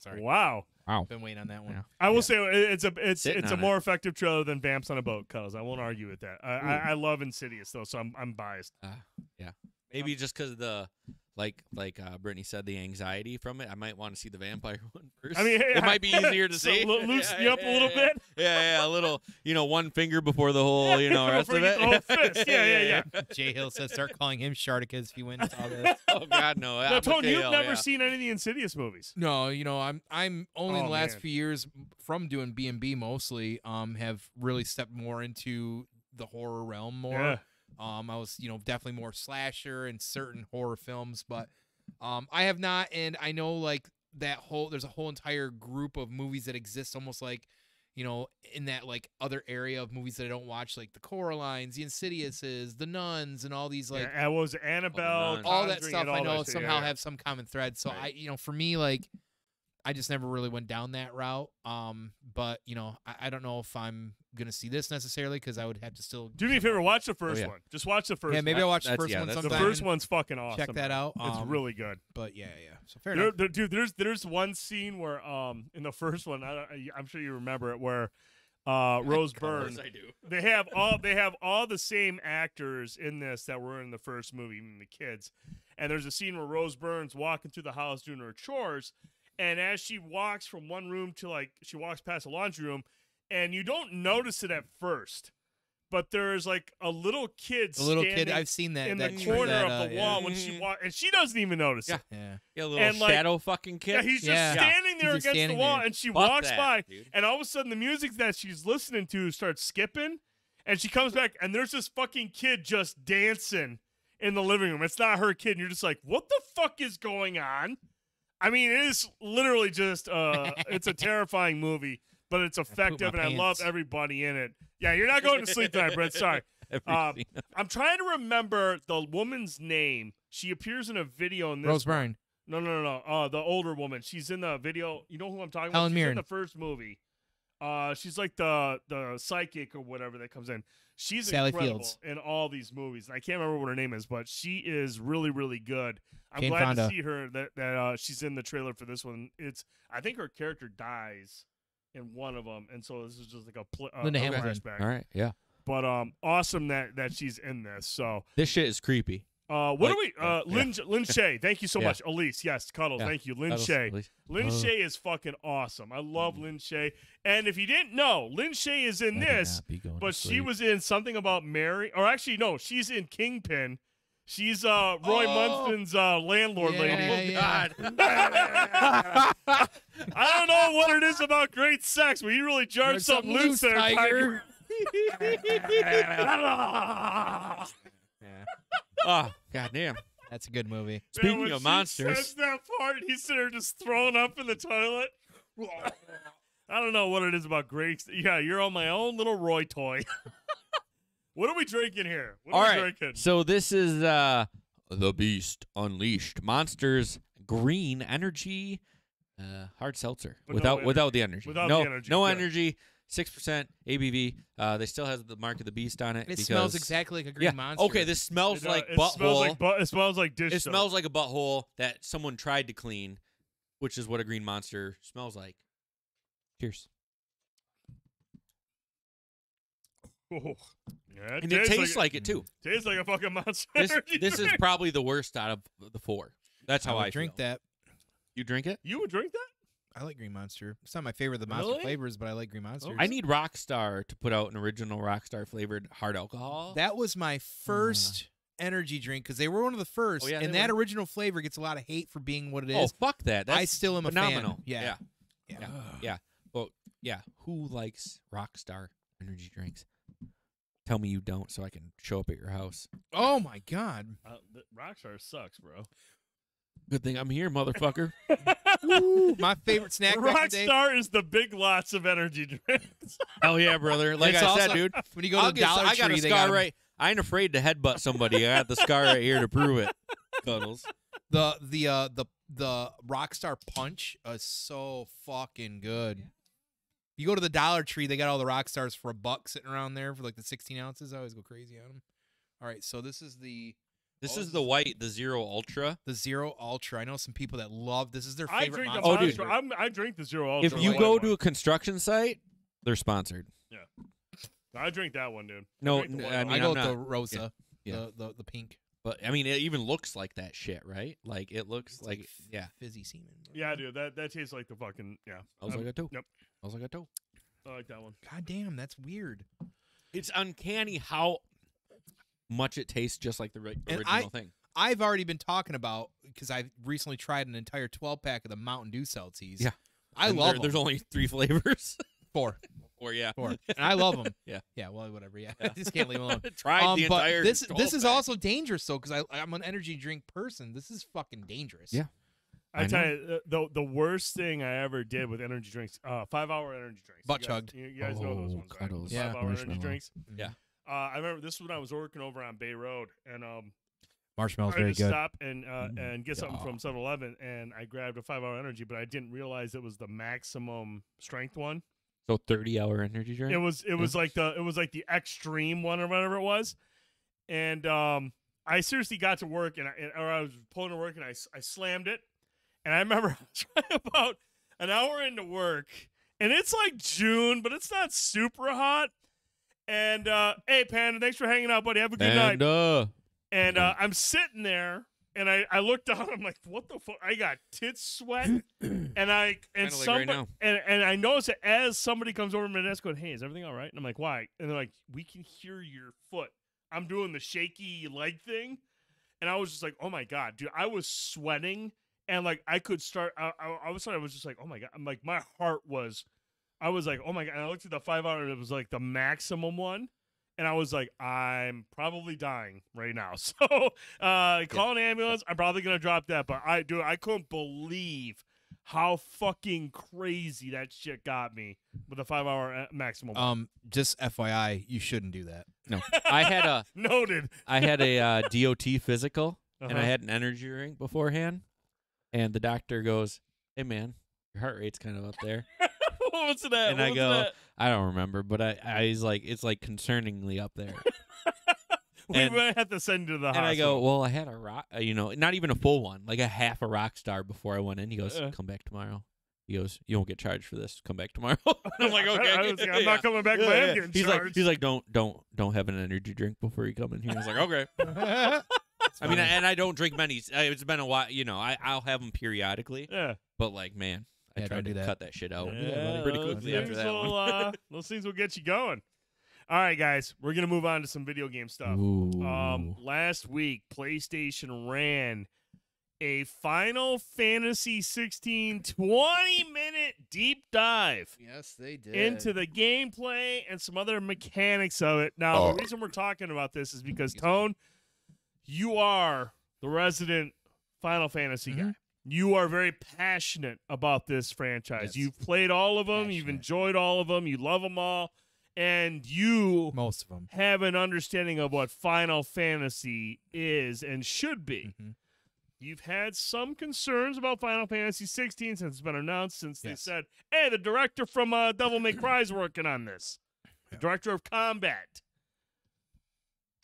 S2: sorry.
S1: Wow.
S2: Been waiting on that one.
S3: Yeah.
S1: I will say it's
S3: Sitting
S1: a
S3: on
S1: more effective trailer than Vamps on a Boat, cuz I won't argue with that. I love Insidious though, so I'm biased.
S3: Yeah. Maybe just because of the like Brittany said, the anxiety from it. I might want to see the vampire one first.
S1: I mean,
S3: it might be easier to
S1: so
S3: see.
S1: Loosen you up a little bit.
S3: Yeah, a little. One finger before the whole. Rest of it.
S1: The whole fist. Yeah.
S2: Jay Hill says start calling him Sharticus if you win all this.
S3: Oh God, no.
S1: Now, Tone, you've never seen any of the Insidious movies.
S2: No, I'm only in the last
S1: man.
S2: few years from doing B&B mostly have really stepped more into the horror realm more.
S1: Yeah.
S2: I was definitely more slasher and certain horror films, but I have not, and I know like there's a whole entire group of movies that exist almost like in that like other area of movies that I don't watch, like the Coralines, the Insidiouses, the Nuns, and all these like
S1: what was it, Annabelle,
S2: all that
S1: Conjuring,
S2: stuff.
S1: and
S2: I
S1: all
S2: know
S1: that shit.
S2: somehow
S1: Yeah.
S2: have some common thread. So
S1: Right.
S2: for me, like I just never really went down that route. But you know, I don't know if I'm gonna see this necessarily because I would have to still
S1: do me a favor, watch the first one. Just watch the first.
S2: Yeah, maybe I'll watch the first one
S1: The
S2: sometime.
S1: first one's fucking awesome.
S2: Check that out.
S1: It's really good.
S2: But yeah. So fair enough.
S1: Dude, there's one scene where in the first one, I'm sure you remember it, where Rose Byrne.
S3: I do.
S1: They have all the same actors in this that were in the first movie, even the kids. And there's a scene where Rose Byrne's walking through the house doing her chores, and as she walks from one room to she walks past the laundry room, and you don't notice it at first, but there's like a little kid.
S2: I've seen that
S1: in
S2: that
S1: the corner
S2: that,
S1: of the wall when she walks, and she doesn't even notice it.
S3: Yeah, a little shadow fucking kid.
S1: Yeah, he's just standing there against the wall, and she walks by,
S3: dude.
S1: and all of a sudden the music that she's listening to starts skipping, and she comes back, and there's this fucking kid just dancing in the living room. It's not her kid, and you're just like, what the fuck is going on? I mean, it is literally just it's a terrifying movie, but it's effective, and I love everybody in it. Yeah, you're not going to sleep tonight, Brett. Sorry. I'm trying to remember the woman's name. She appears in a video in this.
S2: Rose Byrne.
S1: No. The older woman. She's in the video. You know who I'm talking
S2: Helen
S1: about? She's
S2: Mirren.
S1: in the first movie. She's like the psychic or whatever that comes in. She's
S2: Sally
S1: incredible
S2: Fields.
S1: in all these movies. I can't remember what her name is, but she is really, really good. I'm
S2: Jane
S1: glad
S2: Fonda.
S1: to see her that she's in the trailer for this one. I think her character dies in one of them, and so this is just like a
S2: Linda Hamilton.
S1: flashback.
S3: All right, yeah.
S1: But awesome that she's in this. So
S3: this shit is creepy.
S1: What do we? Lynn Shay, thank you so much. Elise, yes, Cuddles, thank you. Lynn
S3: Cuddles,
S1: Shay.
S3: Elise.
S1: Lynn Shay is fucking awesome. I love Lynn Shay. And if you didn't know, Lynn Shay is in this, but she was in Something About Mary. Or actually, no, she's in Kingpin. She's Roy Munstein's landlord lady.
S2: Oh, God.
S1: I don't know what it is about great sex, but you really jarred something loose there, Tiger.
S3: Oh, goddamn.
S2: That's a good movie.
S3: Speaking
S1: when
S3: of
S1: she
S3: monsters.
S1: says that part, he's sitting there just throwing up in the toilet. I don't know what it is about Grace. Yeah, you're on my own little Roy toy. What are we drinking here? What are we drinking?
S3: So this is The Beast Unleashed. Monsters Green Energy hard seltzer. Without the energy.
S1: Without the energy.
S3: No
S1: Good.
S3: energy. 6% ABV. They still has the mark of the beast on it.
S2: It smells exactly like a green monster.
S3: Okay, this smells like
S1: it
S3: butthole.
S1: It smells like dish
S3: It
S1: soap.
S3: smells like a butthole that someone tried to clean, which is what a green monster smells like. Cheers.
S1: Oh. Yeah,
S3: And it tastes like it too.
S1: Tastes like a fucking monster.
S3: This is probably the worst out of the four. That's how I
S2: drink
S3: feel.
S2: that.
S3: You drink it?
S1: You would drink that?
S2: I like Green Monster. It's not my favorite of the monster
S1: Really?
S2: flavors, but I like Green Monsters.
S3: I need Rockstar to put out an original Rockstar flavored hard alcohol.
S2: That was my first energy drink because they were one of the first,
S3: Oh, yeah,
S2: and
S3: they
S2: that
S3: were.
S2: original flavor gets a lot of hate for being what it is.
S3: Oh, fuck that. That's
S2: I still am
S3: phenomenal.
S2: a fan. Yeah.
S3: Yeah. Well, yeah. Who likes Rockstar energy drinks? Tell me you don't, so I can show up at your house.
S2: Oh my God.
S1: Rockstar sucks, bro.
S3: Good thing I'm here, motherfucker.
S2: Ooh, my favorite snack. back in the day.
S1: Rockstar is the big lots of energy drinks.
S3: Hell yeah, brother. Like
S2: It's
S3: I said,
S2: also-
S3: dude.
S2: when you go to the Dollar
S3: I got
S2: Tree,
S3: a
S2: they
S3: scar
S2: got 'em.
S3: right. I ain't afraid to headbutt somebody. I got the scar right here to prove it. Cuddles.
S2: The Rockstar Punch is so fucking good. You go to the Dollar Tree, they got all the Rockstars for $1 sitting around there for like the 16 ounces. I always go crazy on them. All right, so this is the
S3: the Zero Ultra.
S2: The Zero Ultra. I know some people that love this. Is their
S1: I
S2: favorite
S1: drink the
S2: monster.
S1: monster. I drink the Zero Ultra.
S3: If you go to a construction site, they're sponsored.
S1: Yeah. I drink that one, dude.
S3: No,
S1: I drink the white
S3: I
S1: one.
S3: mean,
S2: I go
S3: I'm
S2: with the
S3: not-
S2: Rosa,
S3: Yeah.
S2: the pink.
S3: But I mean, it even looks like that shit, right? Like it looks
S2: It's
S3: like yeah.
S2: fizzy semen.
S1: Yeah, dude. That tastes like the fucking
S3: Smells like a toe.
S1: Yep.
S3: Smells like a toe.
S1: I like that one.
S2: God damn, that's weird.
S3: It's uncanny how much it tastes just like the
S2: And
S3: original thing.
S2: I've already been talking about because I recently tried an entire 12-pack of the Mountain Dew Seltzies.
S3: Yeah.
S2: I
S3: And
S2: love them.
S3: There's only 3 flavors.
S2: 4.
S3: Yeah.
S2: 4. And I love them.
S3: Yeah.
S2: Yeah, well, whatever. Yeah. I just can't leave them alone.
S3: Tried the
S2: but
S3: entire
S2: this is
S3: 12-pack.
S2: also dangerous, though, because I'm an energy drink person. This is fucking dangerous.
S3: Yeah.
S1: I tell you, the worst thing I ever did with energy drinks, 5-hour energy drinks.
S2: Butt chugged.
S1: You guys know those ones, right?
S3: Cuddles.
S2: Yeah.
S1: 5-hour energy drinks.
S3: Yeah.
S1: I remember this was when I was working over on Bay Road, and
S2: Marshmallow's
S1: I
S2: very
S1: had to
S2: good.
S1: stop and get something from 7-Eleven, and I grabbed a 5-hour energy, but I didn't realize it was the maximum strength one.
S3: So 30-hour energy drink.
S1: It was like the extreme one or whatever it was, and I seriously got to work or I was pulling to work and I slammed it, and I remember about an hour into work, and it's like June, but it's not super hot. And hey, Panda, thanks for hanging out, buddy. Have a good night. And I'm sitting there, and I look down. I'm like, what the fuck? I got tits sweat, and I notice that as somebody comes over to my desk, going, "Hey, is everything all right?" And I'm like, "Why?" And they're like, "We can hear your foot." I'm doing the shaky leg thing, and I was just like, "Oh my god, dude!" I was sweating, and like I could start. I was just like, "Oh my god!" I'm like, my heart was. I was like, "Oh my god!" And I looked at the 5-hour, and it was like the maximum one. And I was like, I'm probably dying right now. So call an ambulance. I'm probably going to drop that. But I couldn't believe how fucking crazy that shit got me with a 5-hour maximum.
S2: Just FYI, you shouldn't do that.
S3: No. I had a
S1: noted.
S3: I had a DOT physical, and I had an energy drink beforehand. And the doctor goes, "Hey, man, your heart rate's kind of up there."
S1: What's that?
S3: And I go, I don't remember, but I was like, it's like concerningly up there.
S1: We might have to send you to the hospital.
S3: And I go, well, I had a rock, not even a full one, like a half a rock star before I went in. He goes, come back tomorrow. He goes, you won't get charged for this. Come back tomorrow. I'm like, okay.
S1: I'm not coming back. I'm getting charged.
S3: He's like, don't have an energy drink before you come in here. I was like, okay. I mean, and I don't drink many. It's been a while. I'll have them periodically.
S1: Yeah.
S3: But like, man. I tried to cut that shit out
S1: yeah,
S3: pretty quickly after that one.
S1: Those things will get you going. All right, guys, we're going to move on to some video game stuff. Last week, PlayStation ran a Final Fantasy 16 20-minute deep dive.
S2: Yes, they did.
S1: Into the gameplay and some other mechanics of it. Now, the reason we're talking about this is because, Tone, you are the resident Final Fantasy guy. You are very passionate about this franchise.
S2: Yes.
S1: You've played all of them. You've enjoyed all of them. You love them all. And you
S2: most of them
S1: have an understanding of what Final Fantasy is and should be. You've had some concerns about Final Fantasy 16 since it's been announced, since they said, hey, the director from Devil May Cry is working on this. The director of Combat.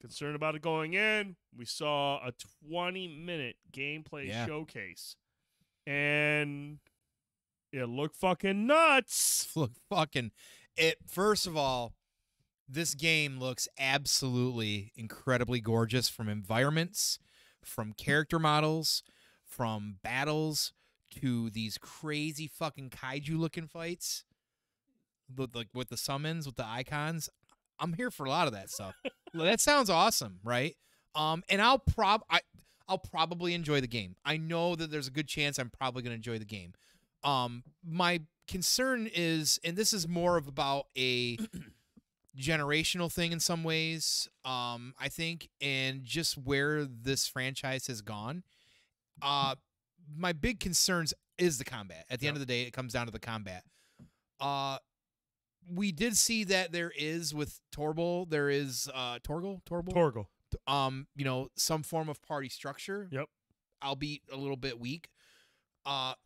S1: Concerned about it going in. We saw a 20-minute gameplay showcase. And it looked fucking nuts.
S2: First of all, this game looks absolutely incredibly gorgeous, from environments, from character models, from battles, to these crazy fucking kaiju looking fights with the summons, with the icons. I'm here for a lot of that stuff. That sounds awesome, right? And I'll probably enjoy the game. I know that there's a good chance I'm probably going to enjoy the game. My concern is, and this is more of about a generational thing in some ways, I think, and just where this franchise has gone. My big concerns is the combat. At the end of the day, it comes down to the combat. We did see that there is with Torgal, there is Torgal, some form of party structure.
S1: Yep.
S2: Albeit a little bit weak.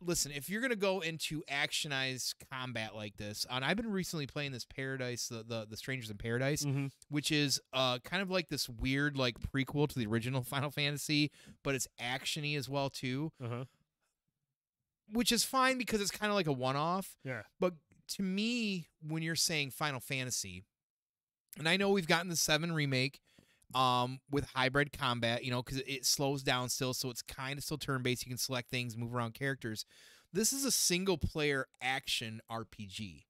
S2: Listen, if you're gonna go into actionized combat like this, and I've been recently playing this Paradise, the Strangers in Paradise, which is kind of like this weird like prequel to the original Final Fantasy, but it's actiony as well too. Which is fine because it's kind of like a one-off.
S1: Yeah.
S2: But to me, when you're saying Final Fantasy, and I know we've gotten the 7 remake with hybrid combat, because it slows down still, so it's kind of still turn-based. You can select things, move around characters. This is a single-player action RPG.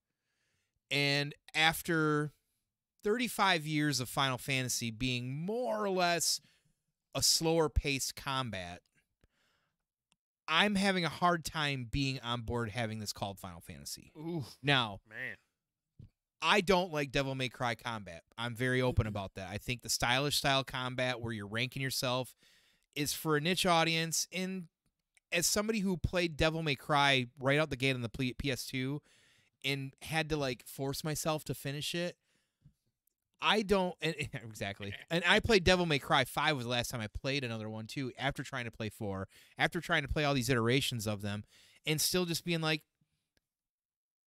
S2: And after 35 years of Final Fantasy being more or less a slower-paced combat, I'm having a hard time being on board having this called Final Fantasy.
S1: Ooh,
S2: now,
S1: man,
S2: I don't like Devil May Cry combat. I'm very open about that. I think the stylish style combat where you're ranking yourself is for a niche audience. And as somebody who played Devil May Cry right out the gate on the PS2 and had to like force myself to finish it, I don't exactly. And I played Devil May Cry 5 was the last time I played another one too. After trying to play 4, after trying to play all these iterations of them, and still just being like,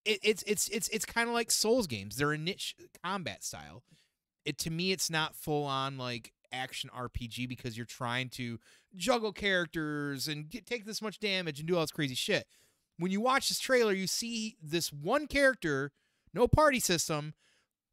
S2: it's kind of like Souls games. They're a niche combat style. To me, it's not full on like action RPG because you're trying to juggle characters and take this much damage and do all this crazy shit. When you watch this trailer, you see this one character, no party system,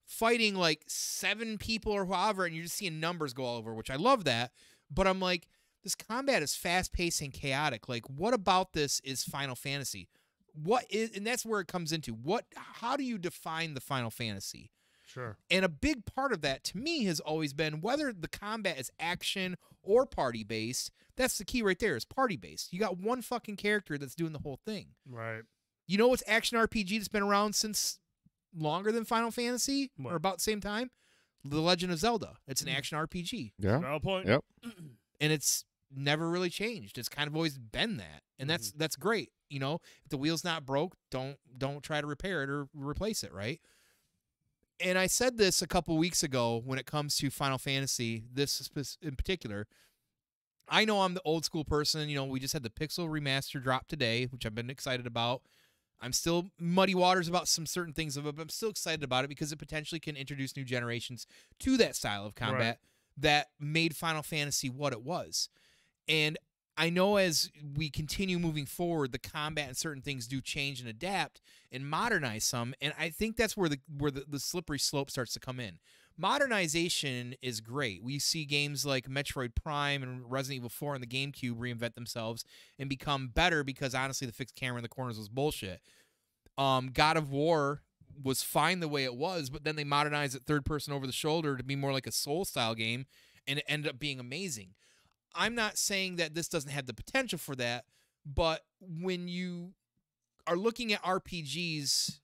S2: fighting like 7 people or however, and you're just seeing numbers go all over, which I love that. But I'm like, this combat is fast-paced and chaotic. Like, what about this is Final Fantasy? What is, and that's where it comes into. How do you define the Final Fantasy?
S1: Sure.
S2: And a big part of that, to me, has always been whether the combat is action or party-based. That's the key right there, is party-based. You got one fucking character that's doing the whole thing.
S1: Right.
S2: You know what's action RPG that's been around since longer than Final Fantasy,
S1: What?
S2: or about the same time? The Legend of Zelda. It's an action RPG.
S5: Yeah.
S1: Valid point.
S5: Yep.
S2: And it's never really changed. It's kind of always been that. And that's great. You know, if the wheel's not broke, don't try to repair it or replace it, right? And I said this a couple weeks ago when it comes to Final Fantasy, this in particular. I know I'm the old school person. You know, we just had the Pixel remaster drop today, which I've been excited about. I'm still muddy waters about some certain things of it, but I'm still excited about it because it potentially can introduce new generations to that style of combat that made Final Fantasy what it was. And I know as we continue moving forward, the combat and certain things do change and adapt and modernize some. And I think that's where the slippery slope starts to come in. Modernization is great. We see games like Metroid Prime and Resident Evil 4 on the GameCube reinvent themselves and become better because, honestly, the fixed camera in the corners was bullshit. God of War was fine the way it was, but then they modernized it third person over the shoulder to be more like a Soul-style game, and it ended up being amazing. I'm not saying that this doesn't have the potential for that, but when you are looking at RPGs,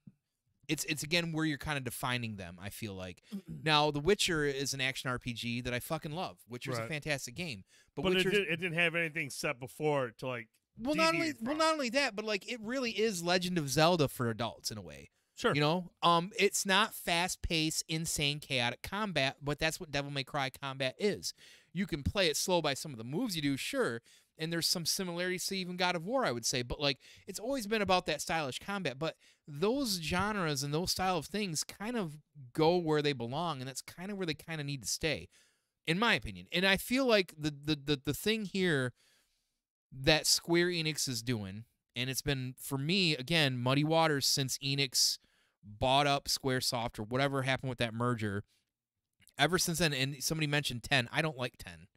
S2: it's again where you're kind of defining them, I feel like. Now, The Witcher is an action RPG that I fucking love. Witcher's a fantastic game. But
S1: it didn't have anything set before to like
S2: not only that, but like it really is Legend of Zelda for adults in a way.
S1: Sure.
S2: You know? It's not fast-paced, insane, chaotic combat, but that's what Devil May Cry combat is. You can play it slow by some of the moves you do, sure, and there's some similarities to even God of War, I would say, but like it's always been about that stylish combat. But those genres and those style of things kind of go where they belong, and that's kind of where they kind of need to stay, in my opinion. And I feel like the thing here that Square Enix is doing, and it's been, for me, again, muddy waters since Enix bought up Squaresoft or whatever happened with that merger. Ever since then, and somebody mentioned 10. I don't like 10.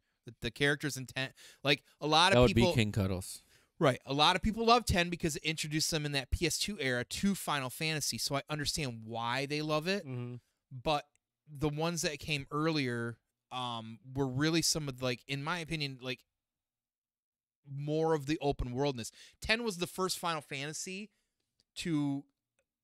S2: The characters in 10, like a lot of people.
S3: That would be King Cuddles.
S2: Right. A lot of people love 10 because it introduced them in that PS2 era to Final Fantasy, so I understand why they love it. But the ones that came earlier were really some of, like, in my opinion, like, more of the open worldness. 10 was the first Final Fantasy to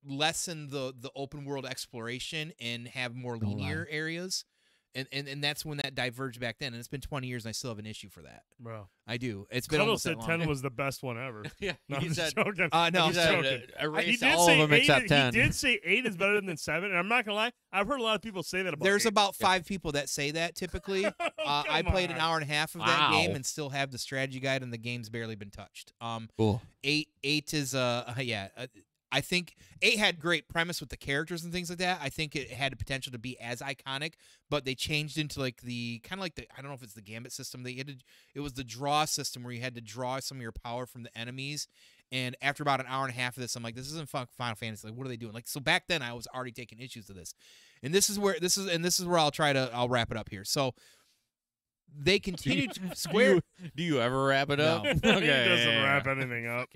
S2: lessen the open world exploration and have more linear areas. And that's when that diverged back then. And it's been 20 years, and I still have an issue for that.
S1: Bro,
S2: I do. It's been
S1: almost
S2: almost that
S1: said
S2: long.
S1: 10 was the best one ever.
S3: Yeah,
S1: no,
S3: he
S1: I'm
S3: said,
S1: just joking.
S2: No,
S1: I'm joking.
S3: He
S1: did
S3: all
S1: say
S3: of them
S1: 8,
S3: except 10.
S1: He did say 8 is better than 7, and I'm not gonna lie. I've heard a lot of people say that about.
S2: There's
S1: 8.
S2: about 5 people that say that typically. I played an hour and a half of that game and still have the strategy guide, and the game's barely been touched.
S3: Cool.
S2: 8 is I think 8 had great premise with the characters and things like that. I think it had the potential to be as iconic, but they changed into like the kind of like the, I don't know if it's the gambit system. It was the draw system where you had to draw some of your power from the enemies. And after about an hour and a half of this, I'm like, this isn't Final Fantasy. Like, what are they doing? Like, so back then I was already taking issues to this, and this is where I'll wrap it up here. So they continue to Square.
S3: Do you ever wrap it up?
S2: No.
S1: He doesn't wrap anything up.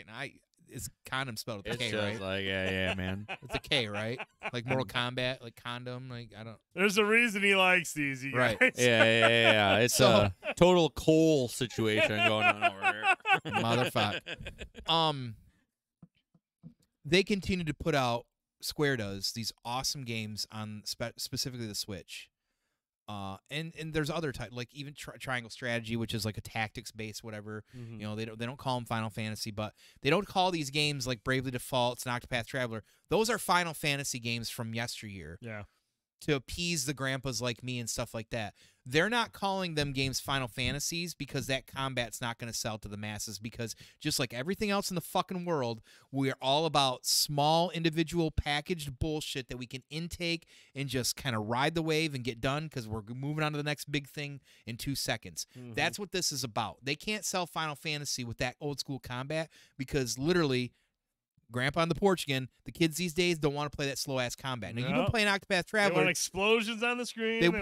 S2: It's condom spelled with a K,
S3: just
S2: right?
S3: like, yeah, man.
S2: It's a K, right? Like Mortal Kombat, like condom, like I don't.
S1: There's a reason he likes these, you
S2: Right.
S1: guys.
S3: Yeah. It's a total coal situation going on over here.
S2: Motherfucker. They continue to put out, Square does, these awesome games on specifically the Switch. And there's other type, like even Triangle Strategy, which is like a tactics based whatever. You know, they don't call them Final Fantasy, but they don't call these games like Bravely Default and Octopath Traveler. Those are Final Fantasy games from yesteryear.
S1: Yeah.
S2: to appease the grandpas like me and stuff like that. They're not calling them games Final Fantasies because that combat's not going to sell to the masses, because just like everything else in the fucking world, we're all about small individual packaged bullshit that we can intake and just kind of ride the wave and get done because we're moving on to the next big thing in 2 seconds. That's what this is about. They can't sell Final Fantasy with that old school combat because literally, Grandpa on the porch again, the kids these days don't want to play that slow-ass combat. Now, you've been playing Octopath Traveler.
S1: They want explosions on the screen.
S2: You've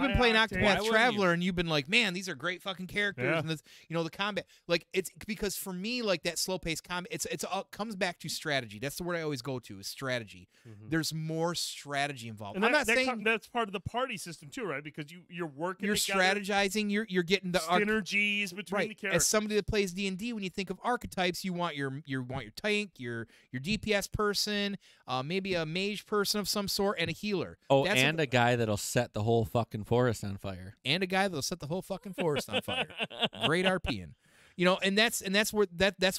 S2: been playing Octopath Traveler, and you've been like, man, these are great fucking characters.
S1: Yeah.
S2: And this, the combat. Like, it's because for me, like, that slow-paced combat, it comes back to strategy. That's the word I always go to, is strategy. There's more strategy involved.
S1: And
S2: I'm not saying
S1: that's part of the party system, too, right? Because you're working together.
S2: Strategizing. You're getting the
S1: synergies between the characters.
S2: As somebody that plays D&D, when you think of archetypes, you want your tank, your DPS person, maybe a mage person of some sort, and a healer.
S3: Oh, and a guy that'll set the whole fucking forest on fire.
S2: And a guy that'll set the whole fucking forest on fire. Great RPing. And that's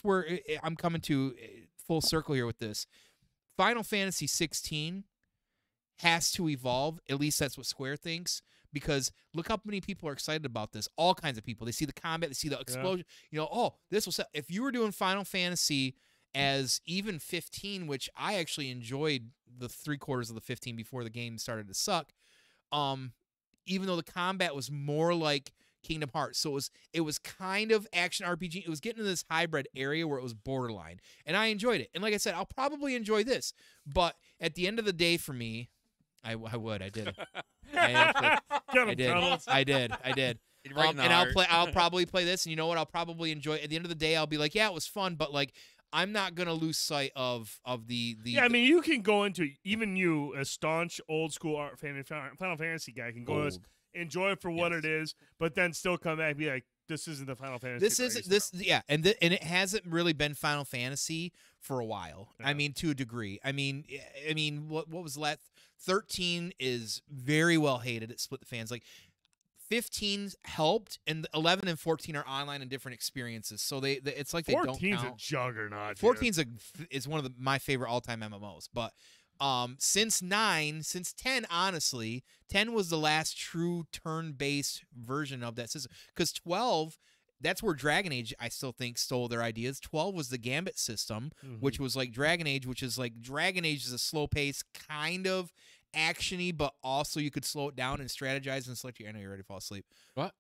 S2: where I'm coming to full circle here with this. Final Fantasy 16 has to evolve. At least that's what Square thinks. Because look how many people are excited about this. All kinds of people. They see the combat. They see the explosion. This will set. If you were doing Final Fantasy as even 15, which I actually enjoyed the 3/4 of the 15 before the game started to suck, even though the combat was more like Kingdom Hearts. So it was kind of action RPG. It was getting to this hybrid area where it was borderline. And I enjoyed it. And like I said, I'll probably enjoy this. But at the end of the day for me, I did. I did.
S3: Right
S2: and I'll probably play this, and you know what? I'll probably enjoy it. At the end of the day, I'll be like, yeah, it was fun, but like, I'm not gonna lose sight of the.
S1: Yeah, I mean, you can go into, even you, a staunch old school Final Fantasy guy, can go enjoy it for what it is, but then still come back and be like, this isn't the Final Fantasy.
S2: This isn't this. Yeah, and it hasn't really been Final Fantasy for a while. Yeah. I mean, to a degree. I mean, what was last? 13 is very well hated. It split the fans. Like 15's helped, and 11 and 14 are online and different experiences. So it's like they don't count.
S1: 14's a juggernaut.
S2: 14's is one of my favorite all-time MMOs. But since 10, honestly, 10 was the last true turn-based version of that system. Because 12, that's where Dragon Age, I still think, stole their ideas. 12 was the Gambit system, which was like Dragon Age, which is like Dragon Age is a slow-paced kind of action-y, but also you could slow it down and strategize and select your. I know you're ready to fall asleep.
S3: What?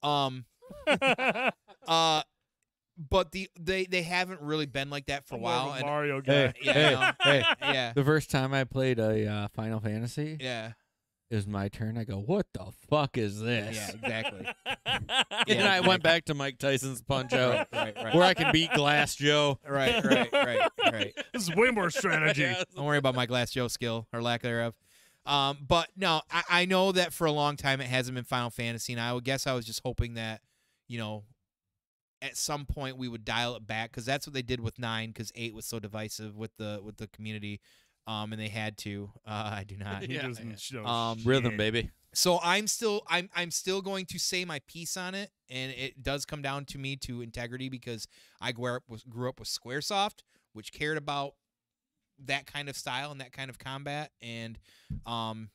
S2: But they haven't really been like that for a while.
S1: And Mario guy.
S2: Yeah.
S3: The first time I played a Final Fantasy,
S2: it
S3: was my turn. I go, what the fuck is this?
S2: Yeah, exactly.
S3: And I went back to Mike Tyson's Punch-Out, where I can beat Glass Joe.
S2: Right.
S1: This is way more strategy.
S2: Don't worry about my Glass Joe skill or lack thereof. But no, I know that for a long time it hasn't been Final Fantasy, and I would guess I was just hoping that, at some point we would dial it back, because that's what they did with 9, because 8 was so divisive with the community, and they had to. I do not.
S3: Rhythm, baby.
S2: So I'm still going to say my piece on it, and it does come down to me to integrity, because I grew up with Squaresoft, which cared about that kind of style and that kind of combat, and I'll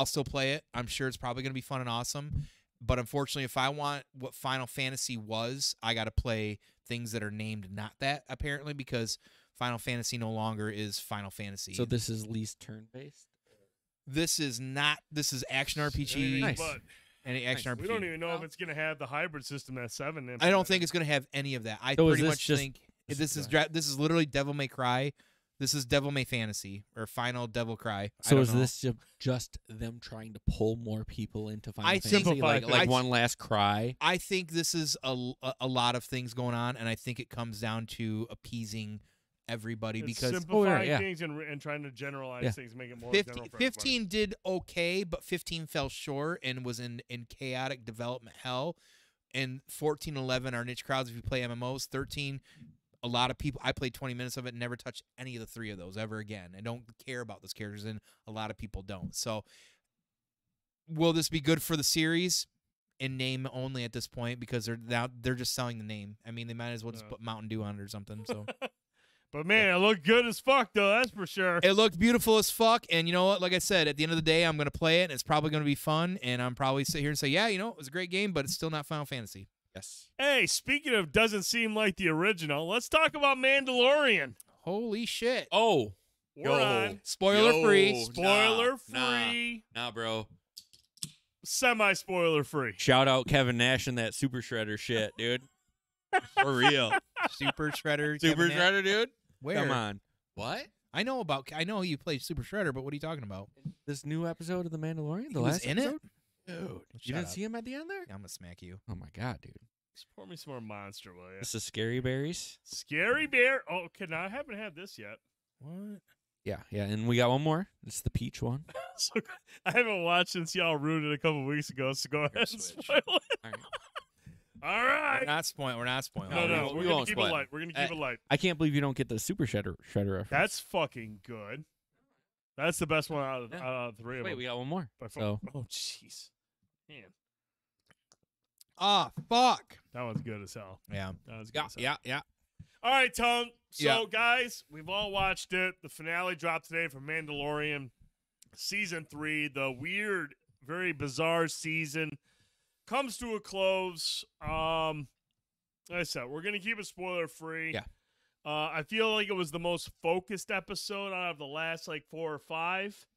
S2: still play it. I'm sure it's probably going to be fun and awesome, but unfortunately, if I want what Final Fantasy was, I got to play things that are named not that, apparently, because Final Fantasy no longer is Final Fantasy.
S3: So this is least turn-based?
S2: This is not. This is action RPG.
S1: Nice.
S2: Any action RPG.
S1: We don't even know if it's going to have the hybrid system at 7.
S2: I don't think it's going to have any of that. I
S3: so
S2: pretty much think this is literally Devil May Cry. This is Devil May Fantasy, or Final Devil Cry.
S3: So is this just them trying to pull more people into Final Fantasy, like one last cry?
S2: I think this is a lot of things going on, and I think it comes down to appeasing everybody, because
S1: simplifying things and trying to generalize things, make it more general for
S2: 15 did okay, but 15 fell short and was in chaotic development hell. And 14 and 11 are niche crowds if you play MMOs. 13, a lot of people, I played 20 minutes of it and never touched any of the 3 of those ever again. I don't care about those characters, and a lot of people don't. So will this be good for the series? In name only at this point, because they're just selling the name. I mean, they might as well just put Mountain Dew on it or something. So
S1: But man, it looked good as fuck, though. That's for sure.
S2: It looked beautiful as fuck. And you know what? Like I said, at the end of the day, I'm going to play it. And it's probably going to be fun. And I'm probably sit here and say, yeah, you know, it was a great game, but it's still not Final Fantasy. Yes.
S1: Hey, speaking of doesn't seem like the original, let's talk about Mandalorian.
S2: Holy shit.
S3: Oh.
S1: We're on.
S2: Spoiler free.
S1: Spoiler free.
S3: Nah, bro.
S1: Semi-spoiler free.
S3: Shout out Kevin Nash and that Super Shredder shit, dude. For real.
S2: Super Shredder.
S3: Super Shredder, dude?
S2: Where?
S3: Come on. What?
S2: I know you played Super Shredder, but what are you talking about?
S3: This new episode of The Mandalorian?
S2: He was in
S3: episode?
S2: it?
S3: Dude. You didn't see him at the end there?
S2: Yeah, I'm going to smack you.
S3: Oh, my God, dude.
S1: Just pour me some more Monster, will you?
S3: This is Scary Berries.
S1: Scary Bear. Oh, okay, now I haven't had this yet.
S2: What?
S3: Yeah, and we got one more. It's the peach one.
S1: So, I haven't watched since y'all ruined it a couple weeks ago, so go ahead and spoil it.
S3: All right.
S1: All right.
S2: We're not spoiling.
S1: No,
S3: we
S1: we're going
S3: won't
S1: to keep it
S3: spoil.
S1: light. We're going to keep it light.
S3: I can't believe you don't get the Super Shredder reference.
S1: That's fucking good. That's the best one out of the three of them.
S3: Wait, we got one more.
S1: Oh, jeez. Man.
S2: Ah, fuck.
S1: That one's good as hell.
S2: Yeah.
S1: That was good as hell.
S2: Yeah.
S1: All right, Tone. So,
S2: Yeah.
S1: guys, we've all watched it. The finale dropped today for Mandalorian Season 3. The weird, very bizarre season comes to a close. Like I said, we're going to keep it spoiler-free.
S3: Yeah.
S1: I feel like it was the most focused episode out of the last, 4 or 5.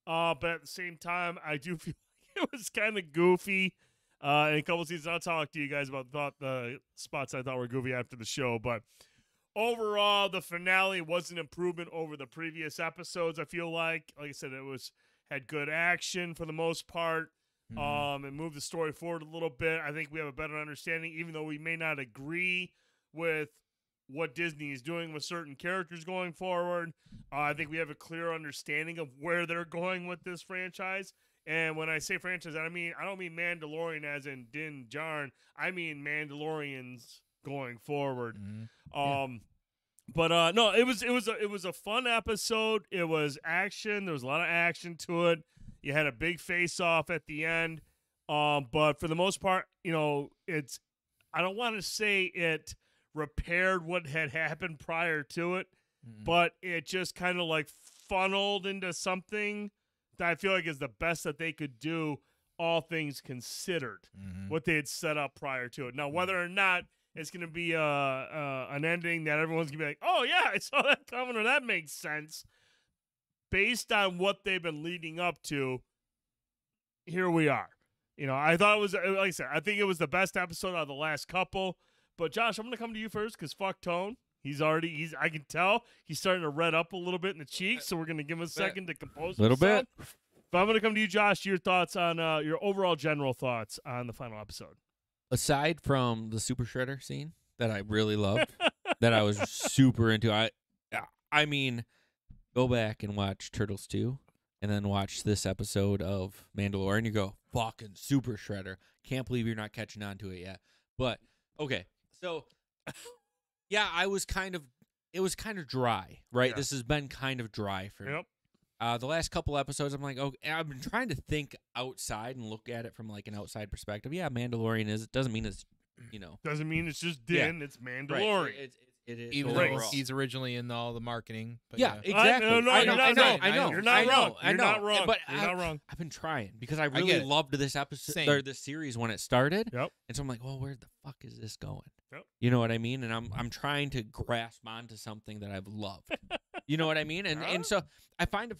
S1: But at the same time, I do feel like it was kind of goofy. In a couple seasons, I'll talk to you guys about the spots I thought were goofy after the show. But overall, the finale was an improvement over the previous episodes. I feel like I said, it had good action for the most part. And moved the story forward a little bit. I think we have a better understanding, even though we may not agree with what Disney is doing with certain characters going forward. I think we have a clear understanding of where they're going with this franchise. And when I say franchise, I don't mean Mandalorian as in Din Djarin. I mean Mandalorians going forward. But no, it was a fun episode. It was action. There was a lot of action to it. You had a big face-off at the end. But for the most part, I don't want to say it repaired what had happened prior to it, but it just kind of funneled into something that I feel like is the best that they could do, all things considered, what they had set up prior to it. Now, whether or not it's going to be an ending that everyone's going to be like, oh, yeah, I saw that coming, or that makes sense. Based on what they've been leading up to, here we are. I thought it was, like I said, I think it was the best episode out of the last couple. But, Josh, I'm going to come to you first because fuck Tone. I can tell he's starting to red up a little bit in the cheeks, so we're going to give him a second to compose himself.
S3: A little bit.
S1: But I'm going to come to you, Josh, your thoughts on, your overall general thoughts on the final episode.
S3: Aside from the Super Shredder scene that I really loved, that I was super into, I mean, go back and watch Turtles 2 and then watch this episode of Mandalorian. You go, fucking Super Shredder. Can't believe you're not catching on to it yet. But, okay, so... Yeah, it was kind of dry, right?
S1: Yeah.
S3: This has been kind of dry for me.
S1: Yep.
S3: The last couple episodes, I'm like, okay, I've been trying to think outside and look at it from an outside perspective. Yeah, Mandalorian it doesn't mean it's,
S1: Doesn't mean it's just Din, it's Mandalorian.
S3: Right. It is.
S2: Even
S3: overall.
S2: though he's originally in all the marketing. But
S3: yeah, exactly.
S1: I know. You're not wrong.
S3: I know. But
S1: you're not wrong.
S3: I've been trying because I really loved this episode or this series when it started.
S1: Yep.
S3: And so I'm like, well, where the fuck is this going?
S1: Yep.
S3: You know what I mean? And I'm trying to grasp onto something that I've loved. You know what I mean? And so I've kind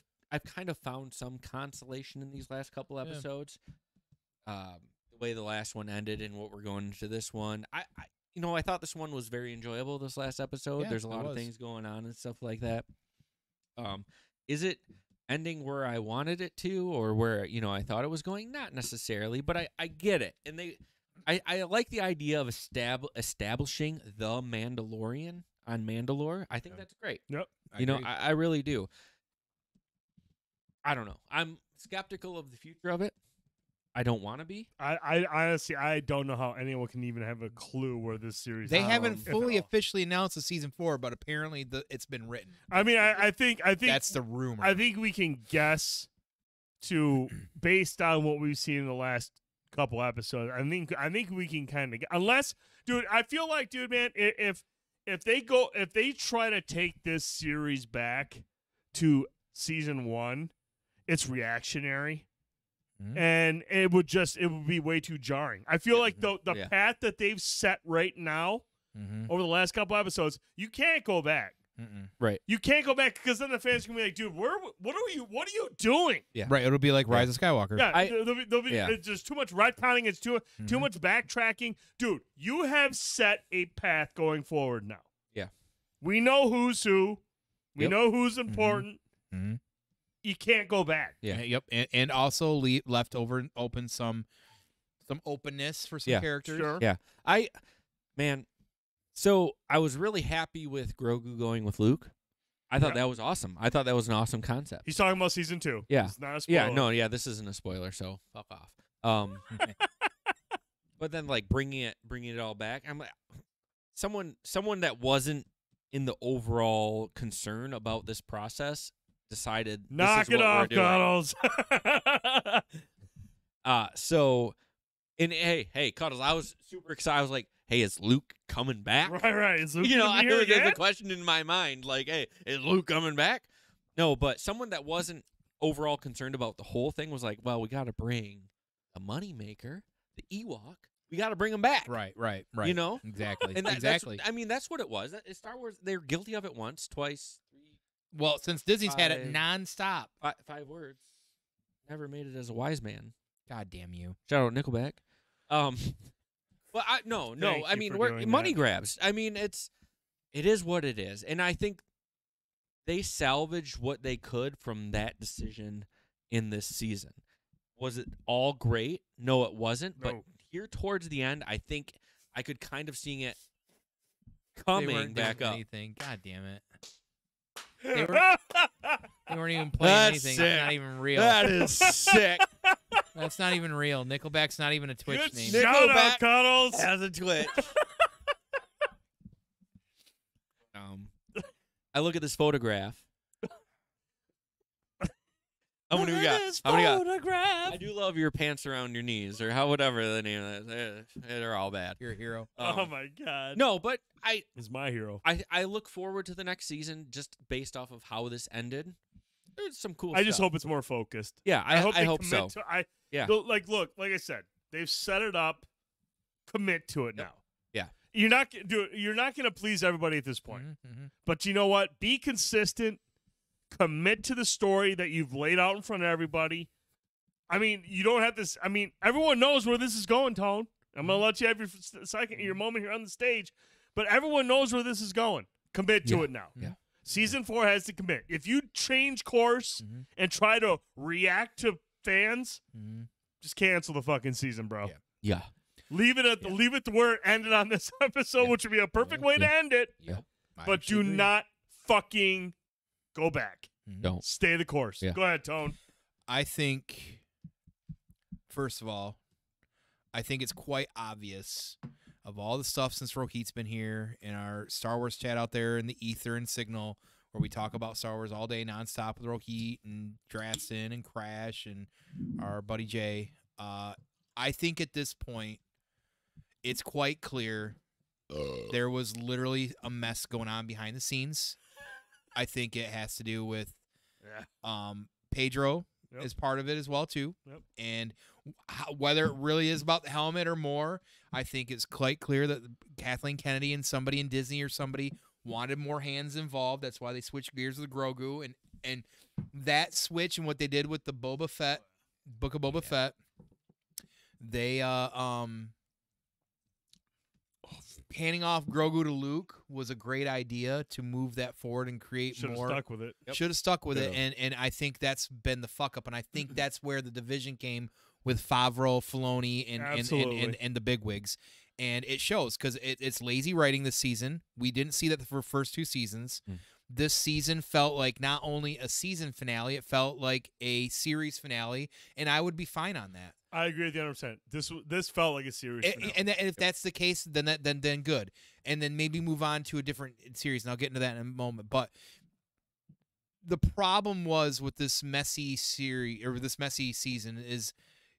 S3: of found some consolation in these last couple episodes. The way the last one ended and what we're going into this one. I thought this one was very enjoyable, this last episode.
S2: Yeah,
S3: There's a lot of things going on and stuff like that. Is it ending where I wanted it to or where, I thought it was going? Not necessarily, but I get it. And I like the idea of establishing the Mandalorian on Mandalore. I think that's great.
S1: Yep.
S3: I really do. I don't know. I'm skeptical of the future of it. I don't want to be.
S1: I honestly, I don't know how anyone can even have a clue where this series.
S2: They haven't fully officially announced the season 4, but apparently it's been written.
S1: I mean, I think
S2: that's the rumor.
S1: I think we can guess based on what we've seen in the last couple episodes. I think we can kind of unless, dude. I feel like, dude, man, if if they try to take this series back to season 1, it's reactionary. And it would be way too jarring. I feel like the path that they've set right now over the last couple episodes, you can't go back.
S3: Right.
S1: You can't go back because then the fans can be like, dude, what are you doing?
S2: Yeah. Right. It'll be like Rise of Skywalker.
S1: Yeah. There'll be it's just too much retconning. It's too much backtracking. Dude, you have set a path going forward now.
S3: Yeah.
S1: We know who's who. We know who's important. You can't go back.
S2: Yeah. Yep. And also left open some openness for some characters.
S1: Sure.
S3: Yeah. So I was really happy with Grogu going with Luke. I thought that was awesome. I thought that was an awesome concept.
S1: He's talking about season 2.
S3: Yeah.
S1: It's not a spoiler.
S3: Yeah. No. Yeah. This isn't a spoiler. So fuck off. But then like bringing it all back, I'm like, someone that wasn't in the overall concern about this process decided
S1: knock it off, Cuddles.
S3: Hey, Cuddles, I was super excited. I was like, hey, is Luke coming back?
S1: Right. Is Luke
S3: there's a question in my mind, like, hey, is Luke coming back? No, but someone that wasn't overall concerned about the whole thing was like, well, we got to bring the moneymaker, the Ewok. We got to bring him back.
S2: Right.
S3: You know?
S2: Exactly.
S3: And
S2: exactly.
S3: That's what it was. Star Wars, they're guilty of it once, twice, 3.
S2: Well, since Disney's had it nonstop.
S3: 5 words. Never made it as a wise man.
S2: God damn you.
S3: Shout out Nickelback. Well, no. I mean, we're money grabs. I mean, it is what it is, and I think they salvaged what they could from that decision in this season. Was it all great? No, it wasn't. No. But here towards the end, I think I could kind of seeing it coming back up.
S2: Anything. God damn it. They weren't even playing anything.
S3: Sick.
S2: That's not even real.
S3: That is sick.
S2: That's not even real. Nickelback's not even a Twitch name.
S1: Shout out, Cuddles.
S3: As a Twitch. I look at this photograph. How many we got? I do love your pants around your knees, or whatever the name of that. They're all bad.
S2: You're a hero.
S1: Oh my God.
S3: No, but
S1: He's my hero.
S3: I look forward to the next season just based off of how this ended. There's some cool
S1: I just hope it's more focused.
S3: Yeah, I hope so.
S1: Like I said, they've set it up. Commit to it now.
S3: Yeah.
S1: You're not going to please everybody at this point. But you know what? Be consistent. Commit to the story that you've laid out in front of everybody. I mean, you don't have this. I mean, everyone knows where this is going, Tone. I'm going to let you have your moment here on the stage. But everyone knows where this is going. Commit to it now.
S3: Yeah.
S1: Season 4 has to commit. If you change course and try to react to fans, just cancel the fucking season, bro.
S3: Yeah.
S1: Leave it to where it ended on this episode, which would be a perfect way to end it.
S3: Yep.
S1: But do not fucking go back.
S3: Don't.
S1: Stay the course.
S3: Yeah.
S1: Go ahead, Tone.
S2: I think, first of all, I think it's quite obvious of all the stuff since Rohit's been here in our Star Wars chat out there in the ether and Signal, where we talk about Star Wars all day nonstop with Rohit and Dratson and Crash and our buddy Jay. I think at this point, it's quite clear there was literally a mess going on behind the scenes. I think it has to do with Pedro is part of it as well, too. And whether it really is about the helmet or more, I think it's quite clear that Kathleen Kennedy and somebody in Disney or somebody wanted more hands involved. That's why they switched gears with Grogu. And that switch and what they did with the Boba Fett, Book of Boba Fett, they handing off Grogu to Luke was a great idea to move that forward and create more.
S1: Should have stuck with it.
S2: Should have stuck with it, and I think that's been the fuck up, and I think that's where the division came with Favreau, Filoni, and the bigwigs, and it shows because it's lazy writing this season. We didn't see that for the first 2 seasons. This season felt like not only a season finale, it felt like a series finale, and I would be fine on that.
S1: I agree with you 100%. This felt like a series finale.
S2: And if that's the case, then good. And then maybe move on to a different series, and I'll get into that in a moment. But the problem was with this messy series or this messy season is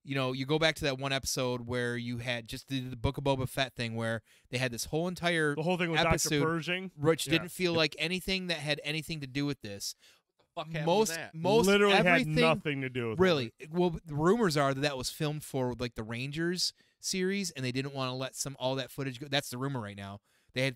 S2: you know, you go back to that one episode where you had just the Book of Boba Fett thing where they had this whole entire
S1: the whole thing with
S2: episode,
S1: Dr. Pershing,
S2: which didn't feel like anything that had anything to do with this.
S3: Most
S1: literally
S2: everything,
S1: had nothing to do with
S2: really. Well, the rumors are that was filmed for like the Rangers series, and they didn't want to let all that footage go. That's the rumor right now. They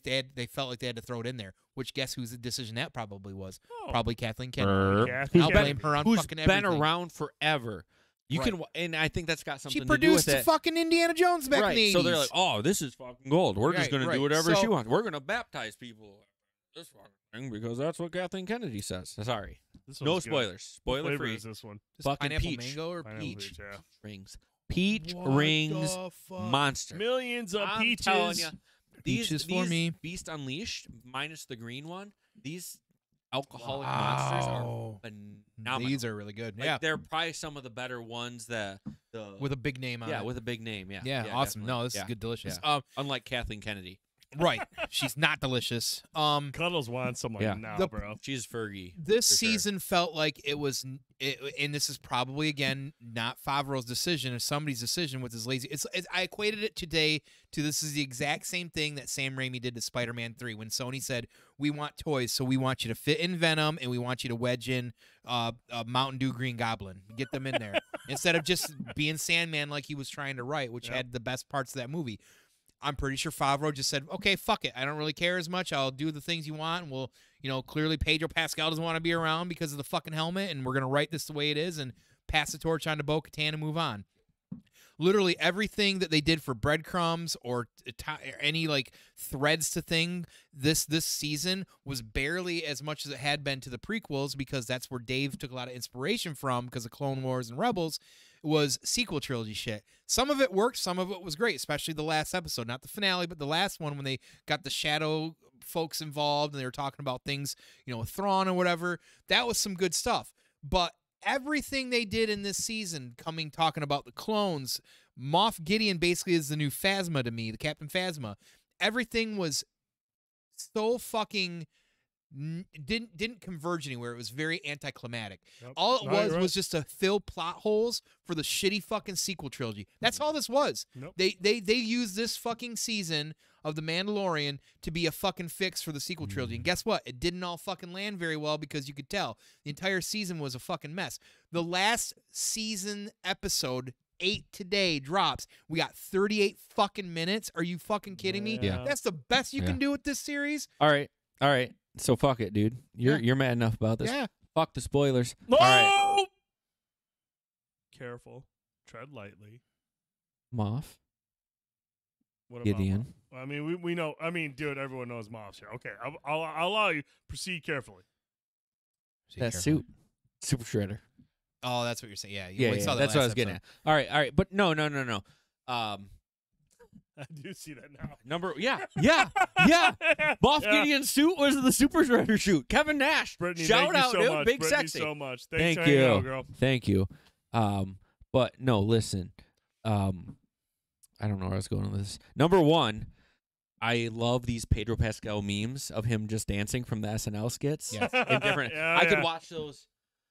S2: felt like they had to throw it in there. Which guess whose decision that probably was? Probably Kathleen Kennedy. I'll blame her on fucking everything.
S3: Who's been around forever. You can, and I think that's got something
S2: she
S3: to do with it.
S2: She produced fucking Indiana Jones back in the 80s.
S3: So they're like, oh, this is fucking gold. We're just going to do whatever she wants. We're going to baptize people this fucking thing because that's what Kathleen Kennedy says. Sorry. No spoilers. Spoiler free.
S1: Is this one?
S3: Fucking
S2: pineapple
S3: peach.
S2: mango or
S1: Pineapple
S2: peach?
S1: yeah.
S3: Rings. Peach rings monster.
S1: Millions of
S3: I'm
S1: peaches.
S3: telling you,
S2: Peaches for me.
S3: Beast Unleashed, minus the green one, these alcoholic monsters are phenomenal.
S2: These are really good.
S3: Like, they're probably some of the better ones that
S2: with a big name on it.
S3: Yeah, with a big name. Yeah.
S2: Yeah, awesome.
S3: Definitely.
S2: No, this is good, delicious.
S3: Yeah. Unlike Kathleen Kennedy.
S2: Right. She's not delicious.
S1: Cuddles wants someone now, bro.
S3: She's Fergie.
S2: This season felt like it was, and this is probably, again, not Favreau's decision or somebody's decision with his lazy. I equated it today to this is the exact same thing that Sam Raimi did to Spider-Man 3 when Sony said, we want toys, so we want you to fit in Venom and we want you to wedge in a Mountain Dew Green Goblin. Get them in there. Instead of just being Sandman like he was trying to write, which had the best parts of that movie. I'm pretty sure Favreau just said, okay, fuck it. I don't really care as much. I'll do the things you want. And we'll, clearly Pedro Pascal doesn't want to be around because of the fucking helmet. And we're going to write this the way it is and pass the torch on to Bo-Katan and move on. Literally everything that they did for breadcrumbs or any like threads to thing this season was barely as much as it had been to the prequels because that's where Dave took a lot of inspiration from because of Clone Wars and Rebels. Was sequel trilogy shit. Some of it worked, some of it was great, especially the last episode. Not the finale, but the last one when they got the Shadow folks involved and they were talking about things, with Thrawn or whatever. That was some good stuff. But everything they did in this season, talking about the clones, Moff Gideon basically is the new Phasma to me, the Captain Phasma. Everything was so fucking didn't converge anywhere. It was very anticlimactic. Yep. All it was just to fill plot holes for the shitty fucking sequel trilogy. That's all this was.
S1: Nope.
S2: They used this fucking season of The Mandalorian to be a fucking fix for the sequel trilogy. And guess what? It didn't all fucking land very well because you could tell the entire season was a fucking mess. The last season episode 8 today drops. We got 38 fucking minutes. Are you fucking kidding me?
S3: Yeah.
S2: That's the best you can do with this series.
S3: All right. So fuck it, dude. You're mad enough about this.
S2: Yeah.
S3: Fuck the spoilers.
S1: No!
S3: All right.
S1: Careful. Tread lightly.
S3: Moff.
S1: What
S3: Gideon.
S1: About Moff? I mean, we know. I mean, dude, everyone knows Moff's here. Okay, I'll allow you. Proceed carefully.
S3: Suit. Super Shredder.
S2: Oh, that's what you're saying. Yeah.
S3: Yeah, that's what I was getting at. All right. But no.
S1: I do see that now.
S3: Yeah. Moff Gideon's suit was the Super Shredder suit. Kevin Nash.
S1: Brittany,
S3: shout out,
S1: so
S3: dude.
S1: much.
S3: Big
S1: Brittany,
S3: sexy.
S1: So much.
S3: Thank
S1: Thanks
S3: you.
S1: Out, girl.
S3: Thank you. But no, listen. I don't know where I was going with this. Number one, I love these Pedro Pascal memes of him just dancing from the SNL skits.
S2: Yes.
S3: In different. I could watch those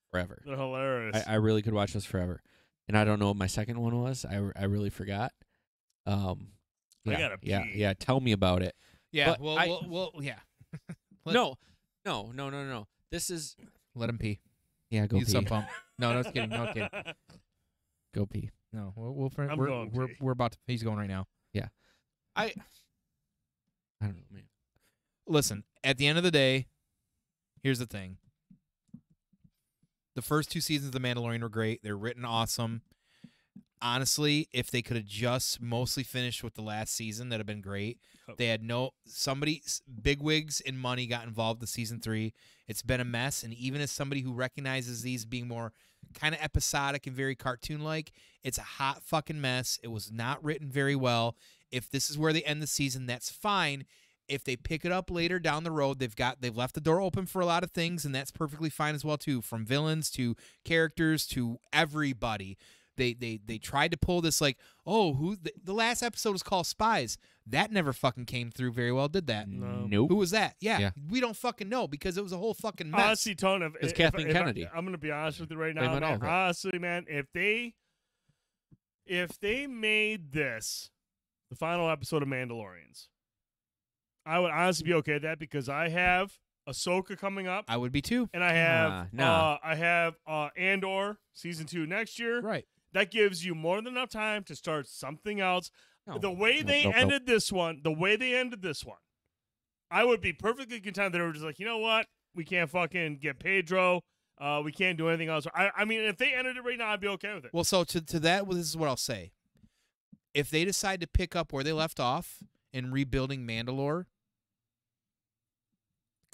S3: forever.
S1: They're hilarious.
S3: I really could watch those forever. And I don't know what my second one was. I really forgot.
S1: I gotta pee.
S3: Yeah. Tell me about it.
S2: Yeah.
S3: But
S2: well, yeah.
S3: No. This is.
S2: Let him pee.
S3: Yeah, go
S2: Use
S3: pee.
S2: some pump. No, just kidding. No kidding.
S3: Go pee.
S2: No, we're about to. He's going right now.
S3: Yeah. I don't know, man.
S2: Listen, at the end of the day, here's the thing. The first 2 seasons of The Mandalorian were great. They're written awesome. Honestly, if they could have just mostly finished with the last season, that'd have been great. They had bigwigs and money got involved in season 3. It's been a mess, and even as somebody who recognizes these being more kind of episodic and very cartoon-like, it's a hot fucking mess. It was not written very well. If this is where they end the season, that's fine. If they pick it up later down the road, they've left the door open for a lot of things, and that's perfectly fine as well too. From villains to characters to everybody. They tried to pull this like, the last episode was called Spies. That never fucking came through very well, did that?
S3: No. Nope.
S2: Who was that? Yeah, we don't fucking know because it was a whole fucking mess.
S1: Honestly, Tone,
S3: it's Kathleen Kennedy.
S1: I'm gonna be honest with you right now, man. Honestly, man, if they if they made this the final episode of Mandalorians, I would honestly be okay with that because I have Ahsoka coming up.
S2: I would be too.
S1: And I have Andor season 2 next year.
S2: Right.
S1: That gives you more than enough time to start something else.
S3: No.
S1: The way they ended this one, I would be perfectly content. They were just like, you know what? We can't fucking get Pedro. We can't do anything else. I mean, if they ended it right now, I'd be okay with it.
S2: Well, so to that, this is what I'll say. If they decide to pick up where they left off in rebuilding Mandalore,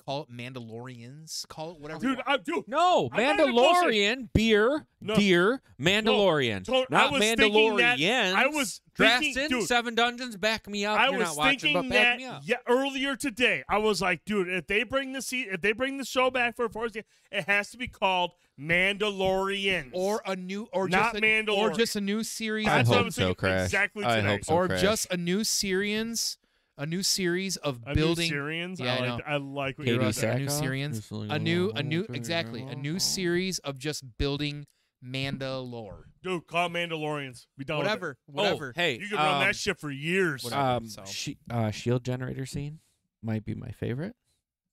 S2: call it Mandalorians. Call it whatever.
S1: Dude,
S3: no, Mandalorian, beer, deer, Mandalorian. Not Mandalorians.
S1: I was
S3: Drafting,
S1: thinking, dude,
S3: 7 Dungeons, back me up. You're not watching, but back me up.
S1: Yeah, earlier today, I was like, dude, if they bring the show back for a fourth season, it has to be called Mandalorians.
S2: Or a new, or
S1: not
S2: just
S1: Mandalorian.
S2: or just a new series.
S3: I
S1: That's what I
S3: hope
S1: was
S3: so,
S1: thinking
S3: Crash.
S1: exactly
S3: I
S1: today.
S3: hope so,
S2: Or
S3: Crash.
S2: just a new series. A new series of building.
S1: New Syrians?
S2: Yeah,
S1: I like what
S3: Katie
S1: you're
S3: Sackhoff?
S2: A new Syrians. A new series of just building Mandalore.
S1: Dude, call it Mandalorians. Be done
S2: Whatever.
S1: with it.
S3: Hey,
S1: You can run that shit for years.
S3: Shield generator scene might be my favorite.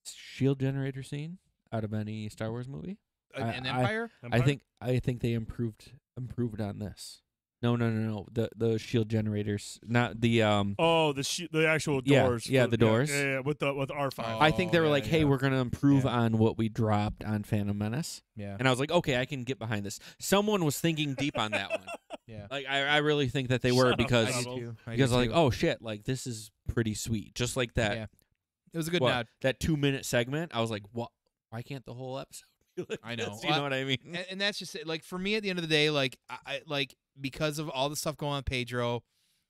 S3: Shield generator scene out of any Star Wars movie.
S2: An Empire?
S3: I think they improved on this. No. The shield generators, not the
S1: the actual doors.
S3: Yeah, the doors.
S1: Yeah, with R5.
S3: I think they were like, hey, we're gonna improve on what we dropped on Phantom Menace.
S2: Yeah.
S3: And I was like, okay, I can get behind this. Someone was thinking deep on that one.
S2: Yeah.
S3: Like I really think that they were because
S2: I
S3: because like, oh shit, like this is pretty sweet. Just like that.
S2: Yeah. It was a good nod.
S3: That 2-minute segment, I was like, what? Why can't the whole episode?
S2: I know.
S3: You know what I mean?
S2: And that's just it. Like for me, at the end of the day, like I like because of all the stuff going on with Pedro,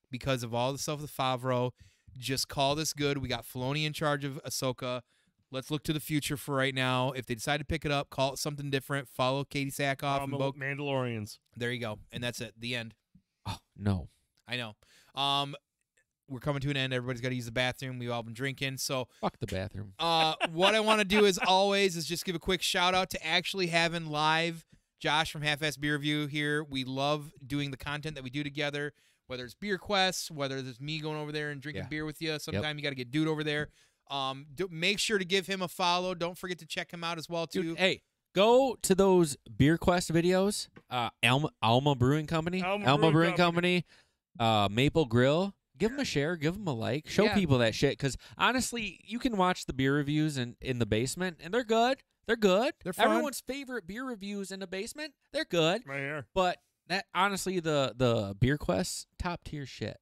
S2: because of all the stuff with Favreau, just call this good. We got Filoni in charge of Ahsoka. Let's look to the future for right now. If they decide to pick it up, call it something different. Follow Katie Sackhoff and
S1: Mandalorians.
S2: There you go, and that's it. The end.
S3: Oh no,
S2: I know. We're coming to an end. Everybody's got to use the bathroom. We've all been drinking. So
S3: fuck the bathroom.
S2: What I want to do, as always, is just give a quick shout out to actually having live Josh from Half-Ass Beer Review here. We love doing the content that we do together, whether it's beer quests, whether it's me going over there and drinking beer with you. Sometime you got to get Dude over there. Make sure to give him a follow. Don't forget to check him out as well, too.
S3: Dude, hey, go to those Beer Quest videos. Alma Brewing Company. Alma Brewing Company. Maple Grill. Give them a share. Give them a like. Show people that shit. Because, honestly, you can watch the beer reviews in the basement, and they're good. They're good.
S2: They're fun.
S3: Everyone's favorite beer reviews in the basement, they're good.
S1: Right here.
S3: But, that honestly, the Beer Quest, top-tier shit.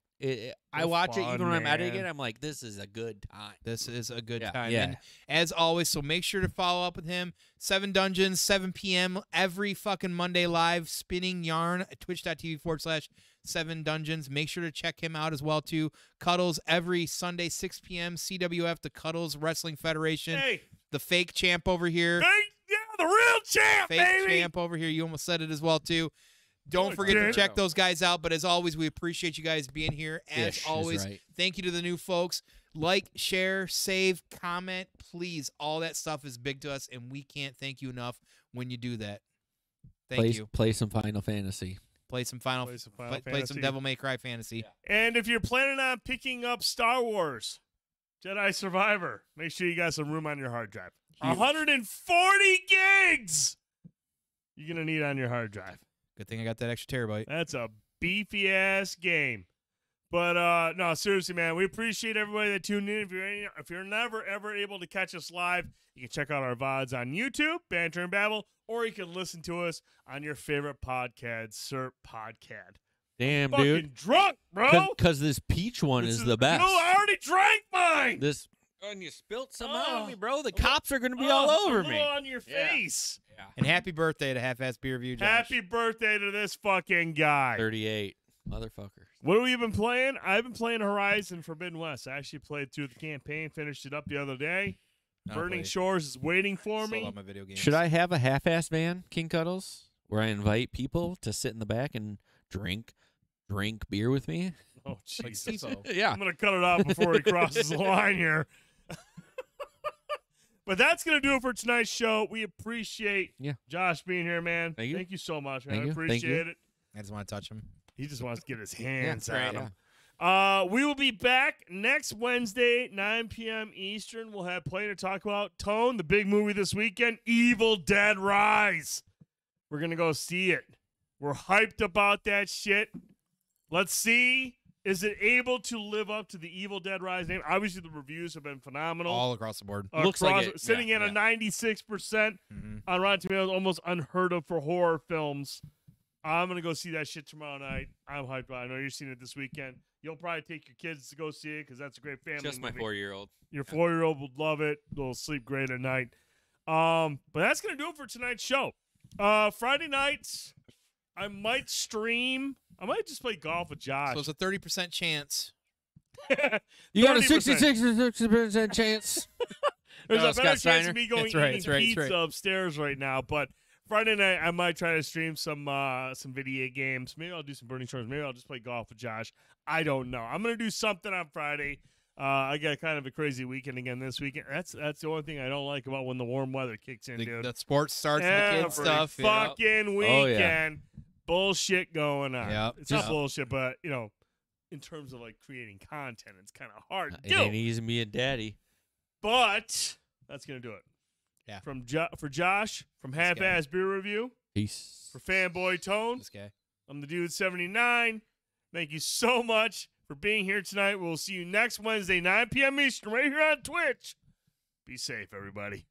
S3: I watch it even when I'm editing it. I'm like, this is a good time.
S2: This is a good time.
S3: Yeah.
S2: And as always, so make sure to follow up with him. 7 Dungeons, 7 p.m. every fucking Monday live, spinning yarn at twitch.tv/7 Dungeons. Make sure to check him out as well, too. Cuddles every Sunday, 6 p.m. CWF, the Cuddles Wrestling Federation.
S1: Hey.
S2: The fake champ over here.
S1: Hey, the real champ,
S2: fake champ over here. You almost said it as well, too. Don't forget to check those guys out. But as always, we appreciate you guys being here. As always, thank you to the new folks. Like, share, save, comment. Please, all that stuff is big to us, and we can't thank you enough when you do that. Thank you.
S3: Play some Final Fantasy.
S2: Play some Devil May Cry Fantasy.
S1: Yeah. And if you're planning on picking up Star Wars Jedi Survivor, make sure you got some room on your hard drive. 140 gigs you're going to need on your hard drive.
S2: Good thing I got that extra terabyte.
S1: That's a beefy-ass game. But, no, seriously, man, we appreciate everybody that tuned in. If you're never, ever able to catch us live, you can check out our VODs on YouTube, Banter and Babble, or you can listen to us on your favorite podcast.
S3: Damn,
S1: fucking
S3: dude.
S1: Drunk, bro.
S3: Because this peach one is the best.
S1: No, I already drank mine.
S3: And you spilt some on me, bro. The cops are going to be all over me.
S1: On your face.
S2: Yeah. And happy birthday to Half-Ass Beer Review, Josh.
S1: Happy birthday to this fucking guy.
S3: 38. Motherfucker.
S1: What have we been playing? I've been playing Horizon Forbidden West. I actually played through the campaign, finished it up the other day. Burning Shores is waiting for me.
S2: All my video games.
S3: Should I have a half-ass van, King Cuddles, where I invite people to sit in the back and drink beer with me?
S1: Oh, Jesus.
S3: Yeah.
S1: I'm going to cut it off before he crosses the line here. But that's going to do it for tonight's show. We appreciate Josh being here, man.
S3: Thank you.
S1: Thank you so much, man.
S3: Thank
S1: I
S3: you.
S1: appreciate it.
S2: I just want to touch him.
S1: He just wants to get his hands
S2: that's right,
S1: on him. We will be back next Wednesday, 9 p.m. Eastern. We'll have plenty to talk about. Tone, the big movie this weekend, Evil Dead Rise. We're going to go see it. We're hyped about that shit. Let's see. Is it able to live up to the Evil Dead Rise name? Obviously, the reviews have been phenomenal.
S2: All across the board.
S3: Looks like it.
S1: Sitting at a 96% on Rotten Tomatoes, almost unheard of for horror films. I'm going to go see that shit tomorrow night. I'm hyped about it. I know you're seeing it this weekend. You'll probably take your kids to go see it because that's a great family
S3: Just my
S1: movie.
S3: 4-year-old.
S1: Your 4-year-old would love it. They'll sleep great at night. But that's going to do it for tonight's show. Friday nights, I might stream. I might just play golf with Josh.
S2: So it's a 30% chance.
S3: You got a
S1: 30%.
S3: 66% chance.
S1: There's
S2: No,
S1: a better
S2: Scott
S1: chance
S2: Steiner.
S1: of me going eating pizza upstairs right now. But Friday night, I might try to stream some video games. Maybe I'll do some Burning Shores. Maybe I'll just play golf with Josh. I don't know. I'm going to do something on Friday. I got kind of a crazy weekend again this weekend. That's the only thing I don't like about when the warm weather kicks in, dude.
S2: The sports starts and the kids stuff.
S1: Fucking weekend. Bullshit going on.
S2: Yep.
S1: It's not bullshit, but, in terms of, like, creating content, it's kind of hard to
S3: It
S1: do.
S3: ain't easy being a daddy.
S1: But that's going to do it.
S2: Yeah.
S1: For Josh, from Half-Ass Beer Review.
S3: Peace.
S1: For Fanboytone.
S2: This guy.
S1: I'm TheDude79. Thank you so much for being here tonight. We'll see you next Wednesday, 9 p.m. Eastern, right here on Twitch. Be safe, everybody.